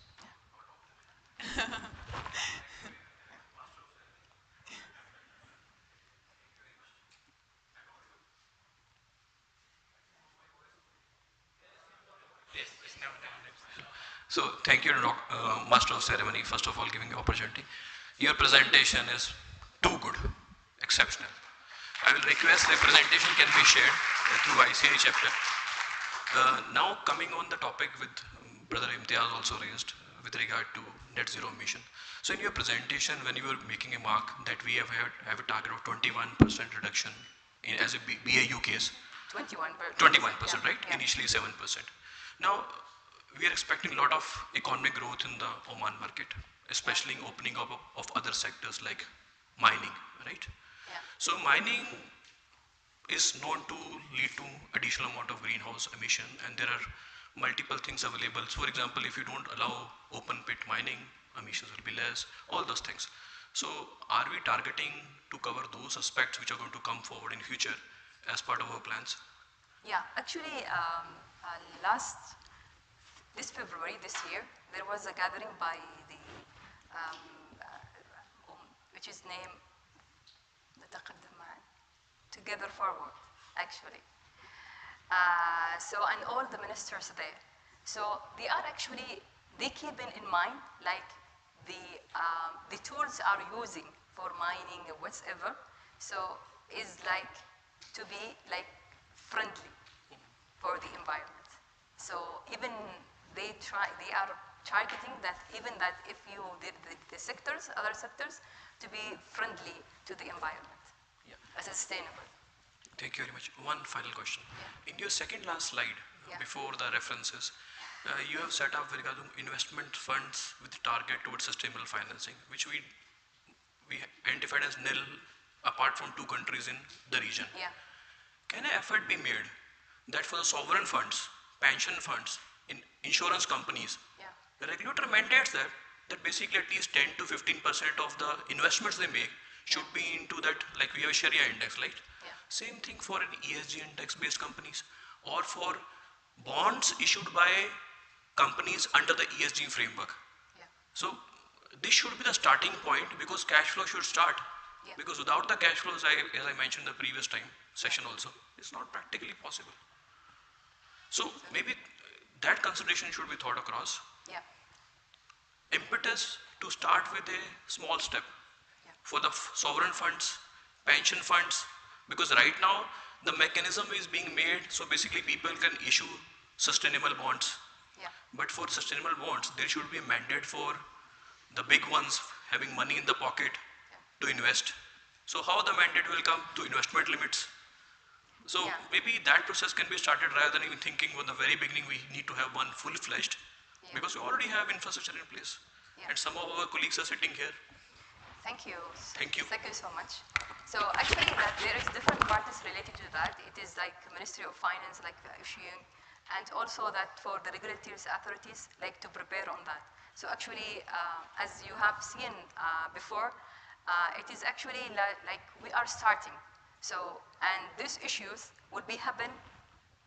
So thank you, Master of Ceremony, first of all, giving the opportunity. Your presentation is too good, exceptional. I will request the presentation can be shared through ICI chapter. Now coming on the topic with Brother Imtiaz also raised with regard to net zero emission. So in your presentation, when you were making a mark that we have a target of 21% reduction as a BAU case. 21%. 21%, right? Yeah. Initially 7%. Now, we are expecting a lot of economic growth in the Oman market, especially opening up of other sectors like mining, right? Yeah. So mining is known to lead to additional amount of greenhouse emission, and there are multiple things available. So for example, if you don't allow open pit mining, emissions will be less, all those things. So are we targeting to cover those aspects which are going to come forward in future as part of our plans? Yeah, actually, this February, this year, there was a gathering by the, which is named Together Forward, actually. And all the ministers there. So they are actually, they keep in mind, like the tools are using for mining or whatever, so is like to be like friendly for the environment. So even they are targeting that, even that if you, the sectors, other sectors, to be friendly to the environment, sustainable. Thank you very much. One final question. Yeah. In your second last slide, before the references, you have set up investment funds with target towards sustainable financing, which we identified as nil apart from 2 countries in the region. Yeah. Can an effort be made that for the sovereign funds, pension funds, insurance companies, the regulator mandates that basically at least 10 to 15% of the investments they make should be into that, like we have a Sharia index, right? Yeah. Same thing for an ESG index based companies, or for bonds issued by companies under the ESG framework. So this should be the starting point because cash flow should start. Because without the cash flows, as I mentioned the previous session also, it's not practically possible. So maybe that consideration should be thought across. Impetus to start with a small step for the sovereign funds, pension funds, because right now the mechanism is being made so basically people can issue sustainable bonds. But for sustainable bonds, there should be a mandate for the big ones having money in the pocket to invest. So how the mandate will come to investment limits? So maybe that process can be started rather than even thinking from the very beginning we need to have one full-fledged, because we already have infrastructure in place. And some of our colleagues are sitting here. Thank you. Thank you. Thank you so much. So actually there is different parties related to that. It is like Ministry of Finance, like issuing, and also that for the regulatory authorities, like to prepare on that. So actually, as you have seen before, it is actually like we are starting. So, and these issues would be happen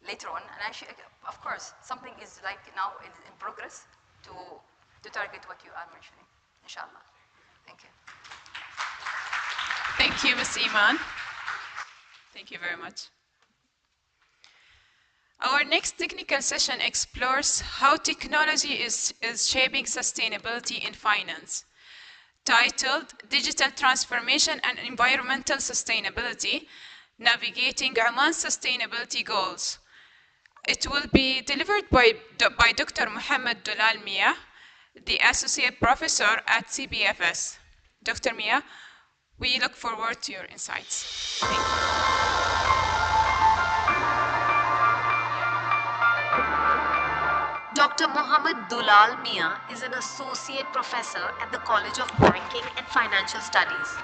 later on. And actually, of course, something is like now in progress to target what you are mentioning, inshallah. Thank you. Thank you, Ms. Iman. Thank you very much. Our next technical session explores how technology is shaping sustainability in finance. Titled Digital Transformation and Environmental Sustainability, Navigating Oman's Sustainability Goals. It will be delivered by Dr. Mohammed Dulal Mia, the Associate Professor at CBFS. Dr. Mia, we look forward to your insights. Thank you. Dr. Mohammed Dulal Mia is an associate professor at the College of Banking and Financial Studies.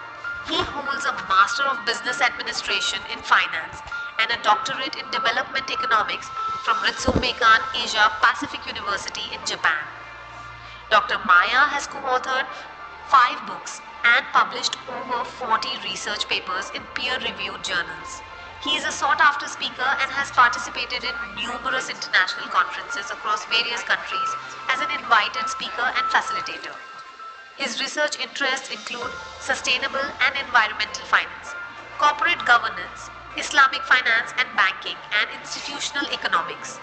He holds a Master of Business Administration in Finance and a doctorate in Development Economics from Ritsumeikan Asia Pacific University in Japan. Dr. Maya has co-authored 5 books and published over 40 research papers in peer-reviewed journals. He is a sought-after speaker and has participated in numerous international conferences across various countries as an invited speaker and facilitator. His research interests include sustainable and environmental finance, corporate governance, Islamic finance and banking, and institutional economics.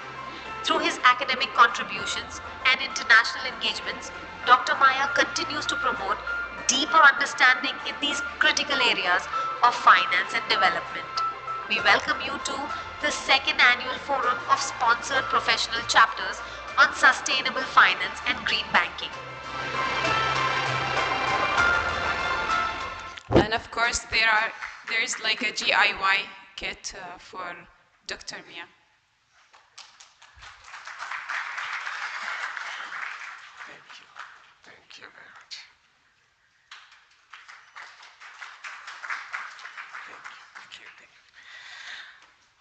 Through his academic contributions and international engagements, Dr. Maya continues to promote deeper understanding in these critical areas of finance and development. We welcome you to the 2nd Annual Forum of Sponsored Professional Chapters on Sustainable Finance and Green Banking. And of course, there is like a GIY kit for Dr. Mia. Thank you very much. Thank you.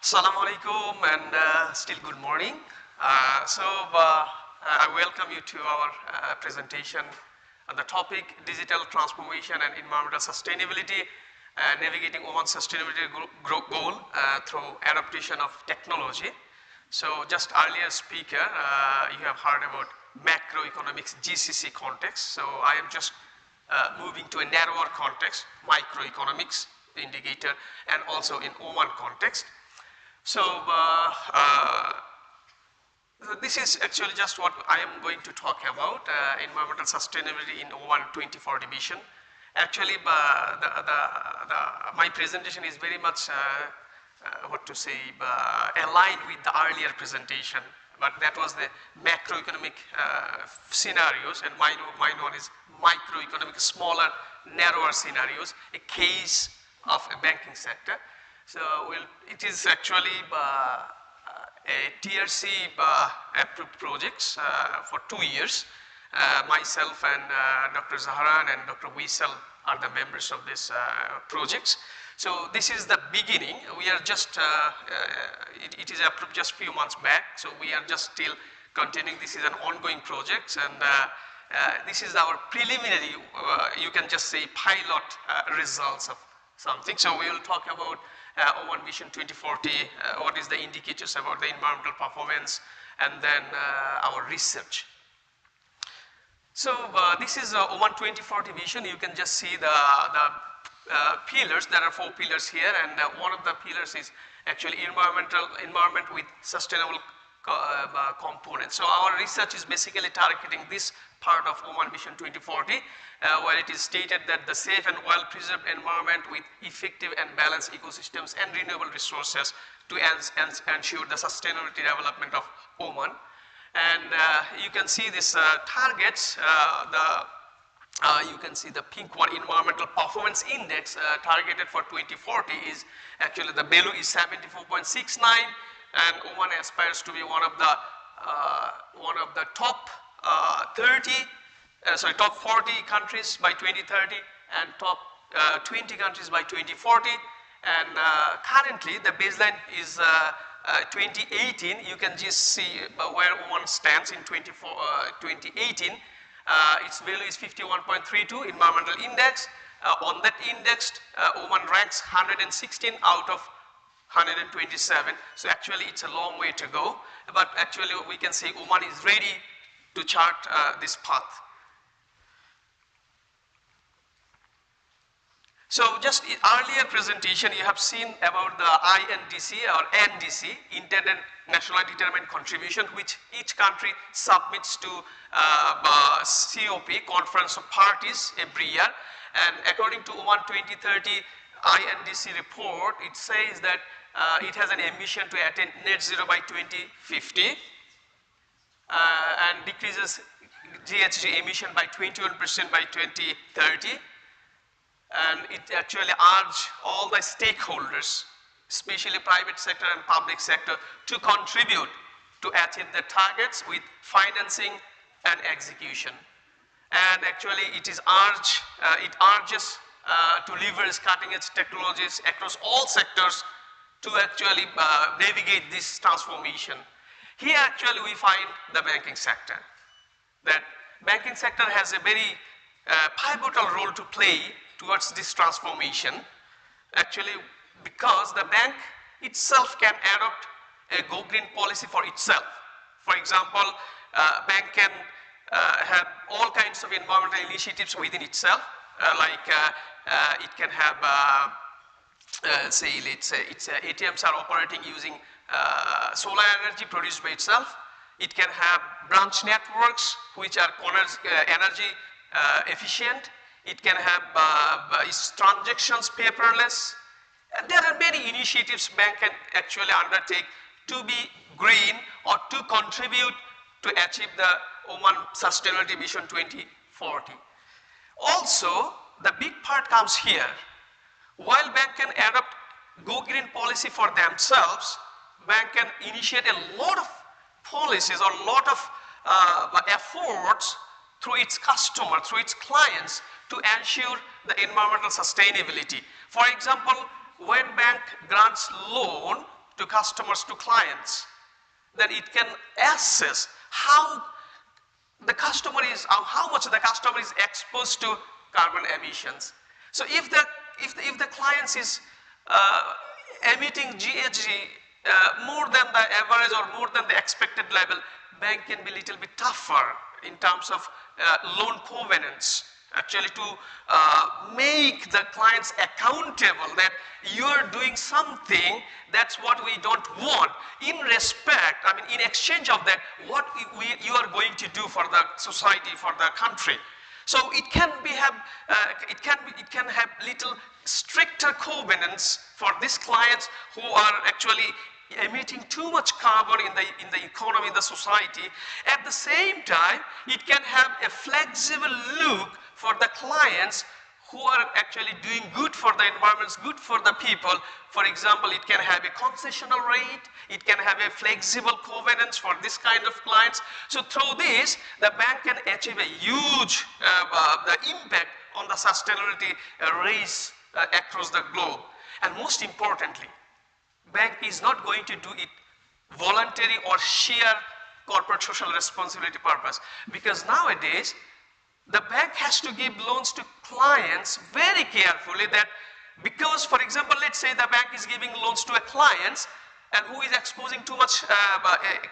Assalamu alaikum and still good morning. I welcome you to our presentation on the topic Digital Transformation and Environmental Sustainability, Navigating Oman's Sustainability Goal through Adaptation of Technology. So just earlier speaker, you have heard about macroeconomics GCC context. So I am just moving to a narrower context, microeconomics indicator, and also in Oman context. So this is actually just what I am going to talk about, environmental sustainability in Oman 2040 vision. Actually, my presentation is very much, aligned with the earlier presentation, but that was the macroeconomic scenarios, and mine one is microeconomic, smaller, narrower scenarios, a case of a banking sector. So it is actually a TRC approved projects for 2 years. Myself and Dr. Zahran and Dr. Wiesel are the members of this projects. So this is the beginning. We are just, it is approved just few months back. So we are just still continuing. This is an ongoing project, and this is our preliminary, you can just say pilot results of something. So we will talk about Oman Vision 2040, what is the indicators about the environmental performance, and then our research. So this is Oman 2040 vision. You can just see the pillars. There are 4 pillars here, and one of the pillars is actually environment with sustainable components. So our research is basically targeting this part of Oman Vision 2040, where it is stated that the safe and well-preserved environment with effective and balanced ecosystems and renewable resources to ensure the sustainability development of Oman. And you can see these targets, you can see the pink one, environmental performance index targeted for 2040 is actually the value is 74.69, and Oman aspires to be one of the top top 40 countries by 2030 and top 20 countries by 2040. And currently the baseline is 2018. You can just see where Oman stands in 2018. Its value is 51.32 environmental index. On that index, Oman ranks 116 out of 127. So actually it's a long way to go, but actually we can say Oman is ready to chart this path. So just in earlier presentation, you have seen about the INDC or NDC, Intended National Determined Contribution, which each country submits to COP, Conference of Parties, every year. And according to Oman 2030 INDC report, it says that it has an ambition to attain net zero by 2050 and decreases GHG emission by 21% by 2030. And it actually urged all the stakeholders, especially private sector and public sector, to contribute to achieve the targets with financing and execution. And actually it urges to leverage cutting-edge technologies across all sectors to actually navigate this transformation. Here actually we find the banking sector. That banking sector has a very pivotal role to play towards this transformation, actually because the bank itself can adopt a go green policy for itself. For example, bank can have all kinds of environmental initiatives within itself, like it can have, say, let's say its ATMs are operating using solar energy produced by itself. It can have branch networks which are energy efficient. It can have its transactions paperless. And there are many initiatives bank can actually undertake to be green or to contribute to achieve the Oman Sustainability Vision 2040. Also, the big part comes here. While bank can adopt go green policy for themselves, bank can initiate a lot of policies or a lot of efforts through its customer, through its clients, to ensure the environmental sustainability. For example, when bank grants loan to customers, to clients, then it can assess how the customer is, how much the customer is exposed to carbon emissions. So if the client is emitting GHG more than the average or more than the expected level, bank can be a little bit tougher in terms of loan covenants, actually to make the clients accountable that you are doing something that's what we don't want. In respect, I mean, in exchange of that, what you are going to do for the society, for the country. So it can have little stricter covenants for these clients who are actually emitting too much carbon in the economy, in the society. At the same time, it can have a flexible look for the clients who are actually doing good for the environment, good for the people. For example, it can have a concessional rate, it can have a flexible covenants for this kind of clients. So through this, the bank can achieve a huge the impact on the sustainability race across the globe. And most importantly, bank is not going to do it voluntary or sheer corporate social responsibility purpose, because nowadays the bank has to give loans to clients very carefully, that because, for example, let's say the bank is giving loans to a client, and who is exposing too much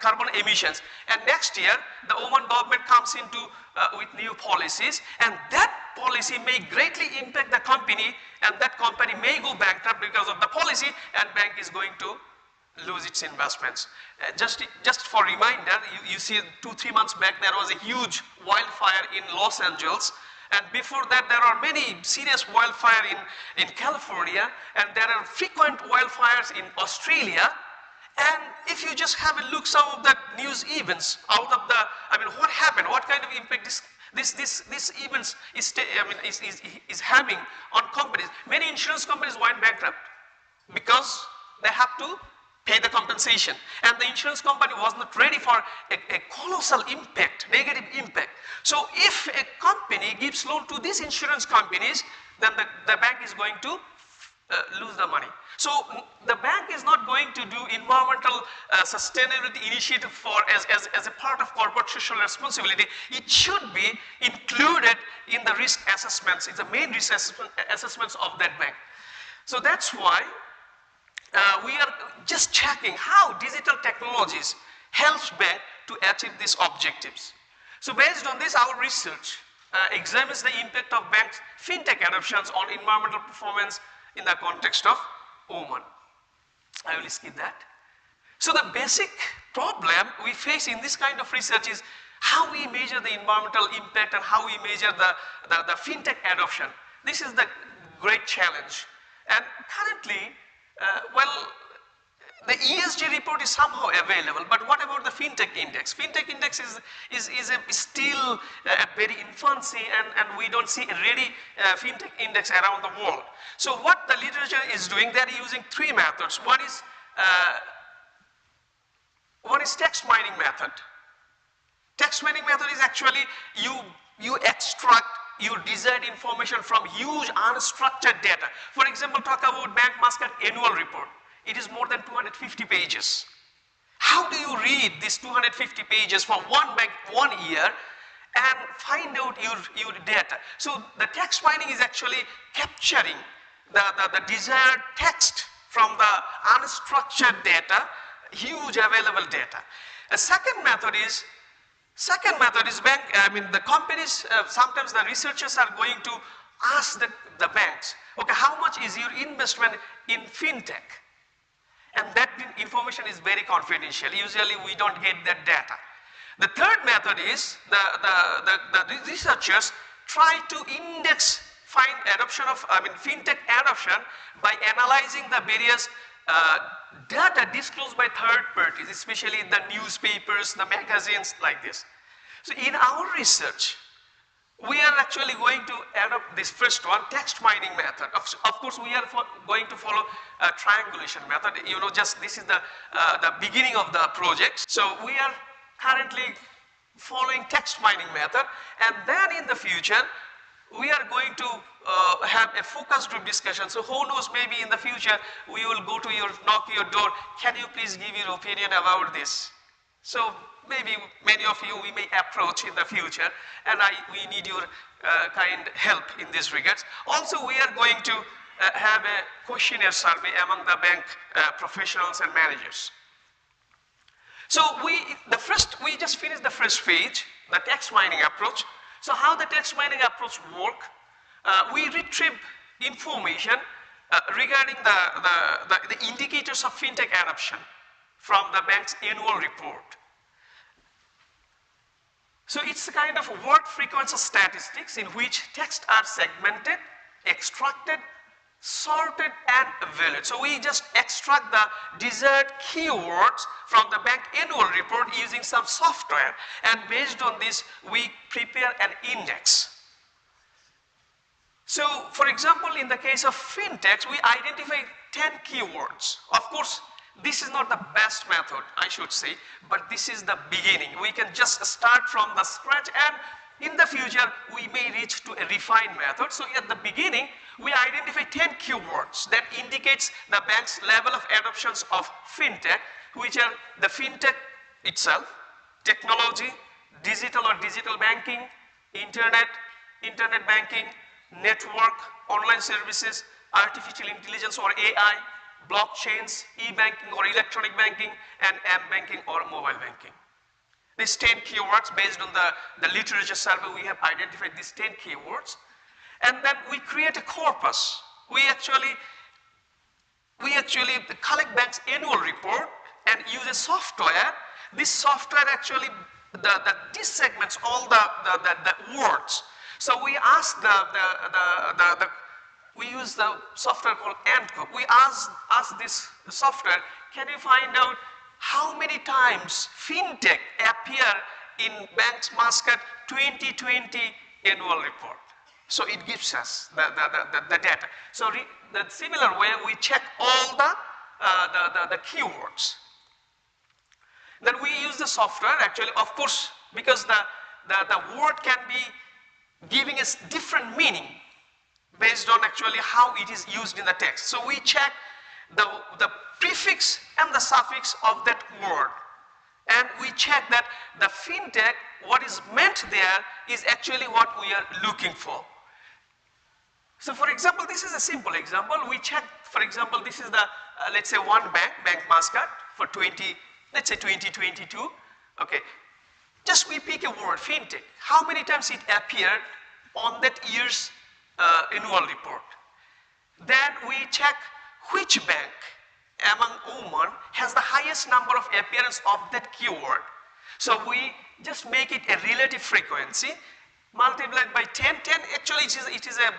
carbon emissions. And next year, the Oman government comes into with new policies, and that policy may greatly impact the company, and that company may go bankrupt because of the policy, and bank is going to lose its investments. Just for reminder, you see 2-3 months back there was a huge wildfire in Los Angeles, and before that there are many serious wildfire in California, and there are frequent wildfires in Australia. And if you just have a look some of the news events out of the, I mean, what happened, what kind of impact this events is having on companies. Many insurance companies went bankrupt because they have to pay the compensation, and the insurance company was not ready for a colossal impact, negative impact. So if a company gives loan to these insurance companies, then the bank is going to lose the money. So the bank is not going to do environmental sustainability initiative as a part of corporate social responsibility. It should be included in the risk assessments. It's the main risk assessments of that bank. So that's why we are just checking how digital technologies helps bank to achieve these objectives. So based on this, our research examines the impact of banks' fintech adoptions on environmental performance in the context of Oman. I will skip that. So the basic problem we face in this kind of research is how we measure the environmental impact and how we measure the fintech adoption. This is the great challenge. And currently, well, the ESG report is somehow available, but what about the fintech index? Fintech index is still very infancy, and we don't see a ready fintech index around the world. So what the literature is doing, they're using 3 methods. One is text mining method. Text mining method is actually you extract your desired information from huge unstructured data. For example, talk about Bank Muscat annual report. It is more than 250 pages. How do you read these 250 pages for one bank 1 year and find out your data? So the text mining is actually capturing the desired text from the unstructured data, huge available data. A second method is the companies, sometimes the researchers are going to ask the banks, okay, how much is your investment in fintech? And that information is very confidential. Usually we don't get that data. The third method is the researchers try to index fintech adoption by analyzing the various data disclosed by third parties, especially in the newspapers, the magazines like this. So in our research, we are actually going to adopt this first one, text mining method. Of course, we are going to follow a triangulation method. You know, just this is the beginning of the project. So we are currently following text mining method, and then in the future, we are going to have a focus group discussion. So who knows, maybe in the future, we will go to knock your door. Can you please give your opinion about this? So maybe many of you we may approach in the future, and we need your kind help in this regards. Also, we are going to have a questionnaire survey among the bank professionals and managers. So we just finished the first page, the text mining approach. So how the text mining approach work? We retrieve information regarding the indicators of fintech adoption from the bank's annual report. So it's a kind of word frequency statistics in which texts are segmented, extracted, sorted, and valued. So we just extract the desired keywords from the bank annual report using some software, and based on this, we prepare an index. So for example, in the case of fintechs, we identify 10 keywords. Of course, this is not the best method, I should say, but this is the beginning. We can just start from the scratch, and in the future, we may reach to a refined method. So at the beginning, we identify 10 keywords that indicates the bank's level of adoptions of fintech, which are the fintech itself, technology, digital or digital banking, internet banking, network, online services, artificial intelligence or AI, blockchains, e-banking or electronic banking, and m-banking or mobile banking. These 10 keywords, based on the literature survey, we have identified these 10 keywords, and then we create a corpus. We actually collect bank's annual report and use a software. This software actually segments all the words. So we ask we use the software called AntCook. We ask this software, can you find out how many times fintech appear in Bank's Muscat 2020 annual report? So it gives us the data. So the similar way, we check all the keywords. Then we use the software actually, of course, because the word can be giving us different meaning based on actually how it is used in the text. So we check the prefix and the suffix of that word. And we check that the fintech, what is meant there is actually what we are looking for. So for example, this is a simple example. We check, for example, this is the, let's say one bank, Bank Muscat for 2022. Okay. Just we pick a word, fintech. How many times it appeared on that year's annual report? Then we check which bank among Oman has the highest number of appearance of that keyword. So we just make it a relative frequency multiplied by 10. 10 actually it is a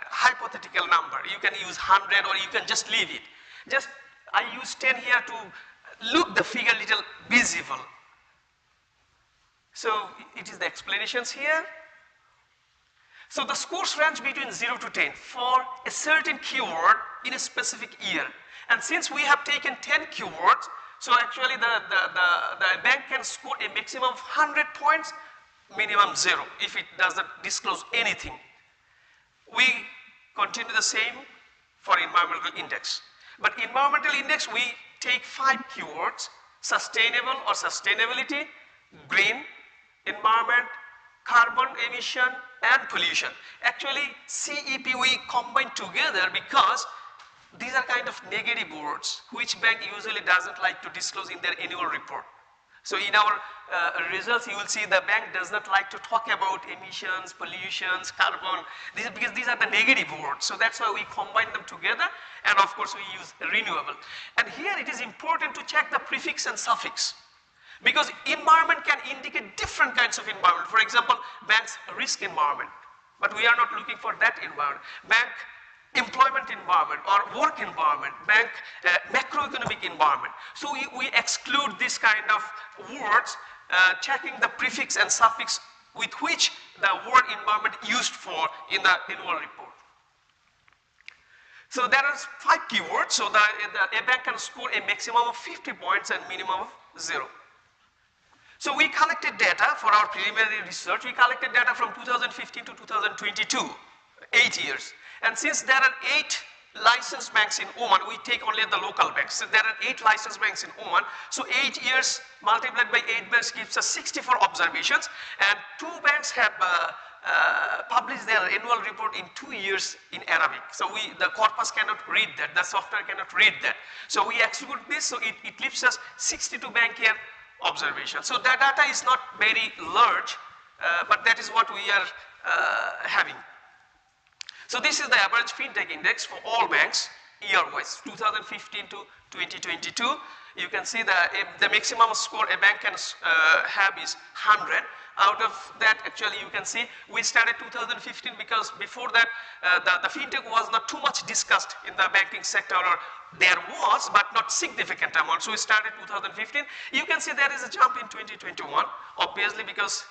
hypothetical number. You can use 100 or you can just leave it. Just I use 10 here to look the figure little visible. So it is the explanations here. So the scores range between 0 to 10 for a certain keyword in a specific year. And since we have taken 10 keywords, so actually the bank can score a maximum of 100 points, minimum 0 if it doesn't disclose anything. We continue the same for environmental index. But environmental index, we take 5 keywords: sustainable or sustainability, green, environment, carbon emission, and pollution. Actually, CEP we combine together because these are kind of negative words which bank usually doesn't like to disclose in their annual report. So in our results, you will see the bank does not like to talk about emissions, pollutions, carbon, because these are the negative words. So that's why we combine them together, and of course we use renewable. And here it is important to check the prefix and suffix, because environment can indicate different kinds of environment. For example, bank's risk environment, but we are not looking for that environment. Bank employment environment or work environment, bank macroeconomic environment. So we exclude this kind of words, checking the prefix and suffix with which the word environment used for in the annual report. So there are 5 keywords, so a bank can score a maximum of 50 points and minimum of 0. So we collected data for our preliminary research. We collected data from 2015 to 2022, 8 years. And since there are 8 licensed banks in Oman, we take only the local banks. So there are 8 licensed banks in Oman. So 8 years multiplied by 8 banks gives us 64 observations. And 2 banks have published their annual report in 2 years in Arabic. So the corpus cannot read that, the software cannot read that. So we exclude this, so it leaves us 62 bank year observations. So that data is not very large, but that is what we are having. So this is the average fintech index for all banks year-wise, 2015 to 2022. You can see the maximum score a bank can have is 100. Out of that, actually, you can see we started 2015 because before that, the fintech was not too much discussed in the banking sector, or there was, but not significant amount. So we started 2015. You can see there is a jump in 2021, obviously because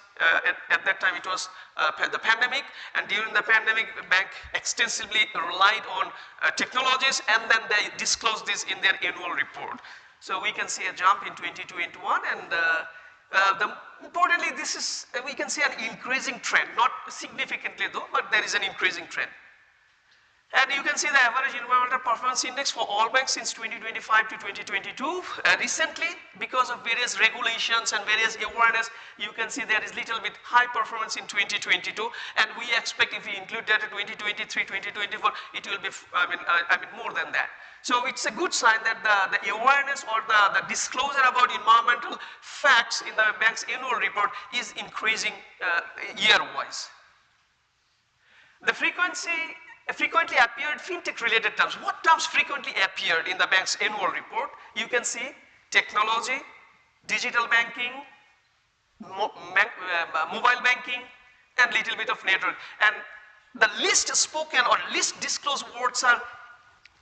at that time it was the pandemic, and during the pandemic, the bank extensively relied on technologies, and then they disclosed this in their annual report. So we can see a jump in 2021, and importantly, this is, we can see an increasing trend, not significantly though, but there is an increasing trend. And you can see the average environmental performance index for all banks since 2025 to 2022. Recently, because of various regulations and various awareness, you can see there is little bit high performance in 2022, and we expect if we include that in 2023, 2024, it will be, more than that. So it's a good sign that the awareness or the disclosure about environmental facts in the bank's annual report is increasing year-wise. The frequently appeared fintech related terms. What terms frequently appeared in the bank's annual report? You can see technology, digital banking, mobile banking, and little bit of network. And the least spoken or least disclosed words are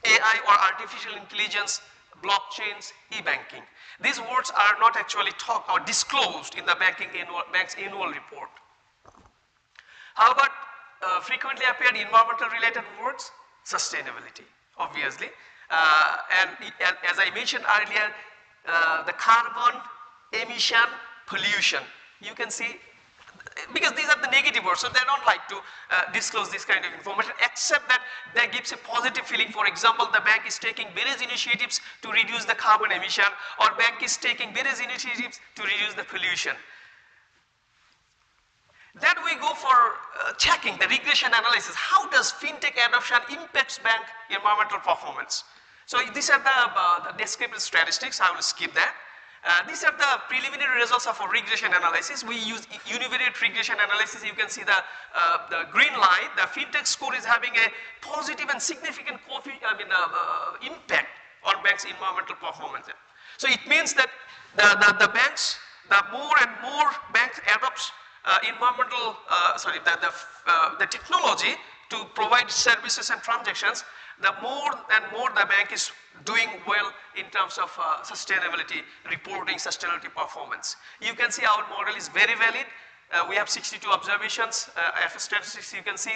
AI or artificial intelligence, blockchains, e-banking. These words are not actually talked or disclosed in the bank's annual report. How about frequently appeared environmental related words? Sustainability, obviously. And as I mentioned earlier, the carbon emission pollution. You can see, because these are the negative words, so they don't like to disclose this kind of information, except that that gives a positive feeling. For example, the bank is taking various initiatives to reduce the carbon emission, or bank is taking various initiatives to reduce the pollution. Then we go for checking the regression analysis. How does fintech adoption impacts bank environmental performance? So these are the descriptive statistics. I will skip that. These are the preliminary results of a regression analysis. We use univariate regression analysis. You can see the green line. The fintech score is having a positive and significant impact on banks' environmental performance. So it means that the banks, the more and more banks adopts the technology to provide services and transactions, the more and more the bank is doing well in terms of sustainability reporting, sustainability performance. You can see our model is very valid. We have 62 observations. F statistics, you can see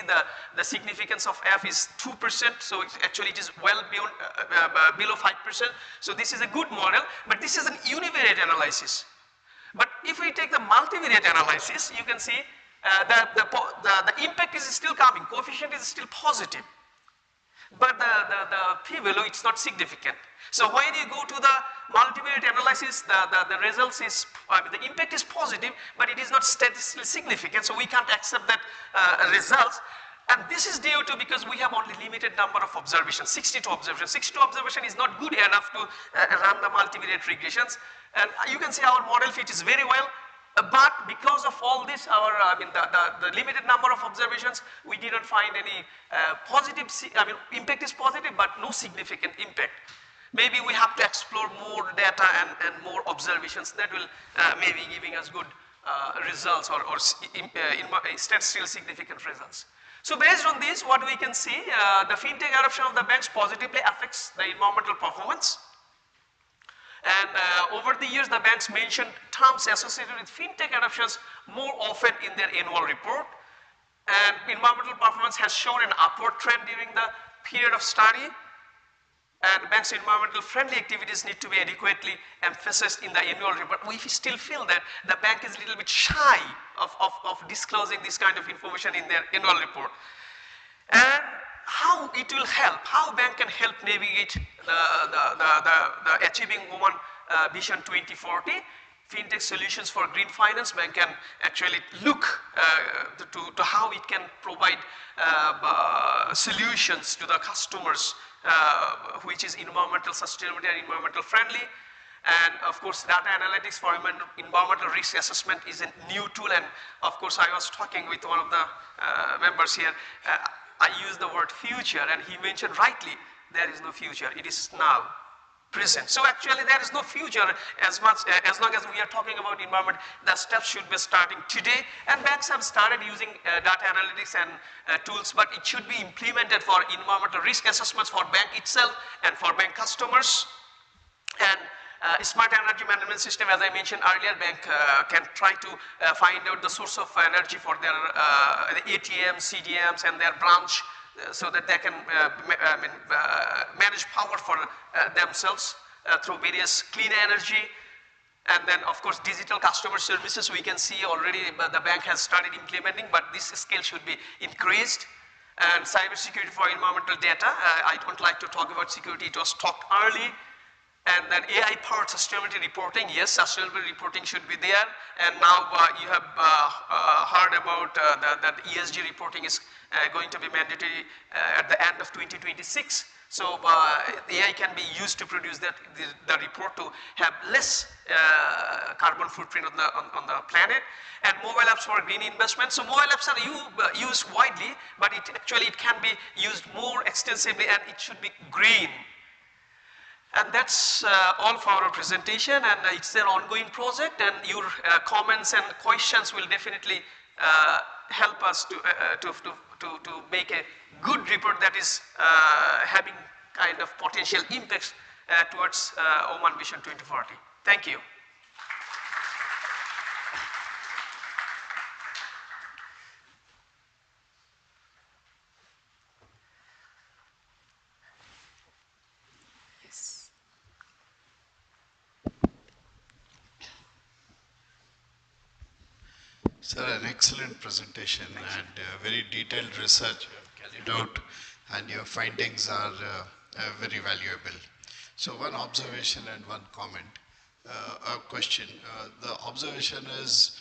the significance of F is 2%, so it is well beyond, below 5%. So this is a good model, but this is an univariate analysis. But if we take the multivariate analysis, you can see that the impact is still coming, coefficient is still positive. But the p-value, it's not significant. So when you go to the multivariate analysis, the results is, the impact is positive, but it is not statistically significant, so we can't accept that results. And this is due to because we have only limited number of observations, 62 observations. 62 observation is not good enough to run the multivariate regressions. And you can see our model fit is very well, but because of all this, our the limited number of observations, we didn't find any positive. Impact is positive, but no significant impact. Maybe we have to explore more data and more observations that will maybe giving us good results or statistically significant results. So based on this, what we can see, the fintech adoption of the banks positively affects the environmental performance. And over the years, the banks mentioned terms associated with fintech adoptions more often in their annual report. And environmental performance has shown an upward trend during the period of study. And banks' environmental friendly activities need to be adequately emphasized in the annual report. We still feel that the bank is a little bit shy of disclosing this kind of information in their annual report. And how it will help, how bank can help navigate the achieving woman vision 2040, fintech solutions for green finance. Bank can actually look to how it can provide solutions to the customers, which is environmental sustainability and environmental friendly. And of course, data analytics for environmental risk assessment is a new tool. And of course, I was talking with one of the members here. I used the word future, and he mentioned rightly, there is no future. It is now, present. So actually, there is no future as long as we are talking about environment. The steps should be starting today, and banks have started using data analytics and tools, but it should be implemented for environmental risk assessments for bank itself and for bank customers. And smart energy management system, as I mentioned earlier, bank can try to find out the source of energy for their ATMs, CDMs, and their branch, so that they can manage power for themselves through various clean energy. And then, of course, digital customer services, we can see already the bank has started implementing, but this scale should be increased. And cybersecurity for environmental data, I don't like to talk about security, it was talked early. And then AI-powered sustainability reporting, yes, sustainability reporting should be there. And now you have heard about that ESG reporting is going to be mandatory at the end of 2026. So AI can be used to produce the report to have less carbon footprint on the planet. And mobile apps for green investment. So mobile apps are used widely, but it can be used more extensively, and it should be green. And that's all for our presentation, and it's an ongoing project, and your comments and questions will definitely help us to make a good report that is having kind of potential impacts towards Oman Vision 2040. Thank you. Yes. Sir, an excellent presentation and very detailed research you have carried out, and your findings are very valuable. So one observation and one comment, a question. The observation is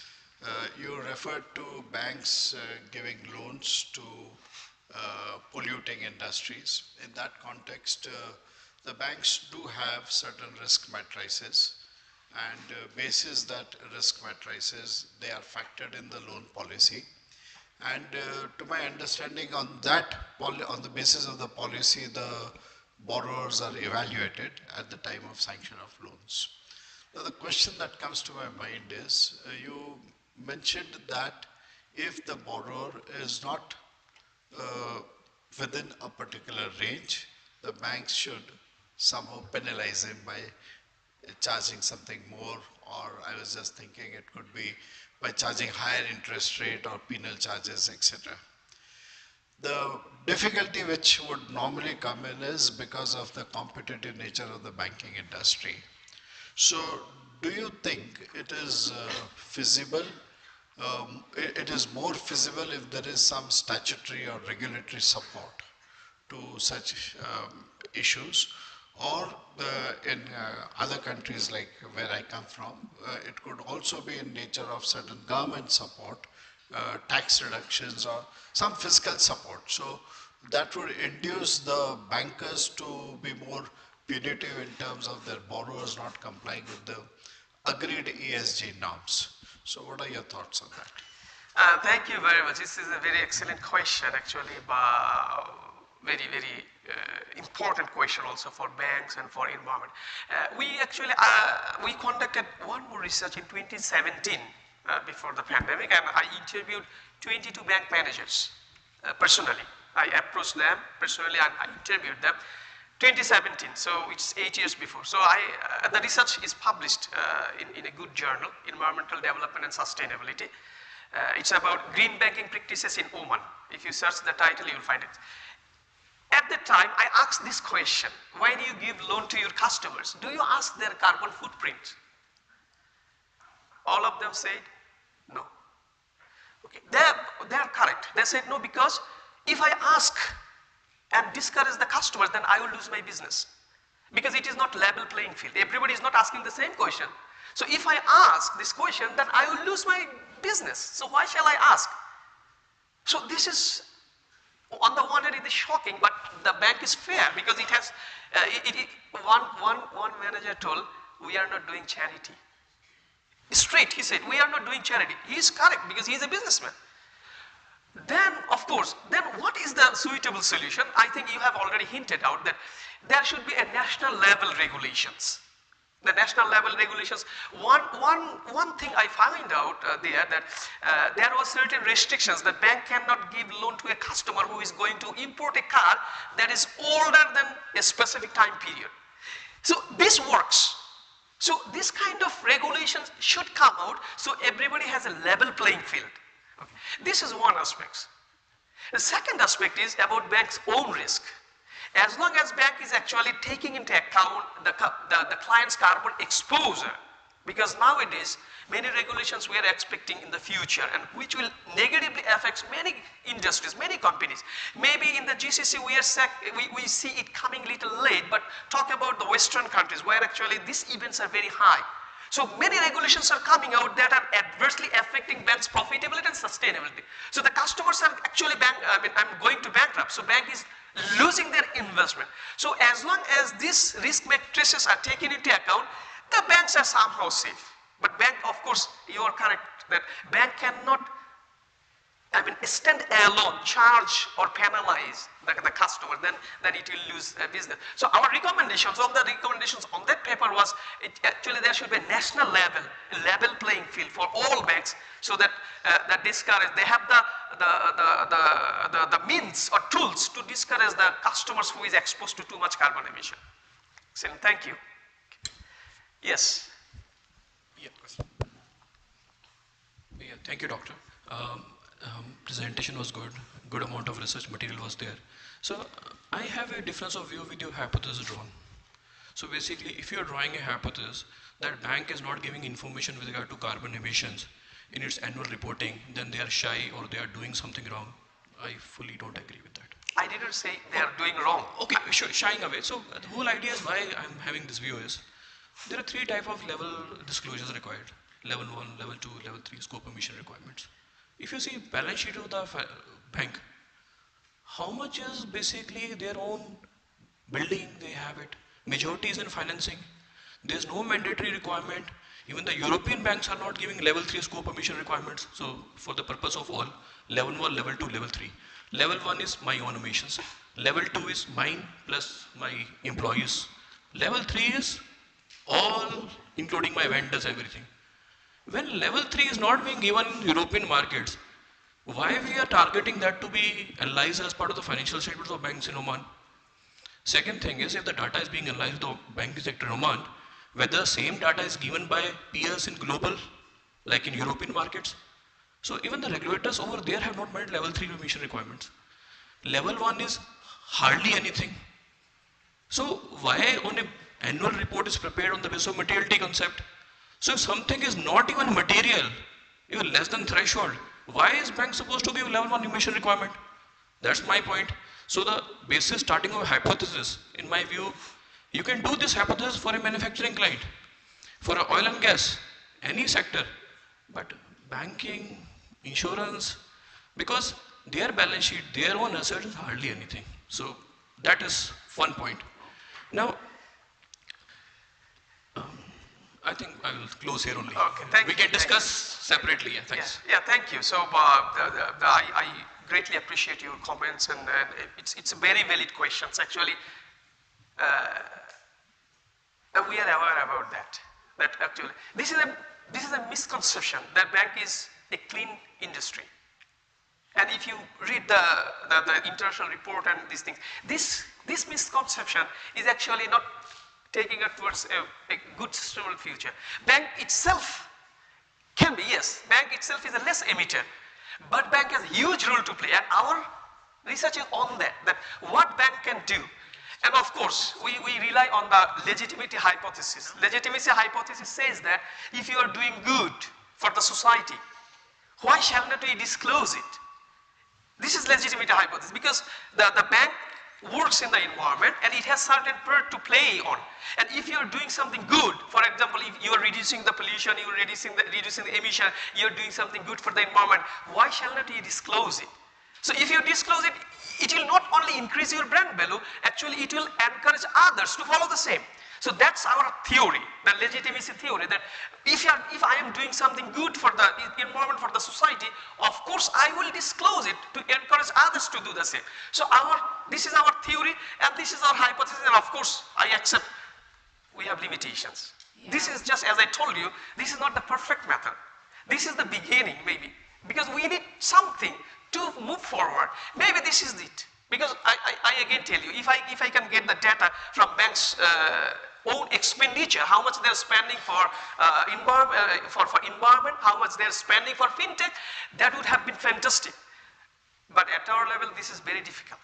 you referred to banks giving loans to polluting industries. In that context, the banks do have certain risk matrices, and basis that risk matrices, they are factored in the loan policy. And to my understanding, on on the basis of the policy, the borrowers are evaluated at the time of sanction of loans. Now, the question that comes to my mind is, you mentioned that if the borrower is not within a particular range, the banks should somehow penalize him by charging something more, or I was just thinking it could be by charging higher interest rate or penal charges, etc. The difficulty which would normally come in is because of the competitive nature of the banking industry. So do you think it is feasible, it is more feasible if there is some statutory or regulatory support to such issues, or in other countries like where I come from, it could also be in nature of certain government support, tax reductions or some fiscal support. So that would induce the bankers to be more punitive in terms of their borrowers not complying with the agreed ESG norms. So what are your thoughts on that? Thank you very much. This is a very excellent question, actually. Very important question also for banks and for environment. We conducted one more research in 2017 before the pandemic, and I interviewed 22 bank managers personally. I approached them personally and I interviewed them. 2017, so it's 8 years before. So the research is published in a good journal, Environmental Development and Sustainability. It's about green banking practices in Oman. If you search the title, you'll find it. At the time, I asked this question: when you give loan to your customers, do you ask their carbon footprint? All of them said no. Okay, they're correct. They said no because if I ask and discourage the customers, then I will lose my business. Because it is not level playing field. Everybody is not asking the same question. So if I ask this question, then I will lose my business. So why shall I ask? So this is, on the one hand, it is shocking, but the bank is fair because it has, one manager told, we are not doing charity. Straight, he said, we are not doing charity. He is correct because he is a businessman. Then, of course, then what is the suitable solution? I think you have already hinted out that there should be a national level regulations. The national level regulations, one thing I find out there that there were certain restrictions that bank cannot give loan to a customer who is going to import a car that is older than a specific time period. So this works. So this kind of regulations should come out so everybody has a level playing field. Okay. This is one aspect. The second aspect is about bank's own risk. As long as bank is actually taking into account the client's carbon exposure, Because nowadays, many regulations we are expecting in the future and which will negatively affect many industries, many companies. Maybe in the GCC we see it coming a little late, but talk about the Western countries where actually these events are very high. So many regulations are coming out that are adversely affecting banks' profitability and sustainability. So the customers are actually I'm going to bankrupt. So bank is losing their investment. So as long as these risk matrices are taken into account, the banks are somehow safe. But bank, of course, you are correct that bank cannot stand alone, charge or penalize the customer, then it will lose business. So our recommendations, all the recommendations on that paper was, actually there should be a national level, a level playing field for all banks so that they have the means or tools to discourage the customers who is exposed to too much carbon emission. So thank you. Yes. Yeah. Yeah, thank you, doctor. Presentation was good amount of research material was there. So I have a difference of view with your hypothesis drawn. So basically, if you are drawing a hypothesis that bank is not giving information with regard to carbon emissions in its annual reporting, then they are shy or they are doing something wrong. I fully don't agree with that. I didn't say they are doing wrong. Okay, sure, shying away. So the whole idea is why I'm having this view is, there are three types of level disclosures required. Level 1, level 2, level 3 scope emission requirements. If you see balance sheet of the bank, how much is basically their own building, they have it. Majority is in financing. There's no mandatory requirement. Even the European banks are not giving level 3 scope emission requirements. So for the purpose of all, level 1, level 2, level 3. Level 1 is my own emissions. Level 2 is mine plus my employees. Level 3 is all including my vendors, everything. When level 3 is not being given in European markets, why we are targeting that to be analyzed as part of the financial statements of banks in Oman? Second thing is, if the data is being analyzed of banking sector in Oman, whether same data is given by peers in global, like in European markets. So even the regulators over there have not met level 3 emission requirements. Level 1 is hardly anything. So why on a annual report is prepared on the basis of materiality concept? So if something is not even material, even less than threshold, why is bank supposed to give level 1 emission requirement? That's my point. So the basis starting of hypothesis, in my view, you can do this hypothesis for a manufacturing client, for oil and gas, any sector, but banking, insurance, because their balance sheet, their own asset is hardly anything. So that is one point. Now, I think I will close here only. Okay, thank you. We can discuss separately. Yeah, thanks. Yeah, thank you. So I greatly appreciate your comments, and it's a very valid questions. Actually, we are aware about that. That actually, this is a misconception that bank is a clean industry. And if you read the international report and these things, this misconception is actually not taking us towards a good sustainable future. Bank itself can be, yes, bank itself is a less emitter, but bank has a huge role to play, and our research is on that what bank can do. And of course, we rely on the legitimacy hypothesis. Legitimacy hypothesis says that if you are doing good for the society, why shall not we disclose it? This is legitimate hypothesis because the bank works in the environment and it has certain part to play on. And if you are doing something good, for example, if you are reducing the pollution, you are reducing the emission, you are doing something good for the environment, why shall not you disclose it? So if you disclose it, it will not only increase your brand value, actually it will encourage others to follow the same. So that's our theory, the legitimacy theory, that if I am doing something good for the environment, for the society, of course I will disclose it to encourage others to do the same. So this is our theory and this is our hypothesis, and of course I accept we have limitations. Yeah. This is just, as I told you, this is not the perfect method. This is the beginning maybe, because we need something to move forward. Maybe this is it. Because I again tell you, if I can get the data from banks' own expenditure, how much they're spending for environment, how much they're spending for fintech, that would have been fantastic. But at our level, this is very difficult.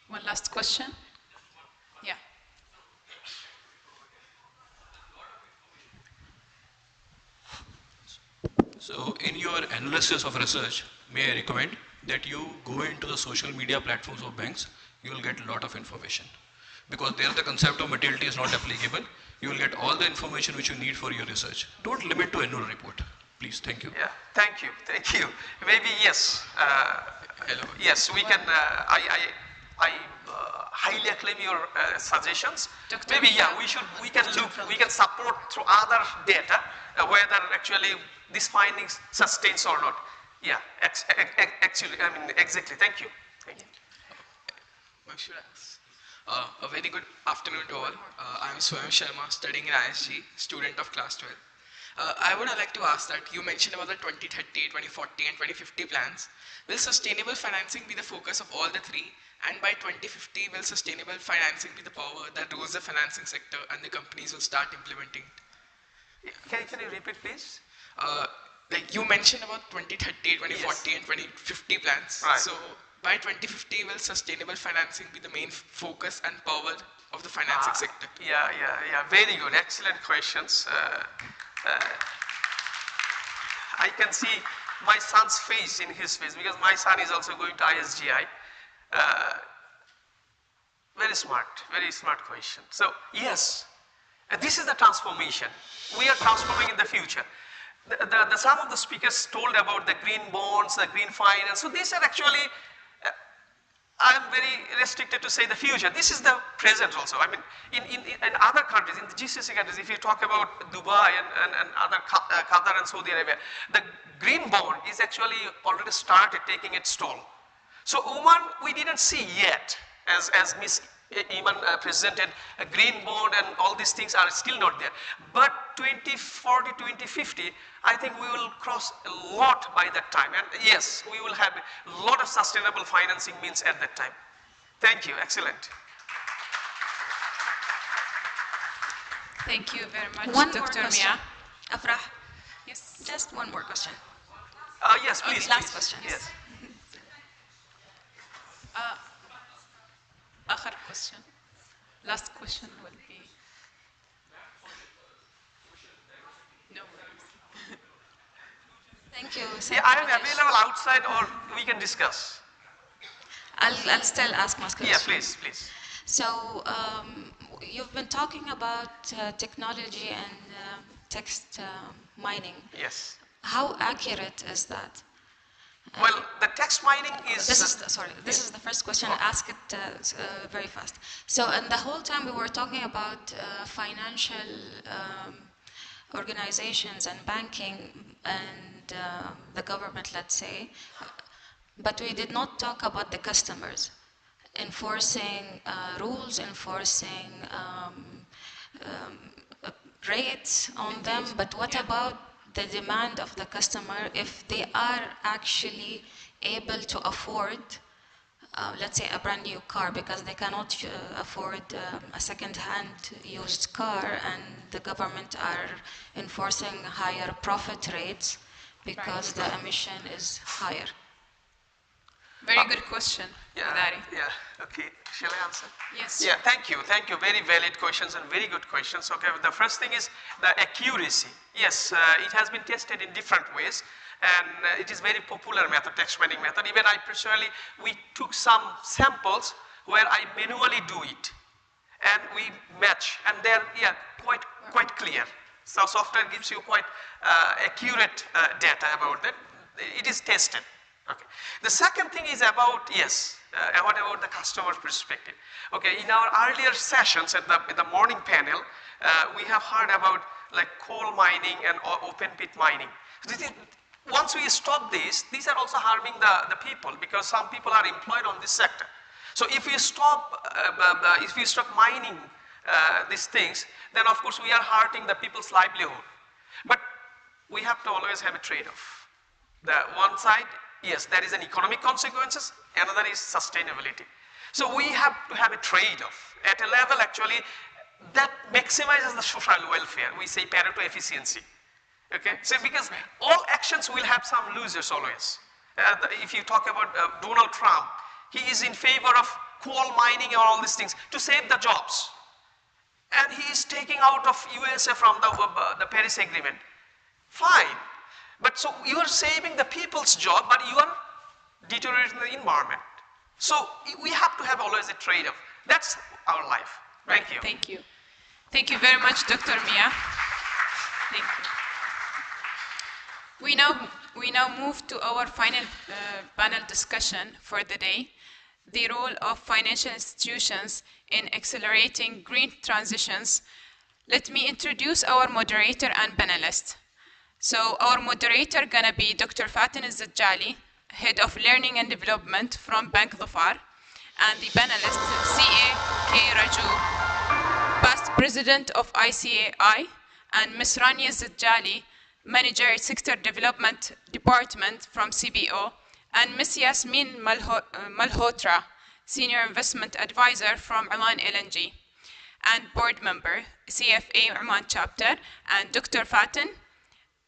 One last question. Yeah. So in your analysis of research, may I recommend that you go into the social media platforms of banks, you will get a lot of information. Because there the concept of materiality is not applicable. You will get all the information which you need for your research. Don't limit to annual report. Please, thank you. Yeah, thank you, thank you. Maybe yes. Hello. Yes, we can. I highly acclaim your suggestions. Maybe yeah, we can look, we can support through other data whether actually these findings sustains or not. Yeah, actually, I mean exactly. Thank you. Thank you. A very good afternoon to all. I am Swayam Sharma, studying in ISG, student of class 12. I would like to ask that you mentioned about the 2030, 2040 and 2050 plans. Will sustainable financing be the focus of all the three? And by 2050, will sustainable financing be the power that rules the financing sector and the companies will start implementing it? Can you repeat please? Like you mentioned about 2030, 2040 yes. and 2050 plans. Right. So by 2050, will sustainable financing be the main focus and power of the financing sector? Yeah. Very good. Excellent questions. I can see my son's face in his face because my son is also going to ISGI. Very smart question. So yes, this is the transformation. We are transforming in the future. Some of the speakers told about the green bonds, the green finance. So these are actually, I am very restricted to say the future. This is the present also. I mean, in other countries, in the GCC countries, if you talk about Dubai and other Qatar and Saudi Arabia, the green bond is actually already started taking its toll. So Oman, we didn't see yet, as Ms. Iman presented, a green bond and all these things are still not there. But 2040, 2050, I think we will cross a lot by that time. And yes, we will have a lot of sustainable financing means at that time. Thank you, excellent. Thank you very much, One Dr. more question. Mia. Afrah, Yes. just one more question. Yes, please. Last question. Yes. Akhar question. Last question will be. No worries. Thank you. Yeah, I am available outside or we can discuss. I'll still ask my question. Yeah, please. So you've been talking about technology and text mining. Yes. How accurate is that? Well, the text mining is... This is the first question. Ask it very fast. So, and the whole time we were talking about financial organizations and banking and the government, let's say, but we did not talk about the customers. Enforcing rules, enforcing rates on them, but what about the demand of the customer if they are actually able to afford, let's say, a brand new car because they cannot afford a second-hand used car, and the government are enforcing higher profit rates because the emission is higher. Very good question, Dari. Yeah, okay. Shall I answer? Yes. Yeah, thank you. Very valid questions and very good questions. Okay, the first thing is the accuracy. Yes, it has been tested in different ways, and it is very popular method, text mining method. Even I personally, we took some samples where I manually do it, and we match, and they're quite clear. So software gives you quite accurate data about that. It is tested. Okay. The second thing is about, what about the customer's perspective? Okay, in our earlier sessions at the morning panel, we have heard about like coal mining and open pit mining. Once we stop these are also harming the people because some people are employed on this sector. So if we stop mining these things, then of course we are hurting the people's livelihood. But we have to always have a trade-off. The one side, yes, there is an economic consequences, another is sustainability. So we have to have a trade-off at a level actually that maximizes the social welfare. We say Pareto efficiency. Okay, so because all actions will have some losers always. If you talk about Donald Trump, he is in favor of coal mining and all these things to save the jobs. And he is taking out of USA from the Paris Agreement. Fine. But so you are saving the people's job, but you are deteriorating the environment. So we have to have always a trade-off. That's our life. Thank you. Thank you. Thank you very much, Dr. Mia. Thank you. We now move to our final panel discussion for the day, the role of financial institutions in accelerating green transitions. Let me introduce our moderator and panelist. So our moderator gonna be Dr. Fatin Al-Zajjali, Head of Learning and Development from Bank Dhofar, and the panelist C.A.K. Raju, Past President of ICAI, and Ms. Rania Zajjali, Manager Sector Development Department from CBO, and Ms. Yasmin Malhotra, Senior Investment Advisor from Oman LNG, and Board Member, CFA Oman Chapter, and Dr. Fatin.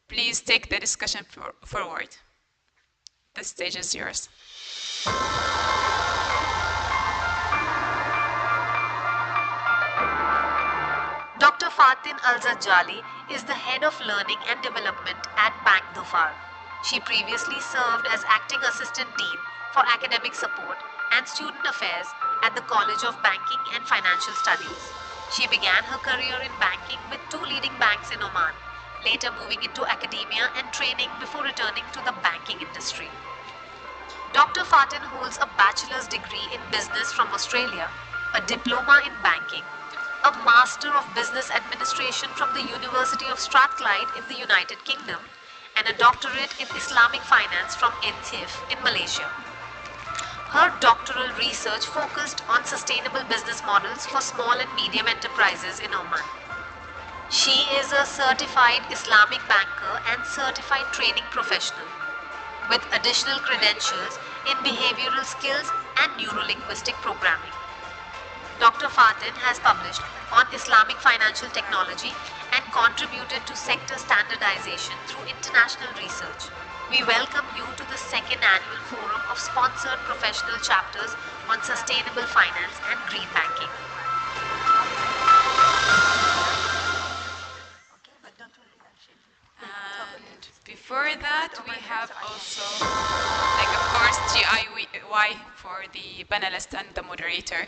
Please take the discussion forward. The stage is yours. Dr. Fatin Al-Zajjali is the Head of Learning and Development at Bank Dhofar. She previously served as Acting Assistant Dean for Academic Support and Student Affairs at the College of Banking and Financial Studies. She began her career in banking with 2 leading banks in Oman, later moving into academia and training before returning to the banking industry. Dr. Fatin holds a bachelor's degree in business from Australia, a diploma in banking, a Master of Business Administration from the University of Strathclyde in the United Kingdom, and a doctorate in Islamic finance from NTIF in Malaysia. Her doctoral research focused on sustainable business models for small and medium enterprises in Oman. She is a certified Islamic banker and certified training professional, with additional credentials in behavioral skills and neuro-linguistic programming. Dr. Fatin has published on Islamic financial technology and contributed to sector standardization through international research. We welcome you to the 2nd Annual Forum of Sponsored Professional Chapters on Sustainable Finance and Green Banking. And before that, we have also, like, of course, GIY for the panelist and the moderator.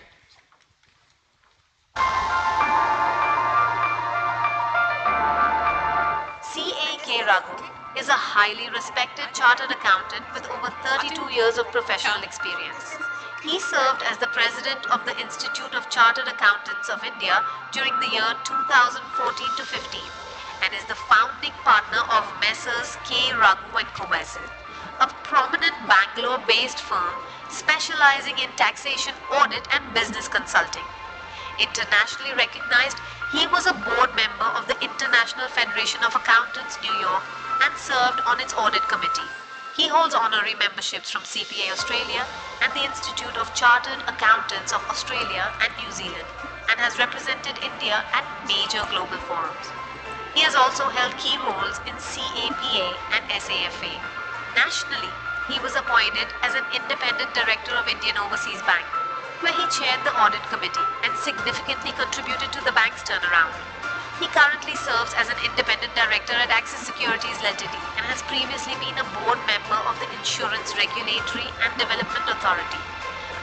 C.A.K. Raghu is a highly respected chartered accountant with over 32 years of professional experience. He served as the president of the Institute of Chartered Accountants of India during the year 2014 to 15 and is the founding partner of Messrs. K. Raghu and Co. a prominent Bangalore-based firm specializing in taxation audit and business consulting. Internationally recognized, he was a board member of the International Federation of Accountants, New York, and served on its audit committee. He holds honorary memberships from CPA Australia and the Institute of Chartered Accountants of Australia and New Zealand, and has represented India at major global forums. He has also held key roles in CAPA and SAFA. Nationally, he was appointed as an independent director of Indian Overseas Bank, where he chaired the audit committee and significantly contributed to the bank's turnaround. He currently serves as an independent director at Axis Securities Ltd and has previously been a board member of the Insurance Regulatory and Development Authority.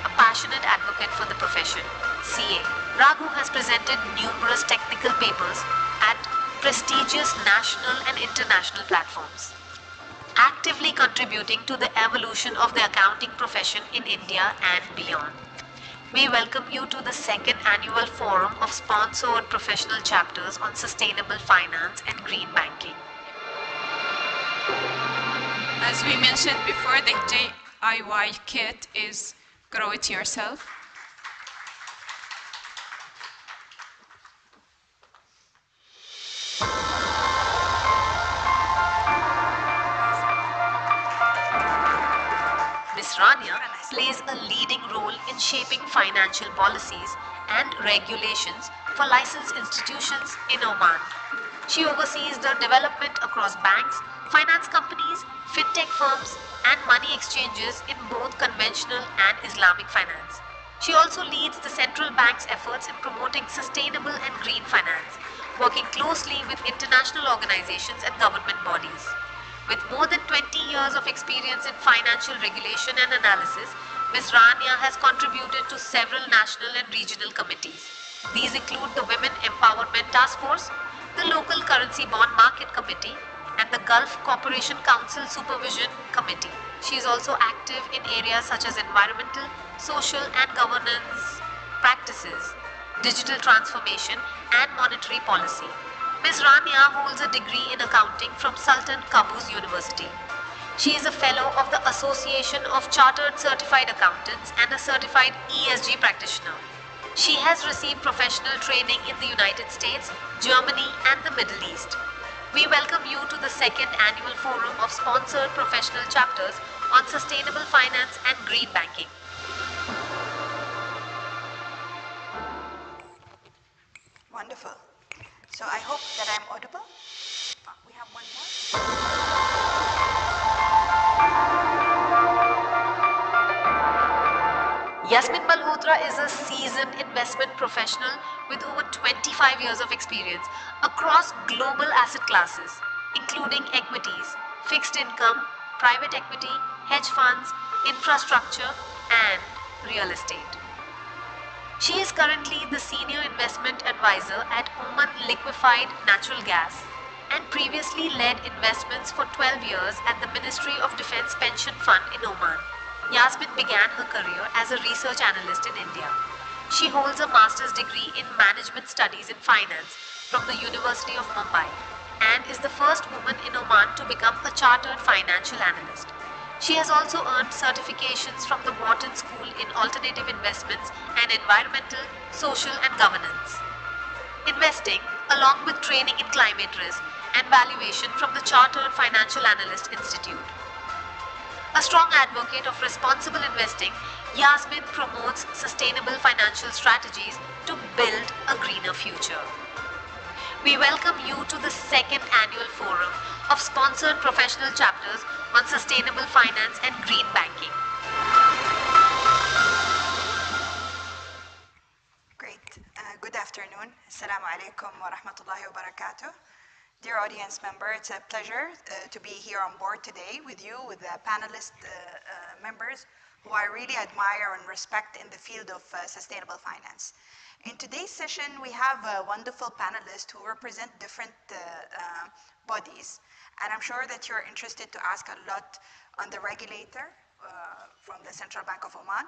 A passionate advocate for the profession, CA, Raghu has presented numerous technical papers at prestigious national and international platforms, actively contributing to the evolution of the accounting profession in India and beyond. We welcome you to the 2nd Annual Forum of Sponsored Professional Chapters on Sustainable Finance and Green Banking. As we mentioned before, the DIY kit is Grow It Yourself. Ms. Rania plays a leading role in shaping financial policies and regulations for licensed institutions in Oman. She oversees the development across banks, finance companies, fintech firms, and money exchanges in both conventional and Islamic finance. She also leads the central bank's efforts in promoting sustainable and green finance, working closely with international organizations and government bodies. With more than 20 years of experience in financial regulation and analysis, Ms. Rania has contributed to several national and regional committees. These include the Women Empowerment Task Force, the Local Currency Bond Market Committee, and the Gulf Cooperation Council Supervision Committee. She is also active in areas such as environmental, social and governance practices, digital transformation and monetary policy. Ms. Rania holds a degree in accounting from Sultan Qaboos University. She is a fellow of the Association of Chartered Certified Accountants and a certified ESG practitioner. She has received professional training in the United States, Germany and the Middle East. We welcome you to the second annual forum of sponsored professional chapters on sustainable finance and green banking. Wonderful. So I hope that I'm audible. We have one more. Yasmin Malhotra is a seasoned investment professional with over 25 years of experience across global asset classes, including equities, fixed income, private equity, hedge funds, infrastructure, and real estate. She is currently the Senior Investment Advisor at Oman Liquefied Natural Gas and previously led investments for 12 years at the Ministry of Defence Pension Fund in Oman. Yasmin began her career as a research analyst in India. She holds a master's degree in Management Studies in Finance from the University of Mumbai and is the first woman in Oman to become a chartered financial analyst. She has also earned certifications from the Wharton School in Alternative Investments and Environmental, Social and Governance. Investing, along with training in climate risk and valuation from the Chartered Financial Analyst Institute. A strong advocate of responsible investing, Yasmin promotes sustainable financial strategies to build a greener future. We welcome you to the second annual forum of sponsored professional chapters on sustainable finance and green banking. Great. Good afternoon. Assalamu alaikum wa rahmatullahi wa barakatuh. Dear audience member, it's a pleasure to be here on board today with you, with the panelist members who I really admire and respect in the field of sustainable finance. In today's session, we have wonderful panelists who represent different bodies. And I'm sure that you're interested to ask a lot on the regulator from the Central Bank of Oman.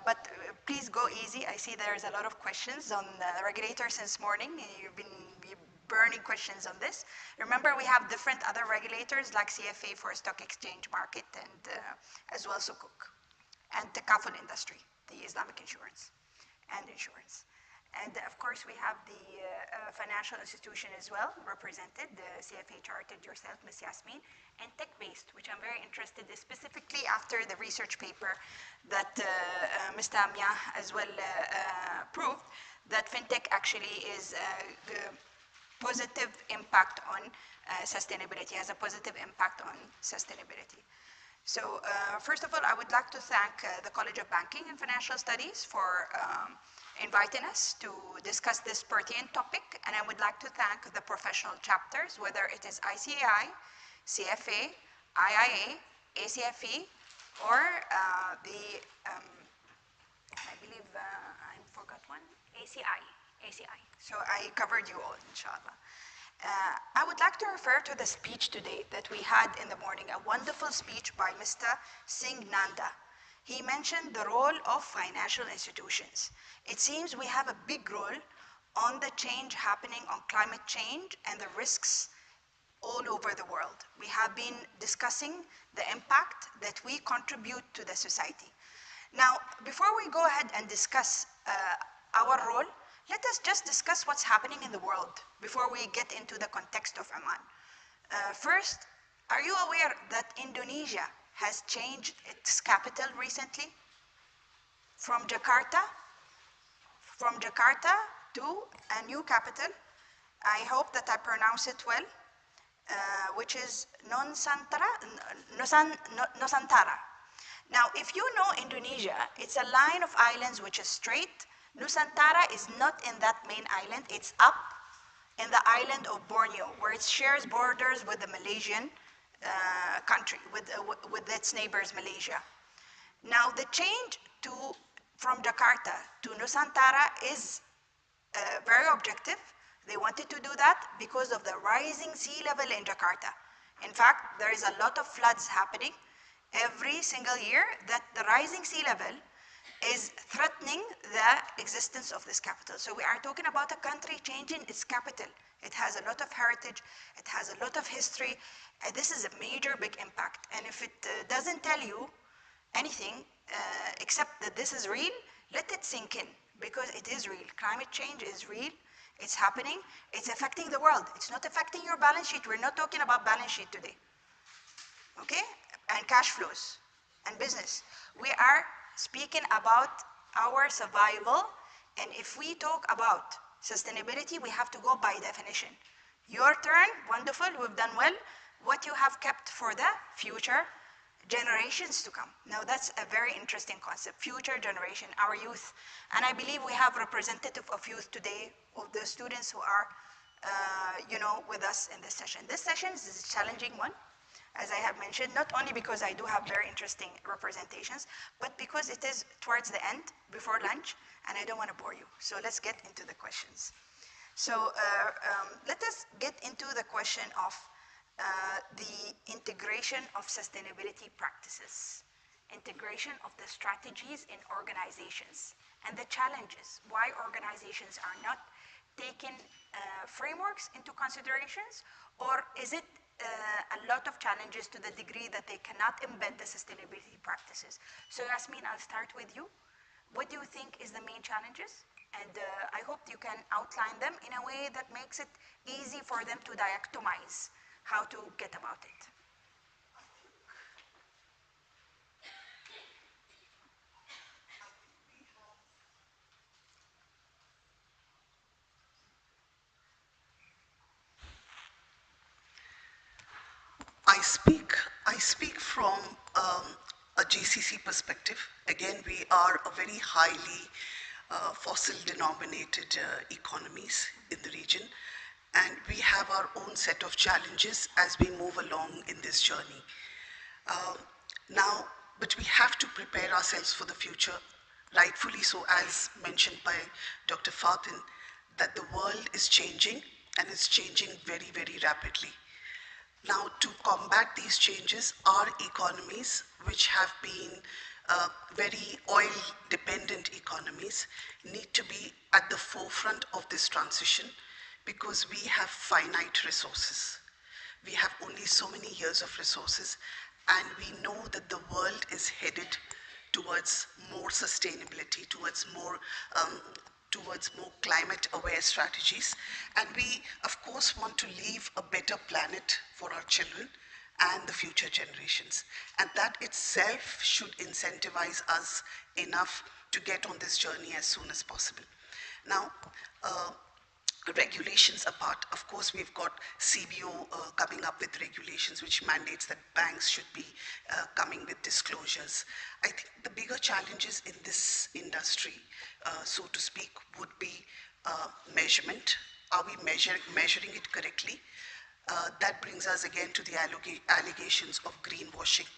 But please go easy. I see there's a lot of questions on the regulator since morning. You've been burning questions on this. Remember, we have different other regulators like CFA for stock exchange market and as well Sukuk. And the kafel industry, the Islamic insurance and insurance. And of course, we have the financial institution as well, represented, the CFA chartered yourself, Ms. Yasmin, and tech-based, which I'm very interested in, specifically after the research paper that Ms. Tamia as well proved, that fintech actually is a positive impact on sustainability, has a positive impact on sustainability. So first of all, I would like to thank the College of Banking and Financial Studies for inviting us to discuss this pertinent topic. And I would like to thank the professional chapters, whether it is ICAI, CFA, IIA, ACFE, or I believe I forgot one, ACI. So I covered you all, inshallah. I would like to refer to the speech today that we had in the morning, a wonderful speech by Mr. Singh Nanda. He mentioned the role of financial institutions. It seems we have a big role on the change happening on climate change and the risks all over the world. We have been discussing the impact that we contribute to the society. Now, before we go ahead and discuss our role, let us just discuss what's happening in the world before we get into the context of Oman. First, are you aware that Indonesia has changed its capital recently from Jakarta to a new capital? I hope that I pronounce it well, which is Nusantara. Now, if you know Indonesia, it's a line of islands which is straight. Nusantara is not in that main island, it's up in the island of Borneo, where it shares borders with the Malaysian country, with its neighbors, Malaysia. Now, the change from Jakarta to Nusantara is very objective. They wanted to do that because of the rising sea level in Jakarta. In fact, there is a lot of floods happening every single year that the rising sea level is threatening the existence of this capital. So we are talking about a country changing its capital. It has a lot of heritage, it has a lot of history, and this is a major big impact. And if it doesn't tell you anything except that this is real, let it sink in, because it is real. Climate change is real, it's happening, it's affecting the world. It's not affecting your balance sheet. We're not talking about balance sheet today, okay? And cash flows and business. We are speaking about our survival, and if we talk about sustainability, we have to go by definition. Your turn, wonderful, we've done well. What you have kept for the future generations to come. Now that's a very interesting concept, future generation, our youth. And I believe we have representative of youth today, of the students who are with us in this session. This session is a challenging one, as I have mentioned, not only because I do have very interesting representations, but because it is towards the end, before lunch, and I don't want to bore you. So let's get into the questions. So let us get into the question of the integration of sustainability practices, integration of the strategies in organizations, and the challenges, why organizations are not taking frameworks into considerations, or is it a lot of challenges to the degree that they cannot embed the sustainability practices. So Yasmin, I'll start with you. What do you think is the main challenges? And I hope you can outline them in a way that makes it easy for them to dichotomize how to get about it. I speak from a GCC perspective. Again, we are a very highly fossil denominated economies in the region, and we have our own set of challenges as we move along in this journey. But we have to prepare ourselves for the future, rightfully so, as mentioned by Dr. Fatin, that the world is changing, and it's changing very, very rapidly. Now, to combat these changes, our economies, which have been very oil-dependent economies, need to be at the forefront of this transition, because we have finite resources. We have only so many years of resources, and we know that the world is headed towards more sustainability, towards more climate-aware strategies. And we, of course, want to leave a better planet for our children and the future generations. And that itself should incentivize us enough to get on this journey as soon as possible. Now, regulations apart, of course, we've got CBO coming up with regulations which mandates that banks should be coming with disclosures. I think the bigger challenges in this industry, so to speak, would be measurement. Are we measuring it correctly? That brings us again to the allegations of greenwashing.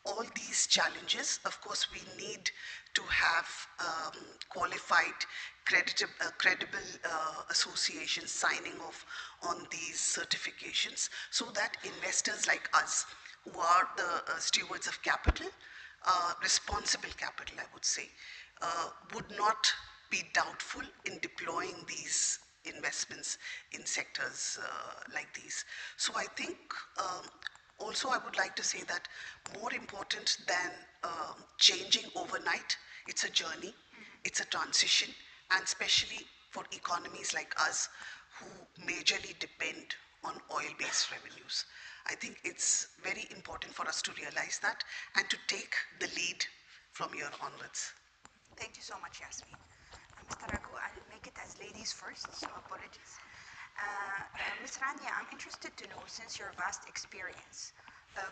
All these challenges, of course, we need to have qualified, credible associations signing off on these certifications, so that investors like us, who are the stewards of capital, responsible capital, I would say, would not be doubtful in deploying these investments in sectors like these. So I think also I would like to say that more important than changing overnight, it's a journey, it's a transition, and especially for economies like us who majorly depend on oil-based revenues. I think it's very important for us to realize that and to take the lead from here onwards. Thank you so much, Yasmin. Mr. Ragu, I'll make it as ladies first, so apologies. Ms. Rania, I'm interested to know, since your vast experience,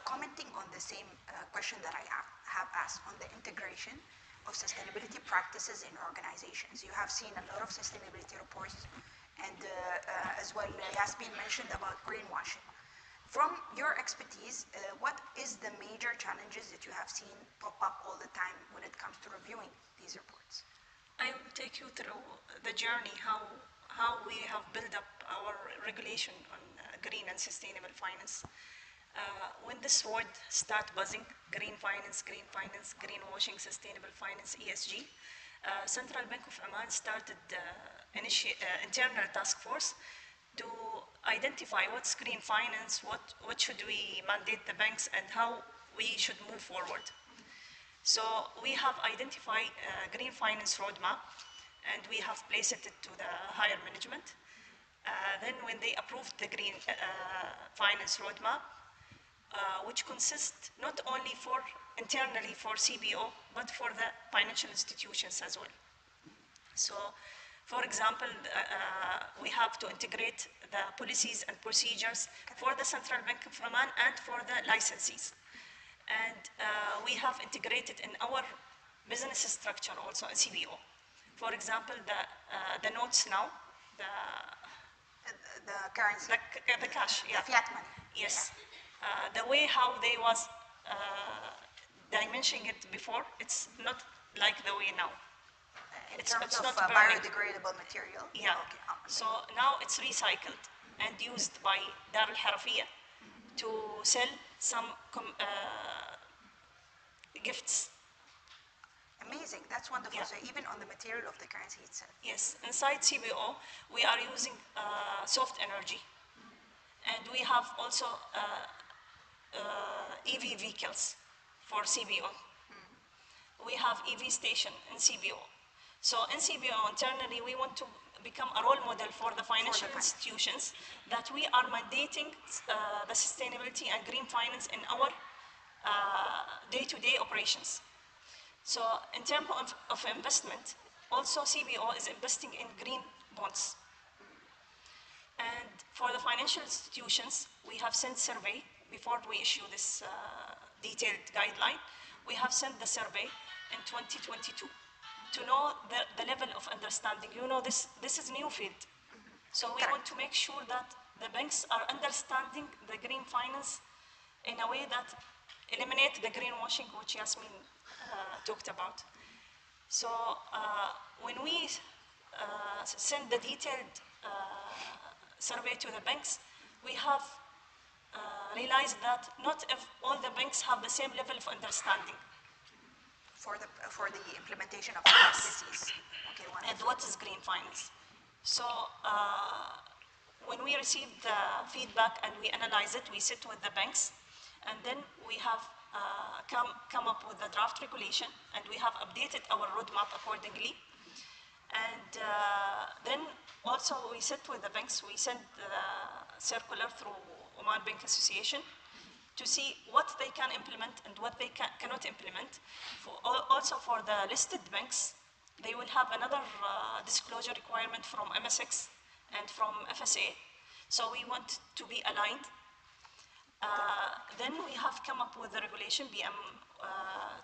commenting on the same question that I have asked on the integration of sustainability practices in organizations. You have seen a lot of sustainability reports, and as well, Yasmin mentioned about greenwashing. From your expertise, what is the major challenges that you have seen pop up all the time when it comes to reviewing these reports? I will take you through the journey, how we have built up our regulation on green and sustainable finance. When this word start buzzing, green finance, greenwashing, sustainable finance, ESG, Central Bank of Oman started internal task force to identify what's green finance, what should we mandate the banks, and how we should move forward. So we have identified a green finance roadmap, and we have placed it to the higher management. Then when they approved the green finance roadmap, which consists not only for internally for CBO, but for the financial institutions as well. So, for example, we have to integrate the policies and procedures for the Central Bank of Oman and for the licensees. And we have integrated in our business structure also a CBO. For example, the notes now, the currency, the cash, yeah, the fiat money. Yes, the way how they was dimensioning it before, it's not like the way now. In It's terms of not biodegradable material? Yeah. Okay. So now it's recycled and used by Dar al-Harafiyya to sell some gifts. Amazing, that's wonderful. Yeah. So even on the material of the currency itself. Yes, inside CBO, we are using soft energy. And we have also EV vehicles for CBO. We have EV station in CBO. So in CBO internally, we want to become a role model for the financial institutions that we are mandating the sustainability and green finance in our day-to-day operations. So in terms of investment, also CBO is investing in green bonds. And for the financial institutions, we have sent survey before we issue this detailed guideline. We have sent the survey in 2022 to know the level of understanding. You know, this is new field. So we want to make sure that the banks are understanding the green finance in a way that eliminate the greenwashing, which Yasmin talked about. So when we send the detailed survey to the banks, we have realized that not all the banks have the same level of understanding. For the implementation of the policies. Okay, and what is green finance? So when we receive the feedback and we analyze it, we sit with the banks, and then we have come up with the draft regulation, and we have updated our roadmap accordingly. And then also we sit with the banks, we send the circular through Oman Bank Association to see what they can implement and what they cannot implement. Also for the listed banks, they will have another disclosure requirement from MSX and from FSA. So we want to be aligned. Then we have come up with the regulation BM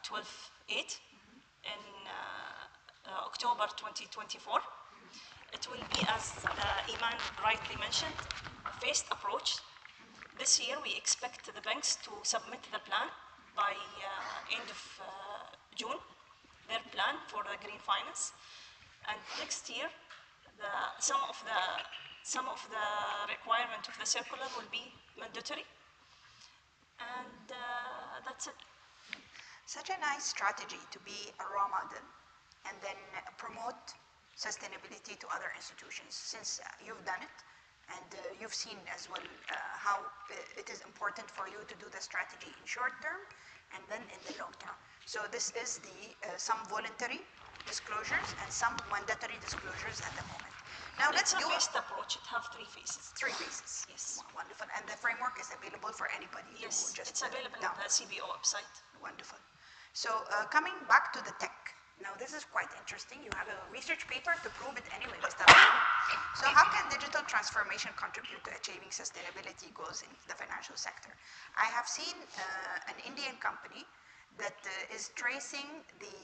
12.8 in October 2024. It will be, as Iman rightly mentioned, a phased approach. This year we expect the banks to submit the plan by end of June, their plan for the green finance. And next year, some of the requirement of the circular will be mandatory. And that's it. Such a nice strategy to be a role model and then promote sustainability to other institutions, since you've done it and you've seen as well how it is important for you to do the strategy in short term and then in the long term. So this is some voluntary disclosures and some mandatory disclosures at the moment. Now let's do a phased approach. It has 3 phases. 3 phases. Yes. Wonderful. And the framework is available for anybody. Yes, it's available on the CBO website. Wonderful. So coming back to the tech. Now this is quite interesting. You have a research paper to prove it anyway, Mr. So how can digital transformation contribute to achieving sustainability goals in the financial sector? I have seen an Indian company that is tracing the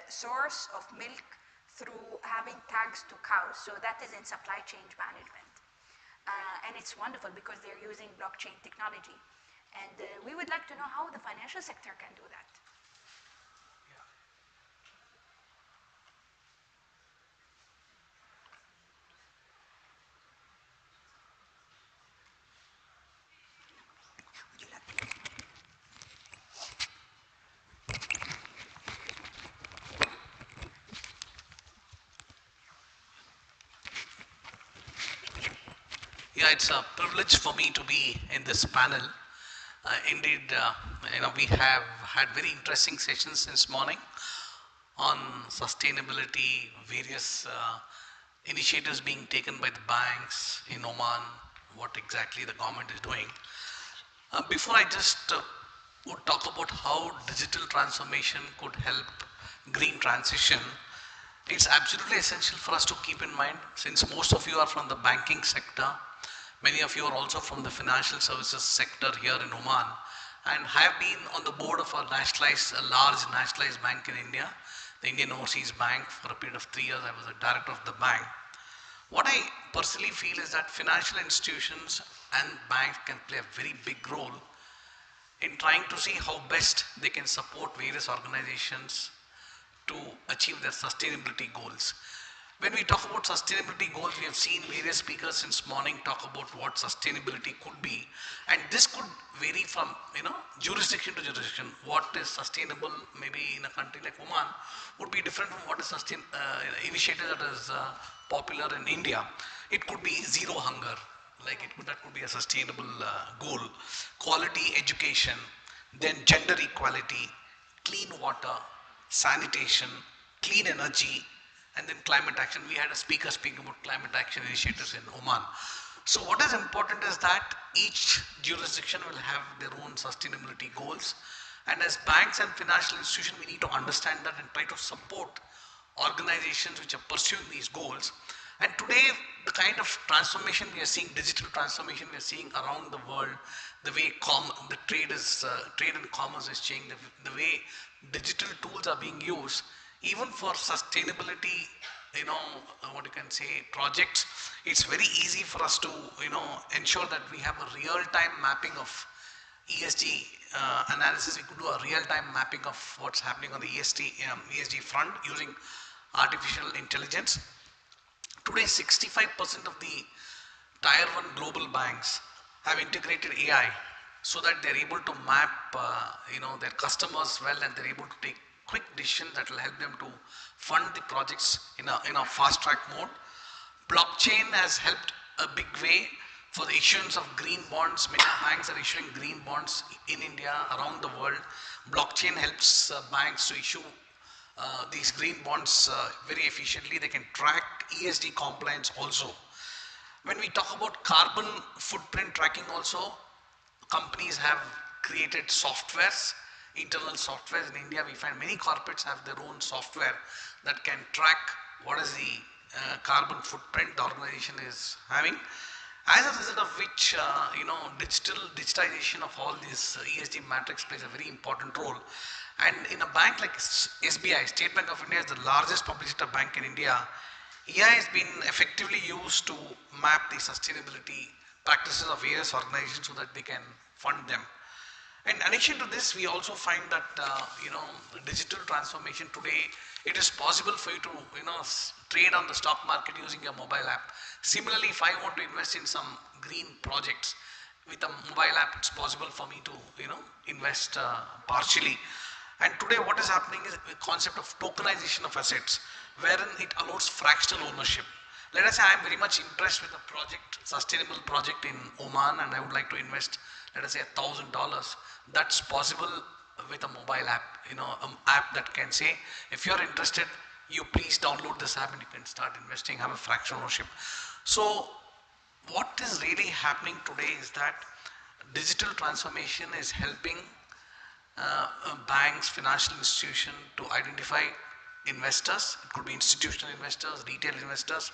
source of milk through having tags to cows. So that is in supply chain management. And it's wonderful because they're using blockchain technology. And we would like to know how the financial sector can do that. Yeah, it's a privilege for me to be in this panel. Indeed, we have had very interesting sessions since morning on sustainability, various initiatives being taken by the banks in Oman, what exactly the government is doing. Before I just would talk about how digital transformation could help green transition, it's absolutely essential for us to keep in mind, since most of you are from the banking sector, many of you are also from the financial services sector here in Oman, and have been on the board of a large nationalized bank in India, the Indian Overseas Bank. For a period of 3 years, I was a director of the bank. What I personally feel is that financial institutions and banks can play a very big role in trying to see how best they can support various organizations to achieve their sustainability goals. When we talk about sustainability goals, we have seen various speakers since morning talk about what sustainability could be, and this could vary from jurisdiction to jurisdiction. What is sustainable maybe in a country like Oman would be different from what is initiative that is popular in India. It could be zero hunger, that could be a sustainable goal. Quality education, then gender equality, clean water, sanitation, clean energy, and then climate action. We had a speaker speaking about climate action initiatives in Oman. So what is important is that each jurisdiction will have their own sustainability goals, and as banks and financial institutions, we need to understand that and try to support organizations which are pursuing these goals. And today, the kind of transformation we are seeing, digital transformation we are seeing around the world, the way the trade and commerce is changing, the way digital tools are being used, even for sustainability, projects, it's very easy for us to, ensure that we have a real-time mapping of ESG analysis. We could do a real-time mapping of what's happening on the ESG front using artificial intelligence. Today, 65% of the Tier 1 global banks have integrated AI so that they're able to map their customers well, and they're able to take quick decisions that will help them to fund the projects in a fast track mode. Blockchain has helped a big way for the issuance of green bonds. Many banks are issuing green bonds in India, around the world. Blockchain helps banks to issue these green bonds very efficiently. They can track ESG compliance also. When we talk about carbon footprint tracking also, companies have created softwares, internal softwares. In India, we find many corporates have their own software that can track what is the carbon footprint the organization is having. As a result of which, digitization of all these ESG metrics plays a very important role. And in a bank like SBI, State Bank of India is the largest public sector bank in India. AI has been effectively used to map the sustainability practices of various organizations so that they can fund them. In addition to this, we also find that digital transformation today, it is possible for you to trade on the stock market using your mobile app. Similarly, if I want to invest in some green projects with a mobile app, it's possible for me to invest partially. And today, what is happening is the concept of tokenization of assets, wherein it allows fractional ownership. Let us say I am very much impressed with a project, sustainable project in Oman, and I would like to invest, let us say, $1,000. That's possible with a mobile app, an app that can say, if you're interested, you please download this app and you can start investing, have a fractional ownership. So what is really happening today is that digital transformation is helping banks, financial institutions to identify investors. It could be institutional investors, retail investors.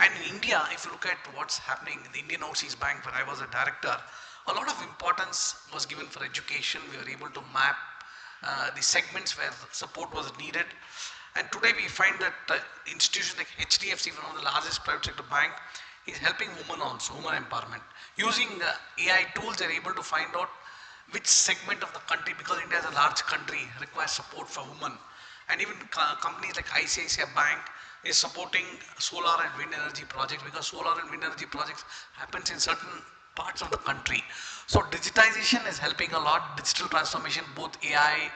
And in India, if you look at what's happening in the Indian Overseas Bank, where I was a director, a lot of importance was given for education. We were able to map the segments where support was needed. And today we find that institutions like HDFC, one of the largest private sector bank, is helping women also, women empowerment. Using AI tools, they're able to find out which segment of the country, because India is a large country, requires support for women. And even companies like ICICI Bank is supporting solar and wind energy projects, because solar and wind energy projects happens in certain parts of the country. So digitization is helping a lot. Digital transformation, both AI,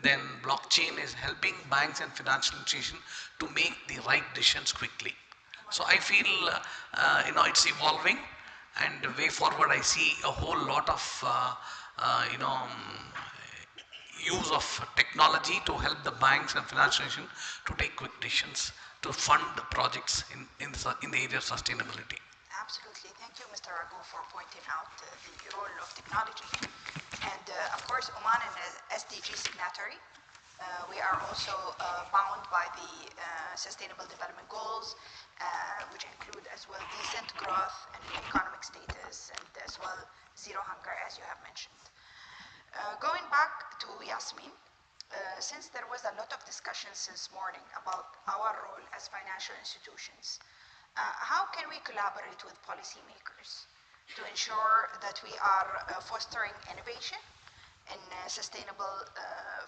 then blockchain is helping banks and financial institutions to make the right decisions quickly. So I feel, it's evolving, and the way forward I see a whole lot of, use of technology to help the banks and financial institutions to take quick decisions to fund the projects in the area of sustainability. Absolutely. Thank you, Mr. Raghu, for pointing out the role of technology. And of course, Oman is an SDG signatory. We are also bound by the Sustainable Development Goals, which include as well decent growth and economic status, and as well zero hunger, as you have mentioned. Going back to Yasmin, since there was a lot of discussions this morning about our role as financial institutions, how can we collaborate with policymakers to ensure that we are fostering innovation in sustainable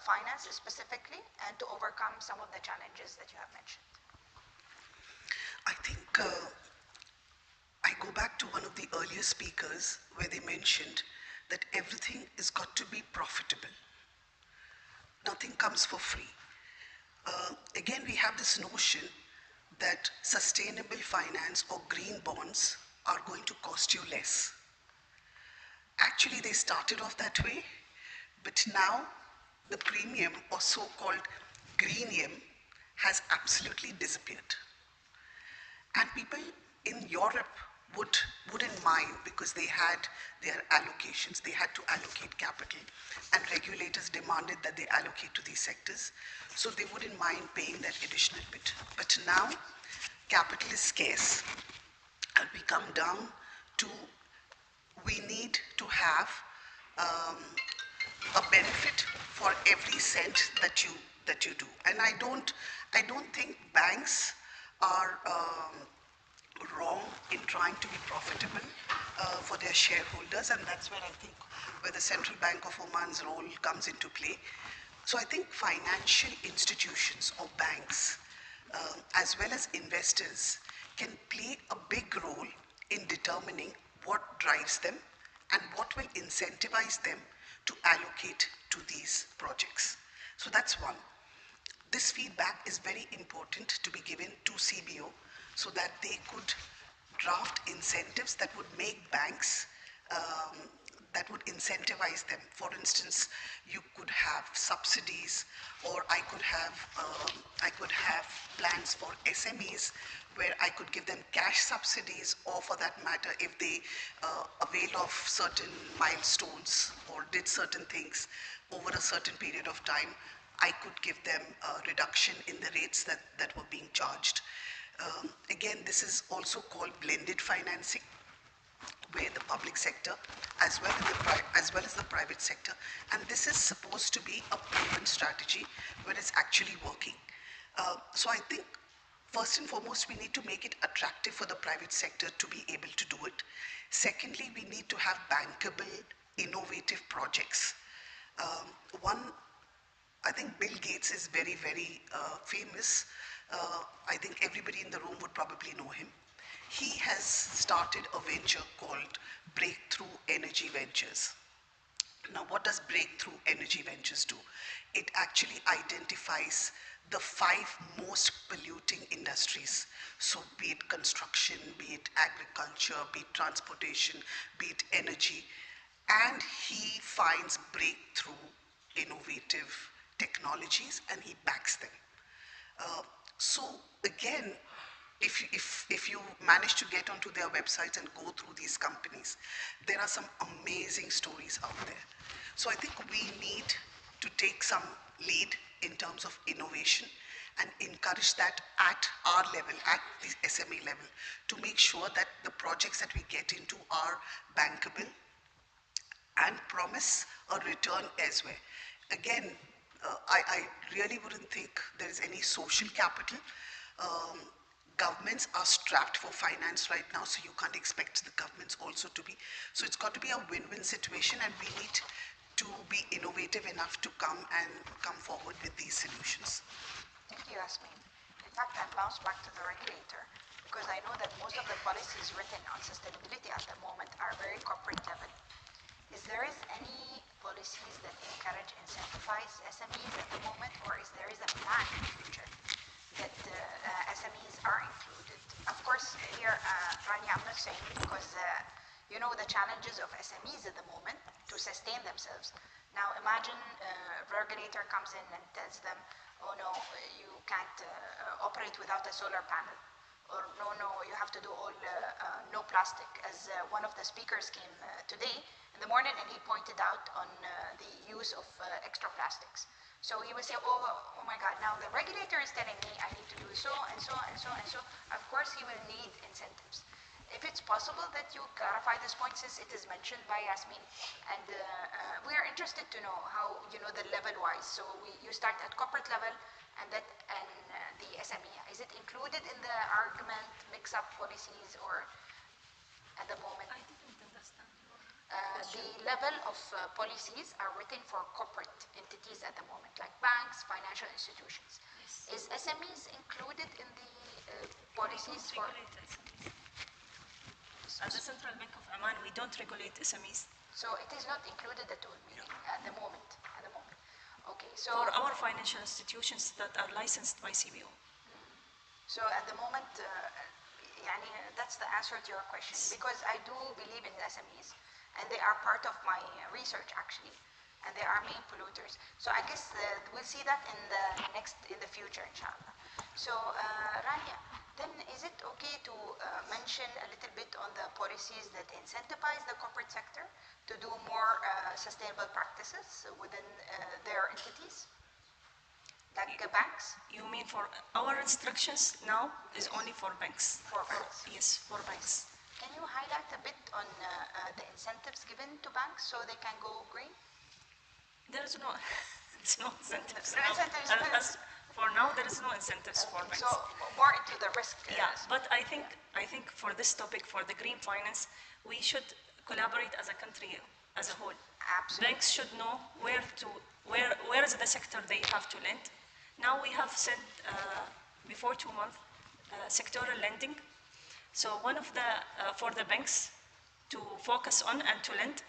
finance specifically, and to overcome some of the challenges that you have mentioned? I think I go back to one of the earlier speakers where they mentioned that everything has got to be profitable. Nothing comes for free. Again, we have this notion that sustainable finance or green bonds are going to cost you less. Actually, they started off that way, but now the premium, or so-called greenium, has absolutely disappeared. And people in Europe wouldn't mind, because they had their allocations. They had to allocate capital, and regulators demanded that they allocate to these sectors. So they wouldn't mind paying that additional bit. But now, capital is scarce, and we come down to, we need to have a benefit for every cent that you do. And I don't think banks are wrong in trying to be profitable for their shareholders, and that's where I think where the Central Bank of Oman's role comes into play. So I think financial institutions or banks, as well as investors, can play a big role in determining what drives them and what will incentivize them to allocate to these projects. So that's one. This feedback is very important to be given to CBO, so that they could draft incentives that would make banks, that would incentivize them. For instance, you could have subsidies, or I could have plans for SMEs where I could give them cash subsidies, or for that matter, if they avail of certain milestones or did certain things over a certain period of time, I could give them a reduction in the rates that were being charged. Again, this is also called blended financing, where the public sector as well as the private sector, and this is supposed to be a proven strategy where it's actually working. So I think first and foremost, we need to make it attractive for the private sector to be able to do it. Secondly, we need to have bankable, innovative projects. I think Bill Gates is very, very famous. I think everybody in the room would probably know him. He has started a venture called Breakthrough Energy Ventures. Now, what does Breakthrough Energy Ventures do? It actually identifies the 5 most polluting industries. So be it construction, be it agriculture, be it transportation, be it energy, and he finds breakthrough innovative technologies and he backs them. So again, if you manage to get onto their websites and go through these companies, there are some amazing stories out there. So I think we need to take some lead in terms of innovation and encourage that at our level, at the SME level, to make sure that the projects that we get into are bankable and promise a return elsewhere. Again, I really wouldn't think there is any social capital. governments are strapped for finance right now, so you can't expect the governments also to be. So it's got to be a win-win situation, and we need to be innovative enough to come forward with these solutions. Thank you, Yasmin. In fact, I'll bounce back to the regulator because I know that most of the policies written on sustainability at the moment are very corporate level. Is there any policies that encourage, incentivize SMEs at the moment, or is there a plan in the future that SMEs are included? Of course, here, Rania, I'm not saying because you know the challenges of SMEs at the moment to sustain themselves. Now imagine a regulator comes in and tells them, oh no, you can't operate without a solar panel. Or no, you have to do all no plastic. As one of the speakers came today in the morning and he pointed out on the use of extra plastics. So he would say, oh my God, now the regulator is telling me I need to do so and so and so and so. Of course, he will need incentives. If it's possible that you clarify this point, since it is mentioned by Yasmin, and we are interested to know how, the level-wise. So you start at corporate level, and the SME. Is it included in the argument, mix-up policies, or at the moment? I didn't understand. The level of policies are written for corporate entities at the moment, like banks, financial institutions. Yes. Is SMEs included in the policies for? As the Central Bank of Oman, we don't regulate SMEs. So it is not included at all, meaning at the moment. Okay, so for our financial institutions that are licensed by CBO. So at the moment, that's the answer to your question, because I do believe in the SMEs, and they are part of my research actually, and they are main polluters. So I guess we'll see that in the future, inshallah. So Rania, then is it okay to mention a little bit on the policies that incentivize the corporate sector to do more sustainable practices within their entities, like banks? You mean for our instructions now is only for banks? For banks? Yes, for banks. Can you highlight a bit on the incentives given to banks so they can go green? There is no incentives. No incentives. For now, there is no incentives for banks. So more into the risk. Yeah, but I think for this topic, for the green finance, we should collaborate as a country, as a whole. Absolutely. Banks should know where is the sector they have to lend. Now we have said before 2 months, sectoral lending. So one of the for the banks to focus on and to lend,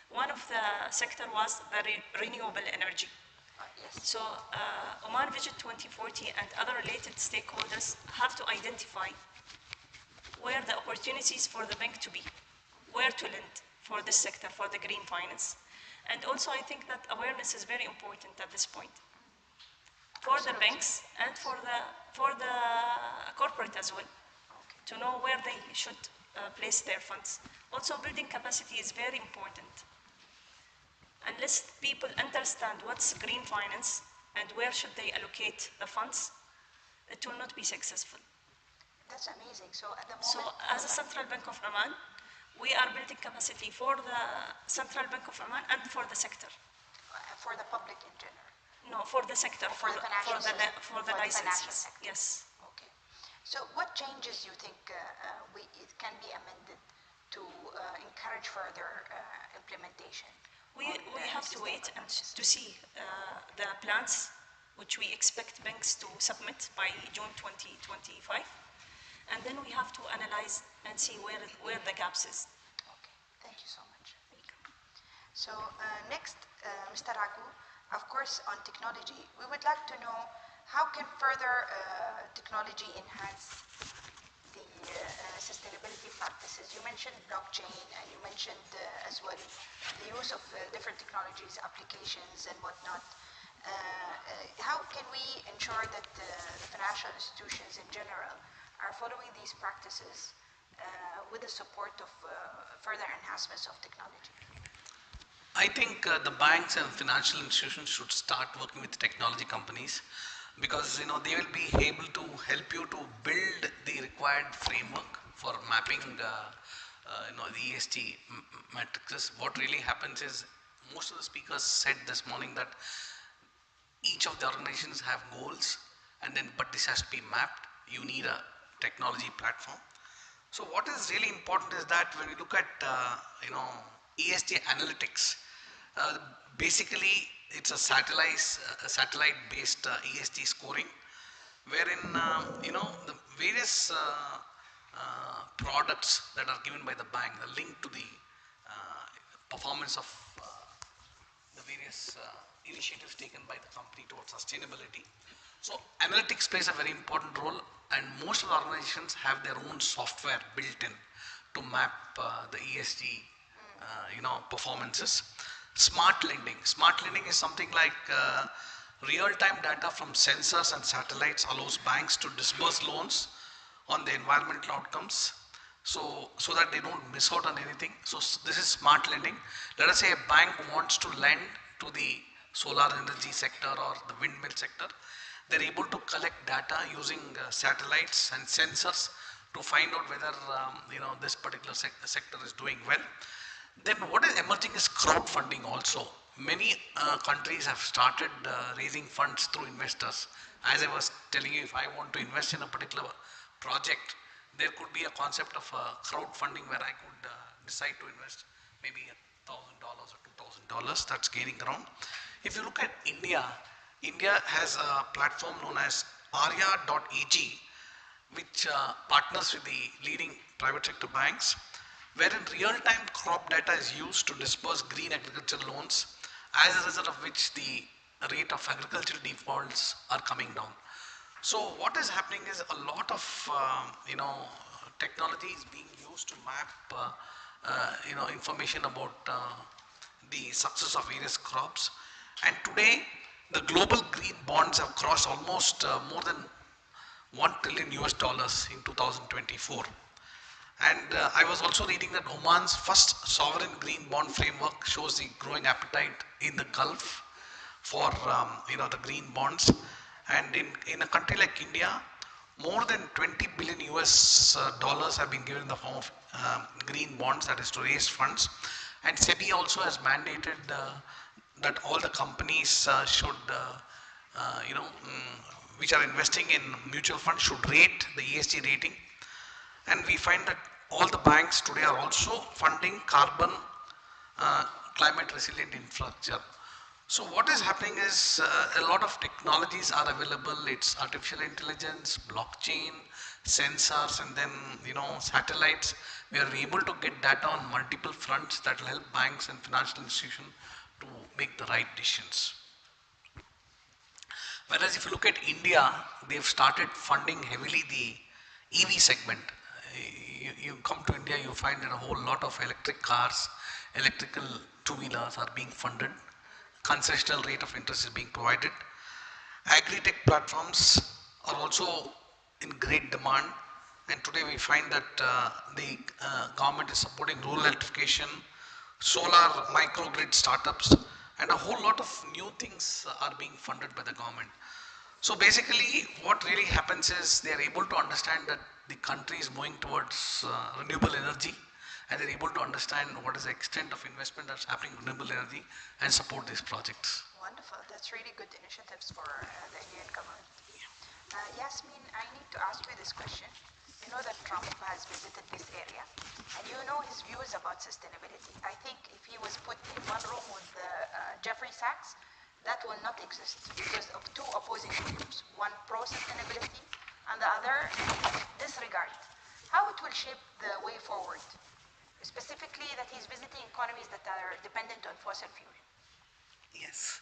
one of the sector was the renewable energy. Yes. So Oman Vision 2040 and other related stakeholders have to identify where the opportunities for the bank to be, where to lend for this sector, for the green finance. And also I think that awareness is very important at this point for the banks and for the corporate as well, to know where they should place their funds. Also building capacity is very important. Unless people understand what's green finance and where should they allocate the funds, it will not be successful. That's amazing. So at the moment, so as a Central Bank of Oman, we are building capacity for the Central Bank of Oman and for the sector. For the public in general? No, for the sector, for the licenses. Yes. Okay. So what changes you think it can be amended to encourage further implementation? We have to wait and to see the plans which we expect banks to submit by June 2025. And then we have to analyze and see where the gaps is. Okay, thank you so much. So next, Mr. Ragu, of course, on technology, we would like to know how can further technology enhance the sustainability practices. You mentioned blockchain, and you mentioned as well the use of different technologies, applications, and whatnot. How can we ensure that the financial institutions in general are following these practices with the support of further enhancements of technology? I think the banks and financial institutions should start working with technology companies, because they will be able to help you to build the required framework for mapping the ESG matrices. What really happens is, most of the speakers said this morning that each of the organizations have goals, but this has to be mapped. You need a technology platform. So what is really important is that when you look at ESG analytics, basically it's a satellite-based ESG scoring, wherein the various products that are given by the bank are linked to the performance of the various initiatives taken by the company towards sustainability. So analytics plays a very important role, and most of the organizations have their own software built in to map the ESG performances. Smart lending. Smart lending is something like real-time data from sensors and satellites allows banks to disburse loans on the environmental outcomes, so that they don't miss out on anything. So this is smart lending. Let us say a bank wants to lend to the solar energy sector or the windmill sector. They're able to collect data using satellites and sensors to find out whether this particular sector is doing well. Then what is emerging is crowdfunding also. Many countries have started raising funds through investors. As I was telling you, if I want to invest in a particular project, there could be a concept of crowdfunding where I could decide to invest maybe $1,000 or $2,000. That's gaining ground. If you look at India, India has a platform known as Arya.ag, which partners with the leading private sector banks, wherein real-time crop data is used to disburse green agriculture loans, as a result of which the rate of agricultural defaults are coming down. So what is happening is a lot of technology is being used to map information about the success of various crops. And today the global green bonds have crossed almost more than $1 trillion in 2024. And I was also reading that Oman's first sovereign green bond framework shows the growing appetite in the Gulf for the green bonds. And in a country like India, more than 20 billion US dollars have been given in the form of green bonds, that is to raise funds. And SEBI also has mandated that all the companies should, which are investing in mutual funds should rate the ESG rating. And we find that all the banks today are also funding carbon climate resilient infrastructure. So what is happening is a lot of technologies are available. It's artificial intelligence, blockchain, sensors, and then satellites. We are able to get data on multiple fronts that will help banks and financial institutions to make the right decisions. Whereas if you look at India, they've started funding heavily the EV segment. You come to India, you find that a whole lot of electric cars, electrical two-wheelers are being funded. Concessional rate of interest is being provided. Agri-tech platforms are also in great demand, and today we find that the government is supporting rural electrification, solar microgrid startups, and a whole lot of new things are being funded by the government. So basically what really happens is they are able to understand that the country is moving towards renewable energy, and they're able to understand what is the extent of investment that's happening in renewable energy and support these projects. Wonderful. That's really good initiatives for the Indian government. Yasmin, I need to ask you this question. You know that Trump has visited this area, and you know his views about sustainability. I think if he was put in one room with Jeffrey Sachs, that will not exist because of two opposing views, one pro-sustainability and the other disregard. How it will shape the way forward, specifically that he's visiting economies that are dependent on fossil fuel? Yes.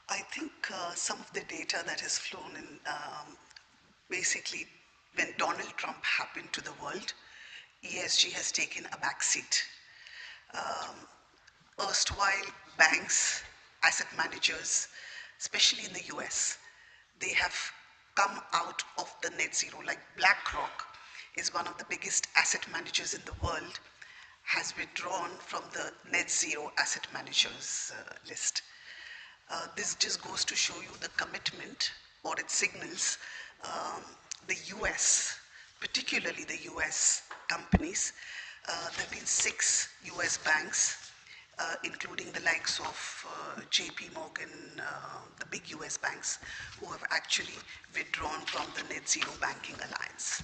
I think some of the data that has flown in, basically when Donald Trump happened to the world, ESG has taken a backseat. Erstwhile banks, asset managers, especially in the US, they have come out of the net zero. Like BlackRock is one of the biggest asset managers in the world, has withdrawn from the net zero asset managers list. This just goes to show you the commitment, or it signals the US, particularly the US companies. There have been 6 US banks including the likes of JP Morgan, the big US banks, who have actually withdrawn from the Net Zero Banking Alliance.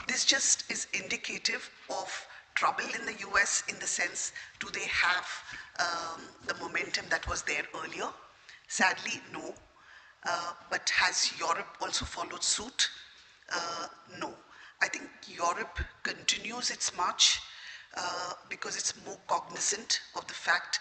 This just is indicative of trouble in the US in the sense, do they have the momentum that was there earlier? Sadly, no. But has Europe also followed suit? No. I think Europe continues its march because it's more cognizant of the fact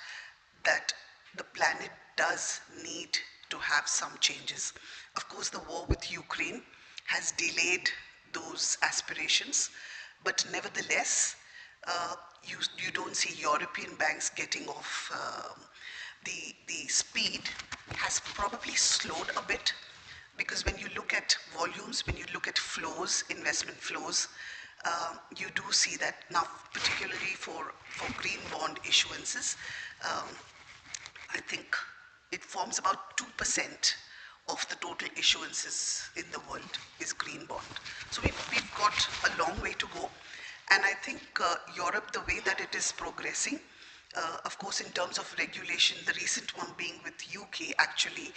that the planet does need to have some changes. Of course, the war with Ukraine has delayed those aspirations, but nevertheless, you don't see European banks getting off. The speed has probably slowed a bit, because when you look at volumes, when you look at flows, investment flows, you do see that now, particularly for green bond issuances, I think it forms about 2% of the total issuances in the world is green bond. So we've got a long way to go. And I think Europe, the way that it is progressing, of course, in terms of regulation, the recent one being with UK actually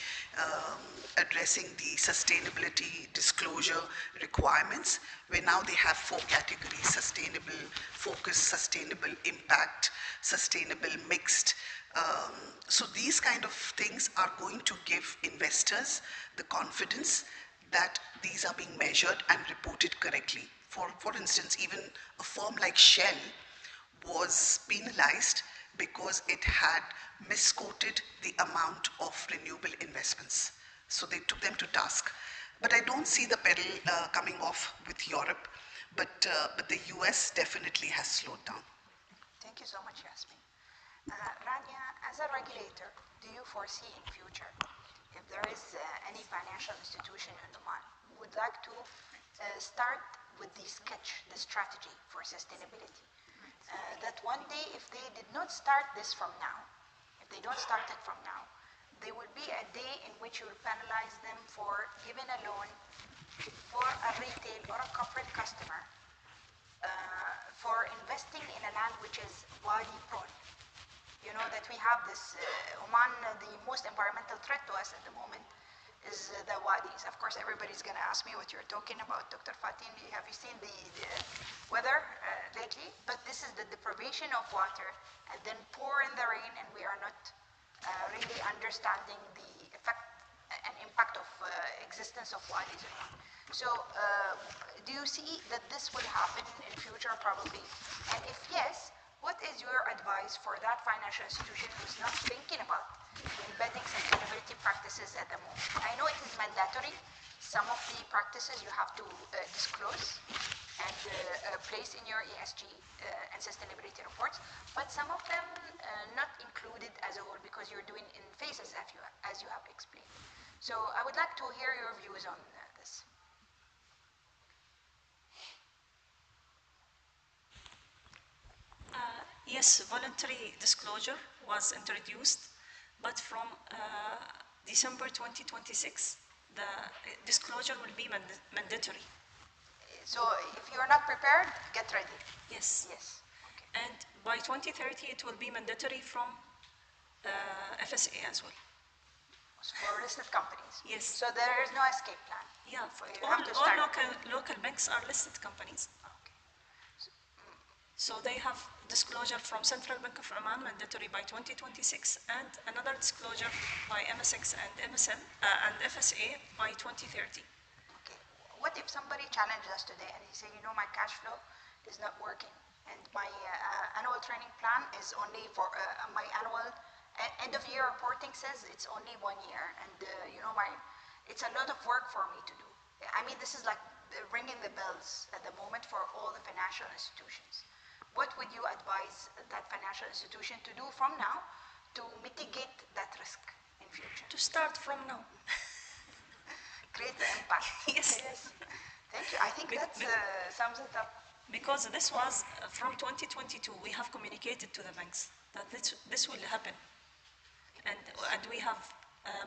addressing the sustainability disclosure requirements, where now they have 4 categories: sustainable focus, sustainable impact, sustainable mixed. So these kind of things are going to give investors the confidence that these are being measured and reported correctly. For instance, even a firm like Shell was penalized because it had misquoted the amount of renewable investments. So they took them to task. But I don't see the pedal coming off with Europe, but the US definitely has slowed down. Thank you so much, Yasmin. Rania, as a regulator, do you foresee in future, if there is any financial institution in Oman who would like to start with the sketch, the strategy for sustainability, that one day, if they did not start this from now, if they don't start it from now, there will be a day in which you will penalize them for giving a loan for a retail or a corporate customer for investing in a land which is wadi prone. You know that we have this, Oman, the most environmental threat to us at the moment is the wadis. Of course, everybody's going to ask me what you're talking about, Dr. Fatin. Have you seen the weather lately? But this is the deprivation of water and then pour in the rain, and we are not really understanding the effect and impact of existence of wadis. So do you see that this will happen in future probably? And if yes, what is your advice for that financial institution who's not thinking about embedding sustainability practices at the moment? I know it is mandatory. Some of the practices you have to disclose and place in your ESG and sustainability reports, but some of them not included as a whole because you're doing in phases as you have explained. So I would like to hear your views on this. Yes, voluntary disclosure was introduced, but from December 2026, the disclosure will be mandatory. So if you are not prepared, get ready. Yes. Yes. Okay. And by 2030, it will be mandatory from FSA as well. For listed companies? Yes. So there is no escape plan? Yeah, all local banks are listed companies. Okay. So they have disclosure from Central Bank of Oman, mandatory by 2026, and another disclosure by MSX and MSM and FSA by 2030. Okay. What if somebody challenges us today and he say, you know, my cash flow is not working, and my annual training plan is only for my annual end of year reporting says it's only 1 year, and you know, it's a lot of work for me to do. I mean, this is like ringing the bells at the moment for all the financial institutions. What would you advise that financial institution to do from now to mitigate that risk in future? To start from now. Create the impact. Yes. Thank you. I think that sums it up. Because this was from 2022, we have communicated to the banks that this will happen. And we have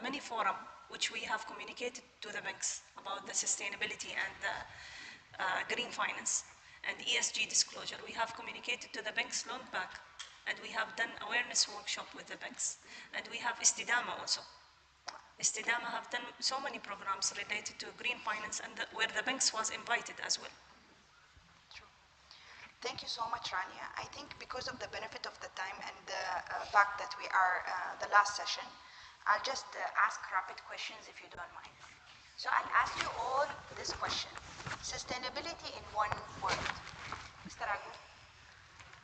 many forums which we have communicated to the banks about the sustainability and the green finance and ESG disclosure. We have communicated to the banks long back And we have done awareness workshop with the banks. And we have Istidama also. Istidama have done so many programs related to green finance and where the banks was invited as well. Thank you so much, Rania. I think because of the benefit of the time and the fact that we are the last session, I'll just ask rapid questions if you don't mind. So I'll ask you all this question. Sustainability in one word. Mr. Agu.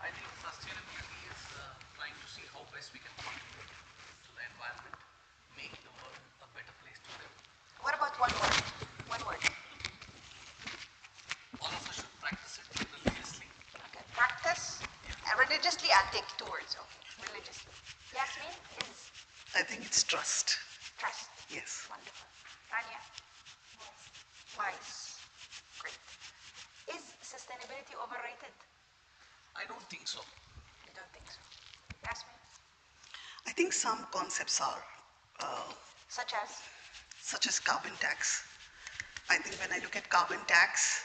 I think sustainability is trying to see how best we can contribute to the environment, make the world a better place to live. What about one word? One word. All of us should practice it religiously. Okay, practice. And religiously, I'll take 2 words. Okay, religiously. Yasmin is? I think it's trust. Trust. Yes. Wonderful. Rania? Wise. Great. Is sustainability overrated? I don't think so. You don't think so? Yasmin? I think some concepts are. Such as? Such as carbon tax. I think when I look at carbon tax,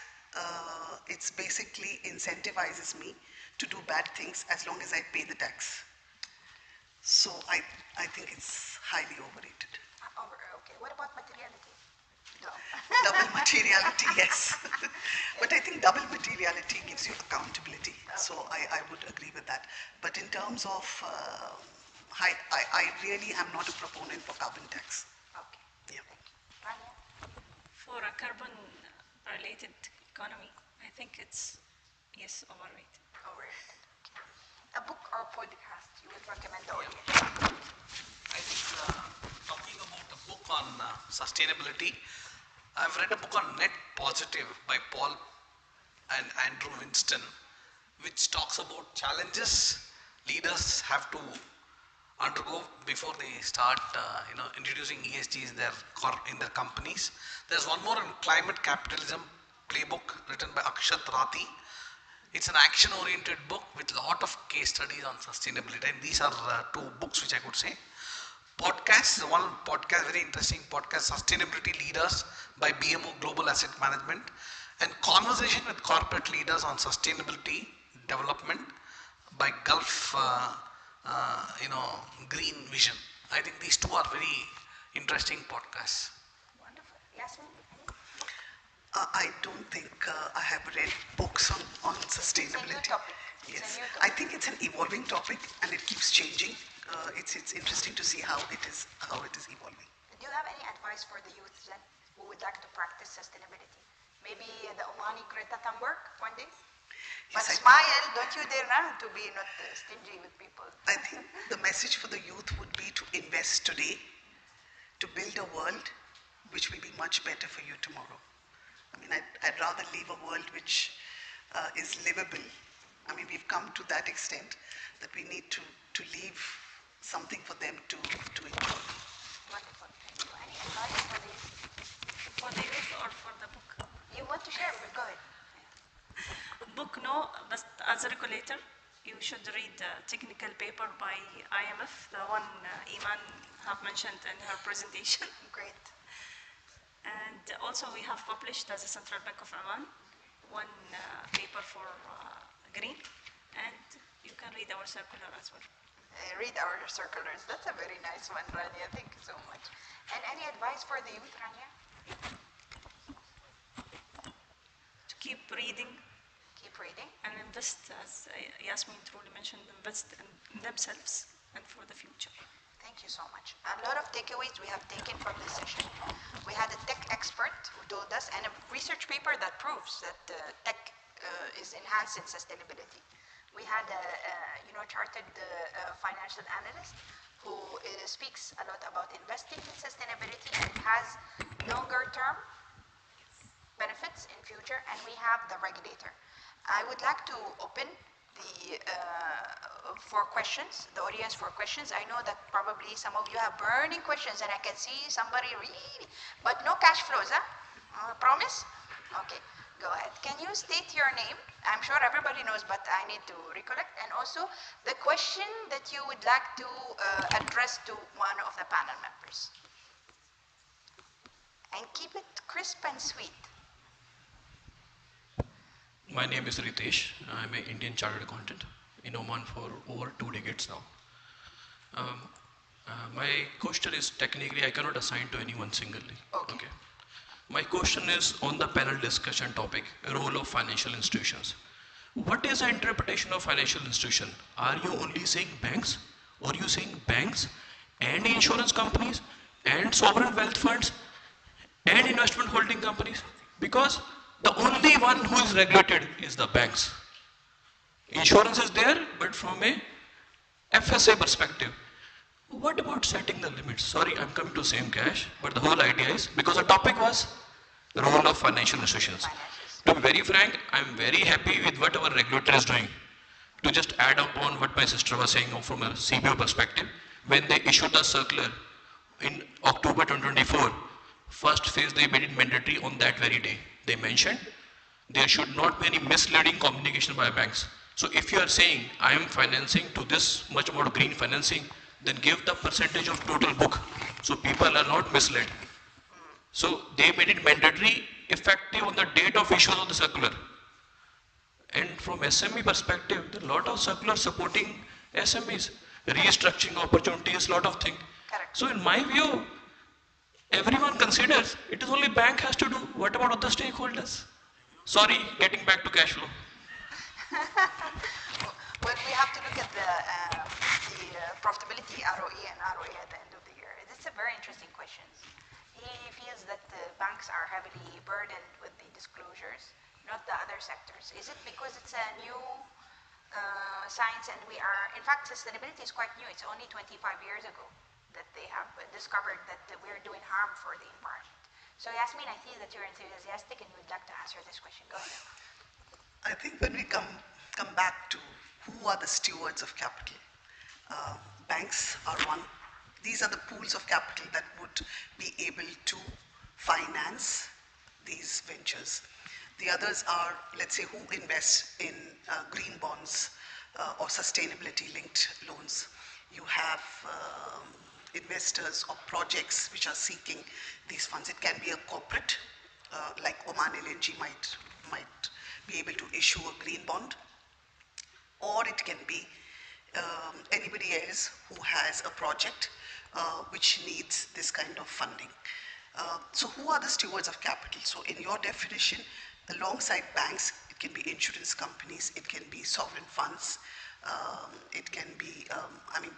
it's basically incentivizes me to do bad things as long as I pay the tax. So I think it's highly overrated. Okay, what about materiality? No. Double materiality, yes. But I think double materiality gives you accountability. So I would agree with that. But in terms of, I really am not a proponent for carbon tax. Okay. Yeah. For a carbon-related economy, I think it's, yes, overrated. Overrated. Okay. A book or podcast you would recommend the audience? I think talking about a book on sustainability, I've read a book on Net Positive by Paul and Andrew Winston, which talks about challenges leaders have to undergo before they start, introducing ESG in their companies. There's one more on climate capitalism playbook written by Akshat Rathi. It's an action-oriented book with a lot of case studies on sustainability, and these are 2 books which I could say. Podcast, one podcast, very interesting podcast, Sustainability Leaders by BMO Global Asset Management, and Conversation with Corporate Leaders on Sustainability Development by Gulf, Green Vision. I think these 2 are very interesting podcasts. Wonderful. Yasmin? I don't think I have read books on sustainability. It's a new topic. Yes, I think it's an evolving topic and it keeps changing. It's interesting to see how it is evolving. Do you have any advice for the youth then who would like to practice sustainability? Maybe the Omani Greta Thunberg one day? But Yes, smile, don't you dare to be not stingy with people. I think the message for the youth would be to invest today, to build a world which will be much better for you tomorrow. I mean, I'd rather leave a world which is livable. I mean, we've come to that extent that we need to leave something for them to enjoy. Wonderful. Any advice for the youth? For the youth or for the book? You want to share? Go ahead. Book, no, but as a regulator, you should read the technical paper by IMF, the one Iman have mentioned in her presentation. Great. And also we have published as a Central Bank of Oman one paper for green, and you can read our circular as well. Read our circulars. That's a very nice one, Rania. Thank you so much. And any advice for the youth, Rania? To keep reading. Keep reading. And invest, as Yasmin truly mentioned, invest in themselves and for the future. Thank you so much. A lot of takeaways we have taken from this session. We had a tech expert who told us, and a research paper that proves that tech is enhancing sustainability. We had a chartered financial analyst who speaks a lot about investing in sustainability, and it has longer term benefits in future, and we have the regulator. I would like to open the for questions, the audience for questions. I know that probably some of you have burning questions, and I can see somebody really, but no cash flows, huh? Promise? Okay, go ahead. Can you state your name? I'm sure everybody knows, but I need to recollect. And also the question that you would like to address to one of the panel members. And keep it crisp and sweet. My name is Ritesh. I'm an Indian Chartered Accountant. in Oman for over 2 decades now. Um, my question is technically I cannot assign to anyone singly. Okay. My question is on the panel discussion topic, role of financial institutions. What is the interpretation of financial institution? Are you only saying banks? Or are you saying banks and insurance companies and sovereign wealth funds and investment holding companies? Because the only one who is regulated is the banks. Insurance is there, but from a FSA perspective. What about setting the limits? Sorry, I'm coming to same cash, but the whole idea is, because the topic was the role of financial institutions. To be very frank, I'm very happy with what our regulator is doing. To just add up on what my sister was saying from a CBO perspective, when they issued the circular in October 2024, first phase they made it mandatory on that very day. They mentioned there should not be any misleading communication by banks. So if you are saying I am financing to this much about green financing, then give the percentage of total book so people are not misled. So they made it mandatory effective on the date of issue of the circular. And from SME perspective, there are a lot of circulars supporting SMEs, restructuring opportunities, lot of things. So in my view, everyone considers it is only bank has to do. What about other stakeholders? Sorry, getting back to cash flow. Well, we have to look at the profitability, ROE and ROA at the end of the year. This is a very interesting question. He feels that the banks are heavily burdened with the disclosures, not the other sectors. Is it because it's a new science and we are, in fact, sustainability is quite new. It's only 25 years ago that they have discovered that we're doing harm for the environment. So Yasmin, I see that you're enthusiastic and you would like to answer this question. Go ahead. I think when we come back to who are the stewards of capital, banks are one. These are the pools of capital that would be able to finance these ventures. The others are, let's say, who invests in green bonds or sustainability linked loans. You have investors or projects which are seeking these funds. It can be a corporate, like Oman LNG might be able to issue a green bond, or it can be anybody else who has a project which needs this kind of funding. So who are the stewards of capital? So in your definition, alongside banks, it can be insurance companies, it can be sovereign funds, it can be,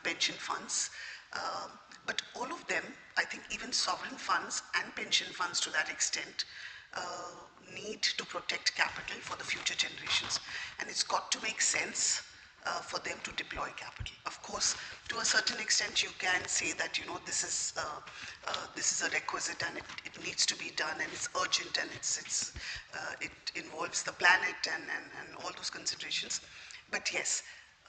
pension funds. But all of them, I think even sovereign funds and pension funds to that extent, need to protect capital for the future generations. And it's got to make sense for them to deploy capital. Of course, to a certain extent, you can say that, this is a requisite and it needs to be done and it's urgent and it involves the planet and all those considerations. But yes,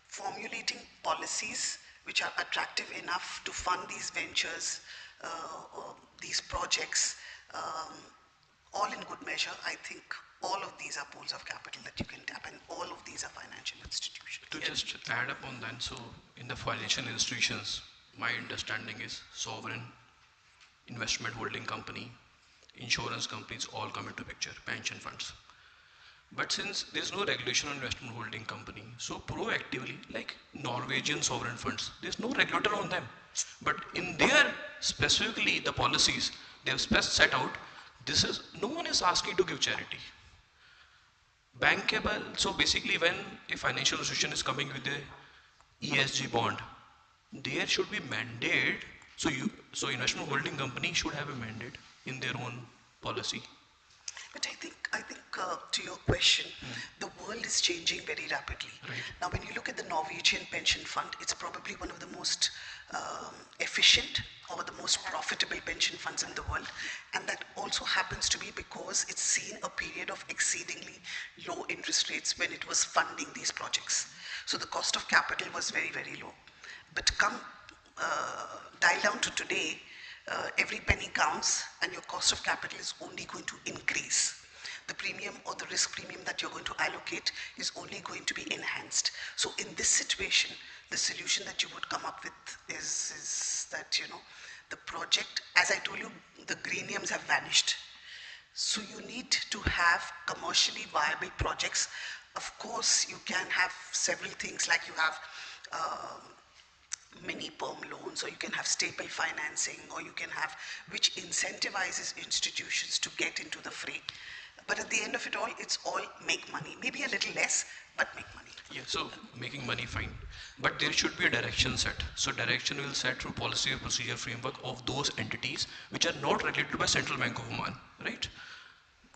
formulating policies which are attractive enough to fund these ventures, these projects, all in good measure. I think all of these are pools of capital that you can tap, and all of these are financial institutions. To just add up on that, so in the financial institutions, my understanding is sovereign, investment holding company, insurance companies all come into picture, pension funds. But since there's no regulation on investment holding company, so proactively, like Norwegian sovereign funds, there's no regulator on them. But in their, specifically the policies, they have set out, no one is asking to give charity. Bankable, so basically when a financial institution is coming with a ESG bond, there should be mandate, so investment holding company should have a mandate in their own policy. But I think to your question, the world is changing very rapidly. Right. Now, when you look at the Norwegian pension fund, it's probably one of the most efficient or the most profitable pension funds in the world. And that also happens to be because it's seen a period of exceedingly low interest rates when it was funding these projects. So the cost of capital was very, very low. But dial down to today, every penny counts and your cost of capital is only going to increase. The premium or the risk premium that you're going to allocate is only going to be enhanced. So in this situation, the solution that you would come up with is that, the project, as I told you, the greeniums have vanished. So you need to have commercially viable projects Of course, you can have several things like you have mini perm loans, or you can have staple financing, or you can have, which incentivizes institutions to get into the fray. But at the end of it all, it's all make money. Maybe a little less, but make money. Yeah, so making money, fine. But there should be a direction set. So direction will set through policy or procedure framework of those entities which are not regulated by Central Bank of Oman, right?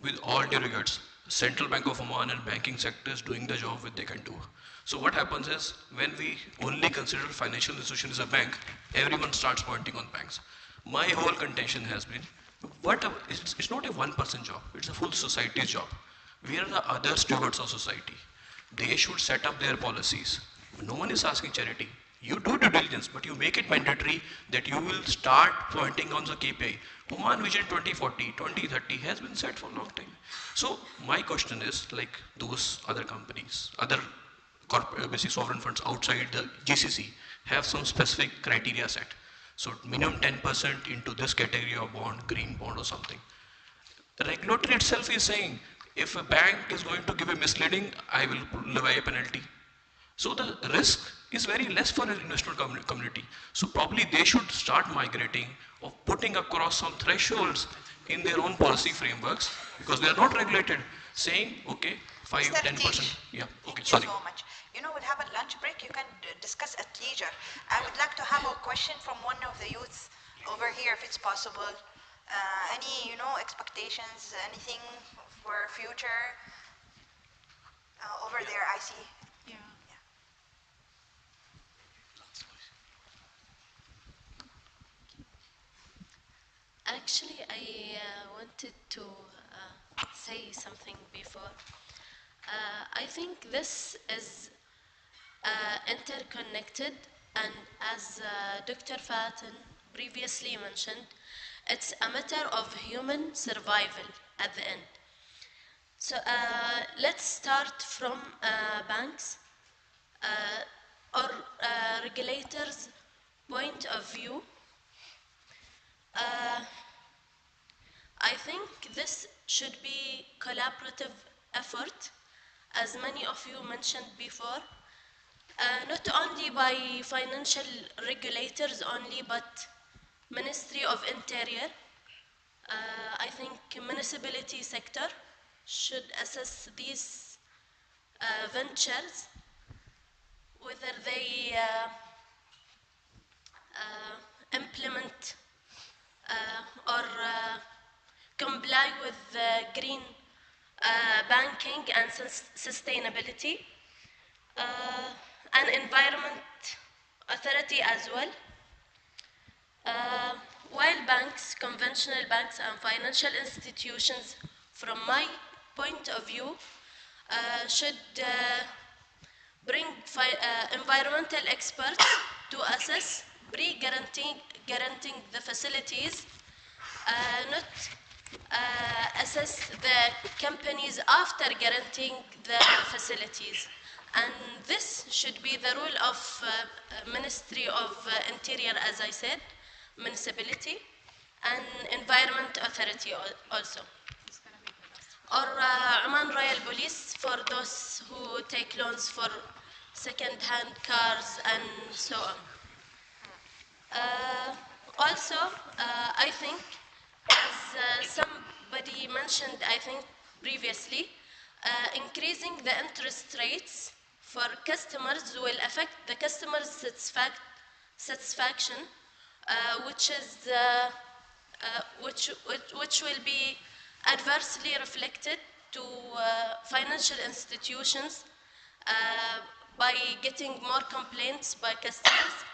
With all due regards, Central Bank of Oman and banking sector is doing the job which they can do. So what happens is, when we only consider financial institution as a bank, everyone starts pointing on banks. My whole contention has been, it's not a one-person job, it's a full society's job. We are the other stewards of society. They should set up their policies. No one is asking charity. You do due diligence, but you make it mandatory that you will start pointing on the KPI. Oman Vision 2040, 2030 has been set for a long time. So my question is, like those other companies, other basic sovereign funds outside the GCC have some specific criteria set. So minimum 10% into this category of bond, green bond or something. The regulator itself is saying, if a bank is going to give a misleading, I will levy a penalty. So the risk is very less for an investment community. So probably they should start migrating or putting across some thresholds in their own policy frameworks, because they are not regulated, saying, okay, 5, Mr. 10%. Yeah, okay, Thank sorry. you so much. You know, we'll have a lunch break. You can discuss at leisure. I would like to have a question from one of the youths over here, if it's possible. Any, expectations, anything for future? Over there, I see. Yeah. Actually, I wanted to say something before. I think this is interconnected, and as Dr. Fatin previously mentioned, it's a matter of human survival at the end. So let's start from banks or regulators' point of view. I think this should be collaborative effort, as many of you mentioned before, not only by financial regulators only, but Ministry of Interior. I think municipality sector should assess these ventures, whether they implement or comply with green banking and sustainability, and environment authority as well. While banks, conventional banks and financial institutions, from my point of view, should bring environmental experts to assess guaranteeing the facilities, not assess the companies after guaranteeing the facilities. And this should be the role of Ministry of Interior, as I said, municipality, and Environment Authority also. Or Oman Royal Police for those who take loans for second-hand cars and so on. Also, I think, as somebody mentioned, I think previously, increasing the interest rates for customers will affect the customer's satisfaction, which will be adversely reflected to financial institutions by getting more complaints by customers,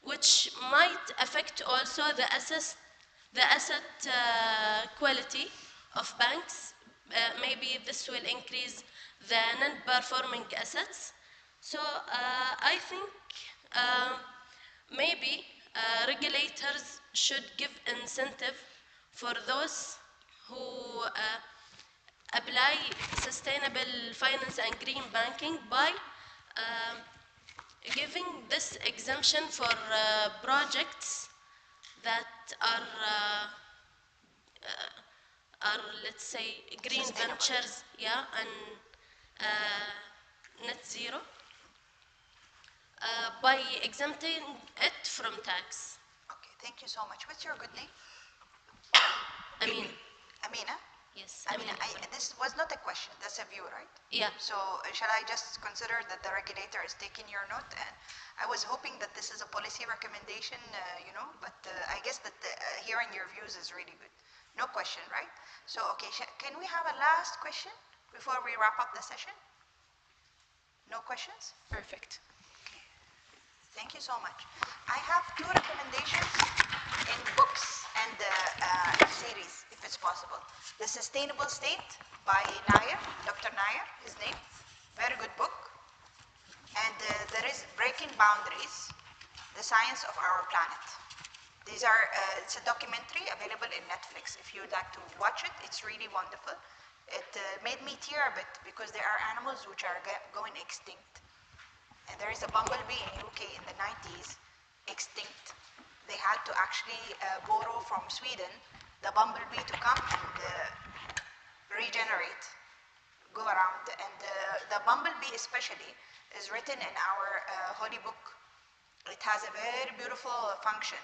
which might affect also the asset quality of banks. Maybe this will increase the non-performing assets. So I think maybe regulators should give incentive for those who apply sustainable finance and green banking by giving this exemption for projects that are or let's say green ventures, yeah, and net zero by exempting it from tax. Okay, thank you so much. What's your good name? Amin. Amina? Yes, Amina, this was not a question, that's a view, right? Yeah. So shall I just consider that the regulator is taking your note? And I was hoping that this is a policy recommendation, but I guess that hearing your views is really good. No question, right? So, okay, can we have a last question before we wrap up the session? No questions? Perfect. Thank you so much. I have two recommendations in books and series, if it's possible. The Sustainable State by Nair, Dr. Nair, his name. Very good book. And there is Breaking Boundaries, The Science of Our Planet. These are, it's a documentary available in Netflix. If you'd like to watch it, it's really wonderful. It made me tear a bit because there are animals which are going extinct. And there is a bumblebee in UK in the 90s, extinct. They had to actually borrow from Sweden the bumblebee to come and regenerate, go around. And the bumblebee especially is written in our holy book. It has a very beautiful function.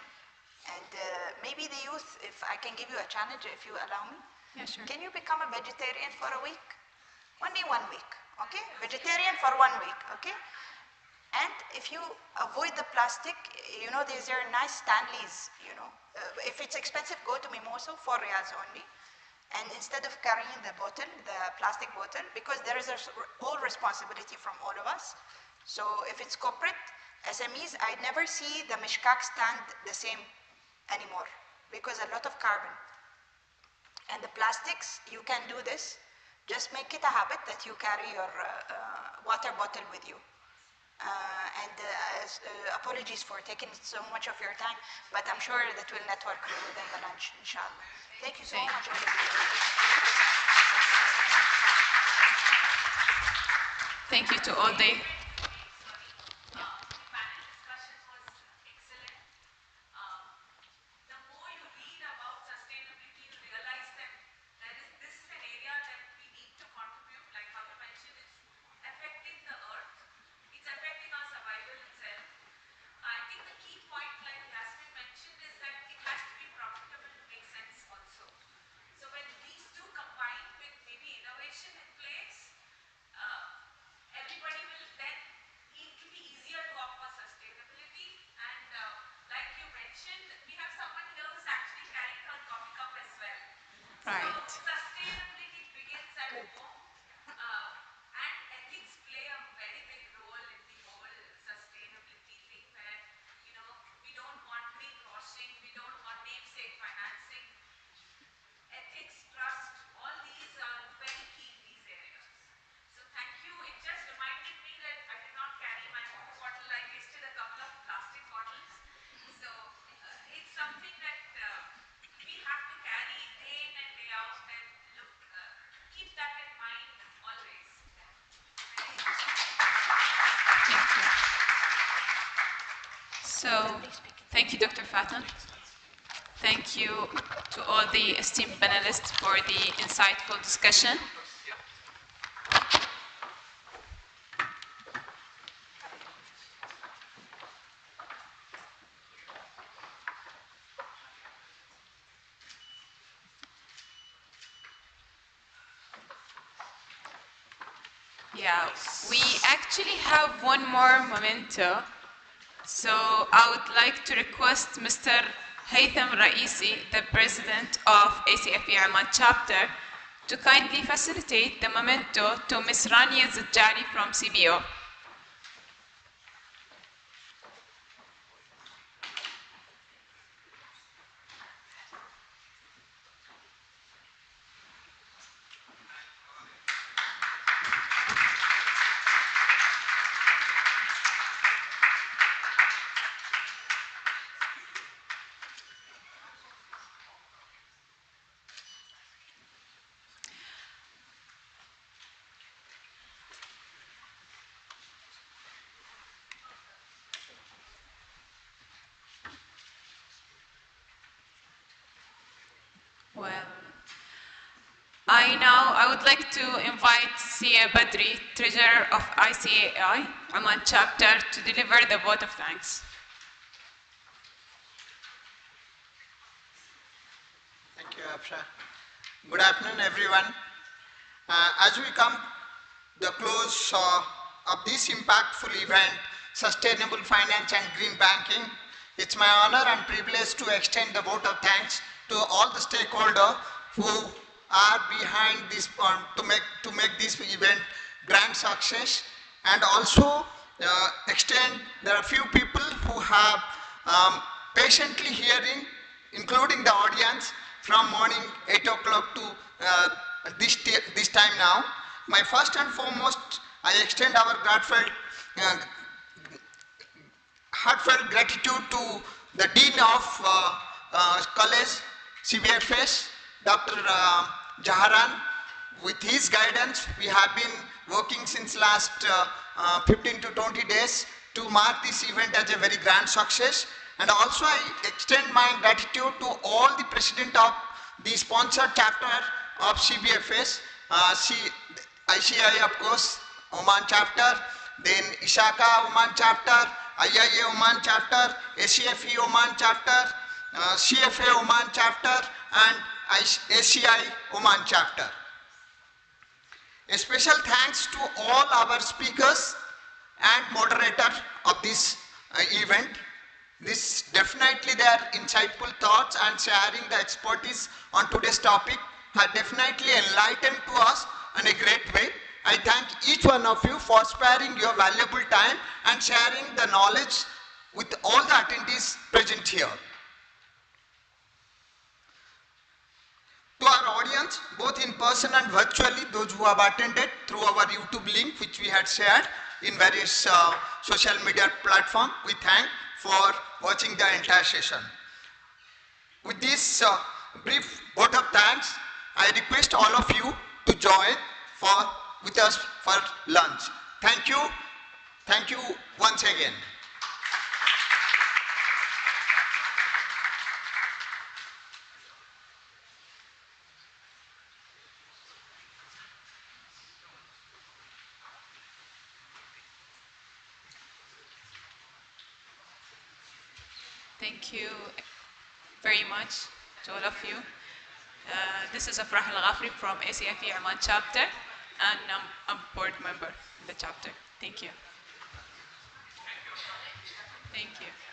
And maybe the youth, if I can give you a challenge, if you allow me. Yeah, sure. Can you become a vegetarian for a week? Only 1 week, okay? Vegetarian for 1 week, okay? And if you avoid the plastic, these are nice Stanleys, if it's expensive, go to Mimoso, 4 riyals only. And instead of carrying the bottle, the plastic bottle, because there is a whole responsibility from all of us. So if it's corporate, SMEs, I never see the mishkak stand the same anymore because a lot of carbon. And the plastics, you can do this. Just make it a habit that you carry your water bottle with you. Apologies for taking so much of your time, but I'm sure that we'll network within the lunch, inshallah. Thank you so much. Thank you to all the right. So, thank you, Dr. Fatah. Thank you to all the esteemed panelists for the insightful discussion. Yeah, we actually have one more memento. So I would like to request Mr. Haytham Raisi, the president of ACFE Amman chapter, to kindly facilitate the memento to Ms. Rania Zajjari from CBO. I would like to invite Sia Badri, Treasurer of ICAI, Oman chapter, to deliver the vote of thanks. Thank you, Afsha. Good afternoon, everyone. As we come the close of this impactful event, Sustainable Finance and Green Banking, it's my honor and privilege to extend the vote of thanks to all the stakeholders who are behind this to make this event grand success, and also extend there are few people who have patiently hearing, including the audience, from morning 8 o'clock to this time now. My first and foremost, I extend our heartfelt gratitude to the Dean of College, CBFS, Dr. Jaharan. With his guidance, we have been working since last 15 to 20 days to mark this event as a very grand success. And also I extend my gratitude to all the president of the sponsored chapter of CBFS, ICI of course, Oman chapter, then Ishaka Oman chapter, IIA Oman chapter, ACFE Oman chapter, CFA Oman chapter, and ACI Oman chapter. A special thanks to all our speakers and moderator of this event. This definitely their insightful thoughts and sharing the expertise on today's topic have definitely enlightened to us in a great way. I thank each one of you for sparing your valuable time and sharing the knowledge with all the attendees present here. To our audience, both in person and virtually, those who have attended through our YouTube link, which we had shared in various social media platforms, we thank for watching the entire session. With this brief vote of thanks, I request all of you to join with us for lunch. Thank you. Thank you once again. Thank you very much to all of you. This is Afrah Al-Ghafri from ACFE Oman chapter, and I'm a board member in the chapter. Thank you. Thank you.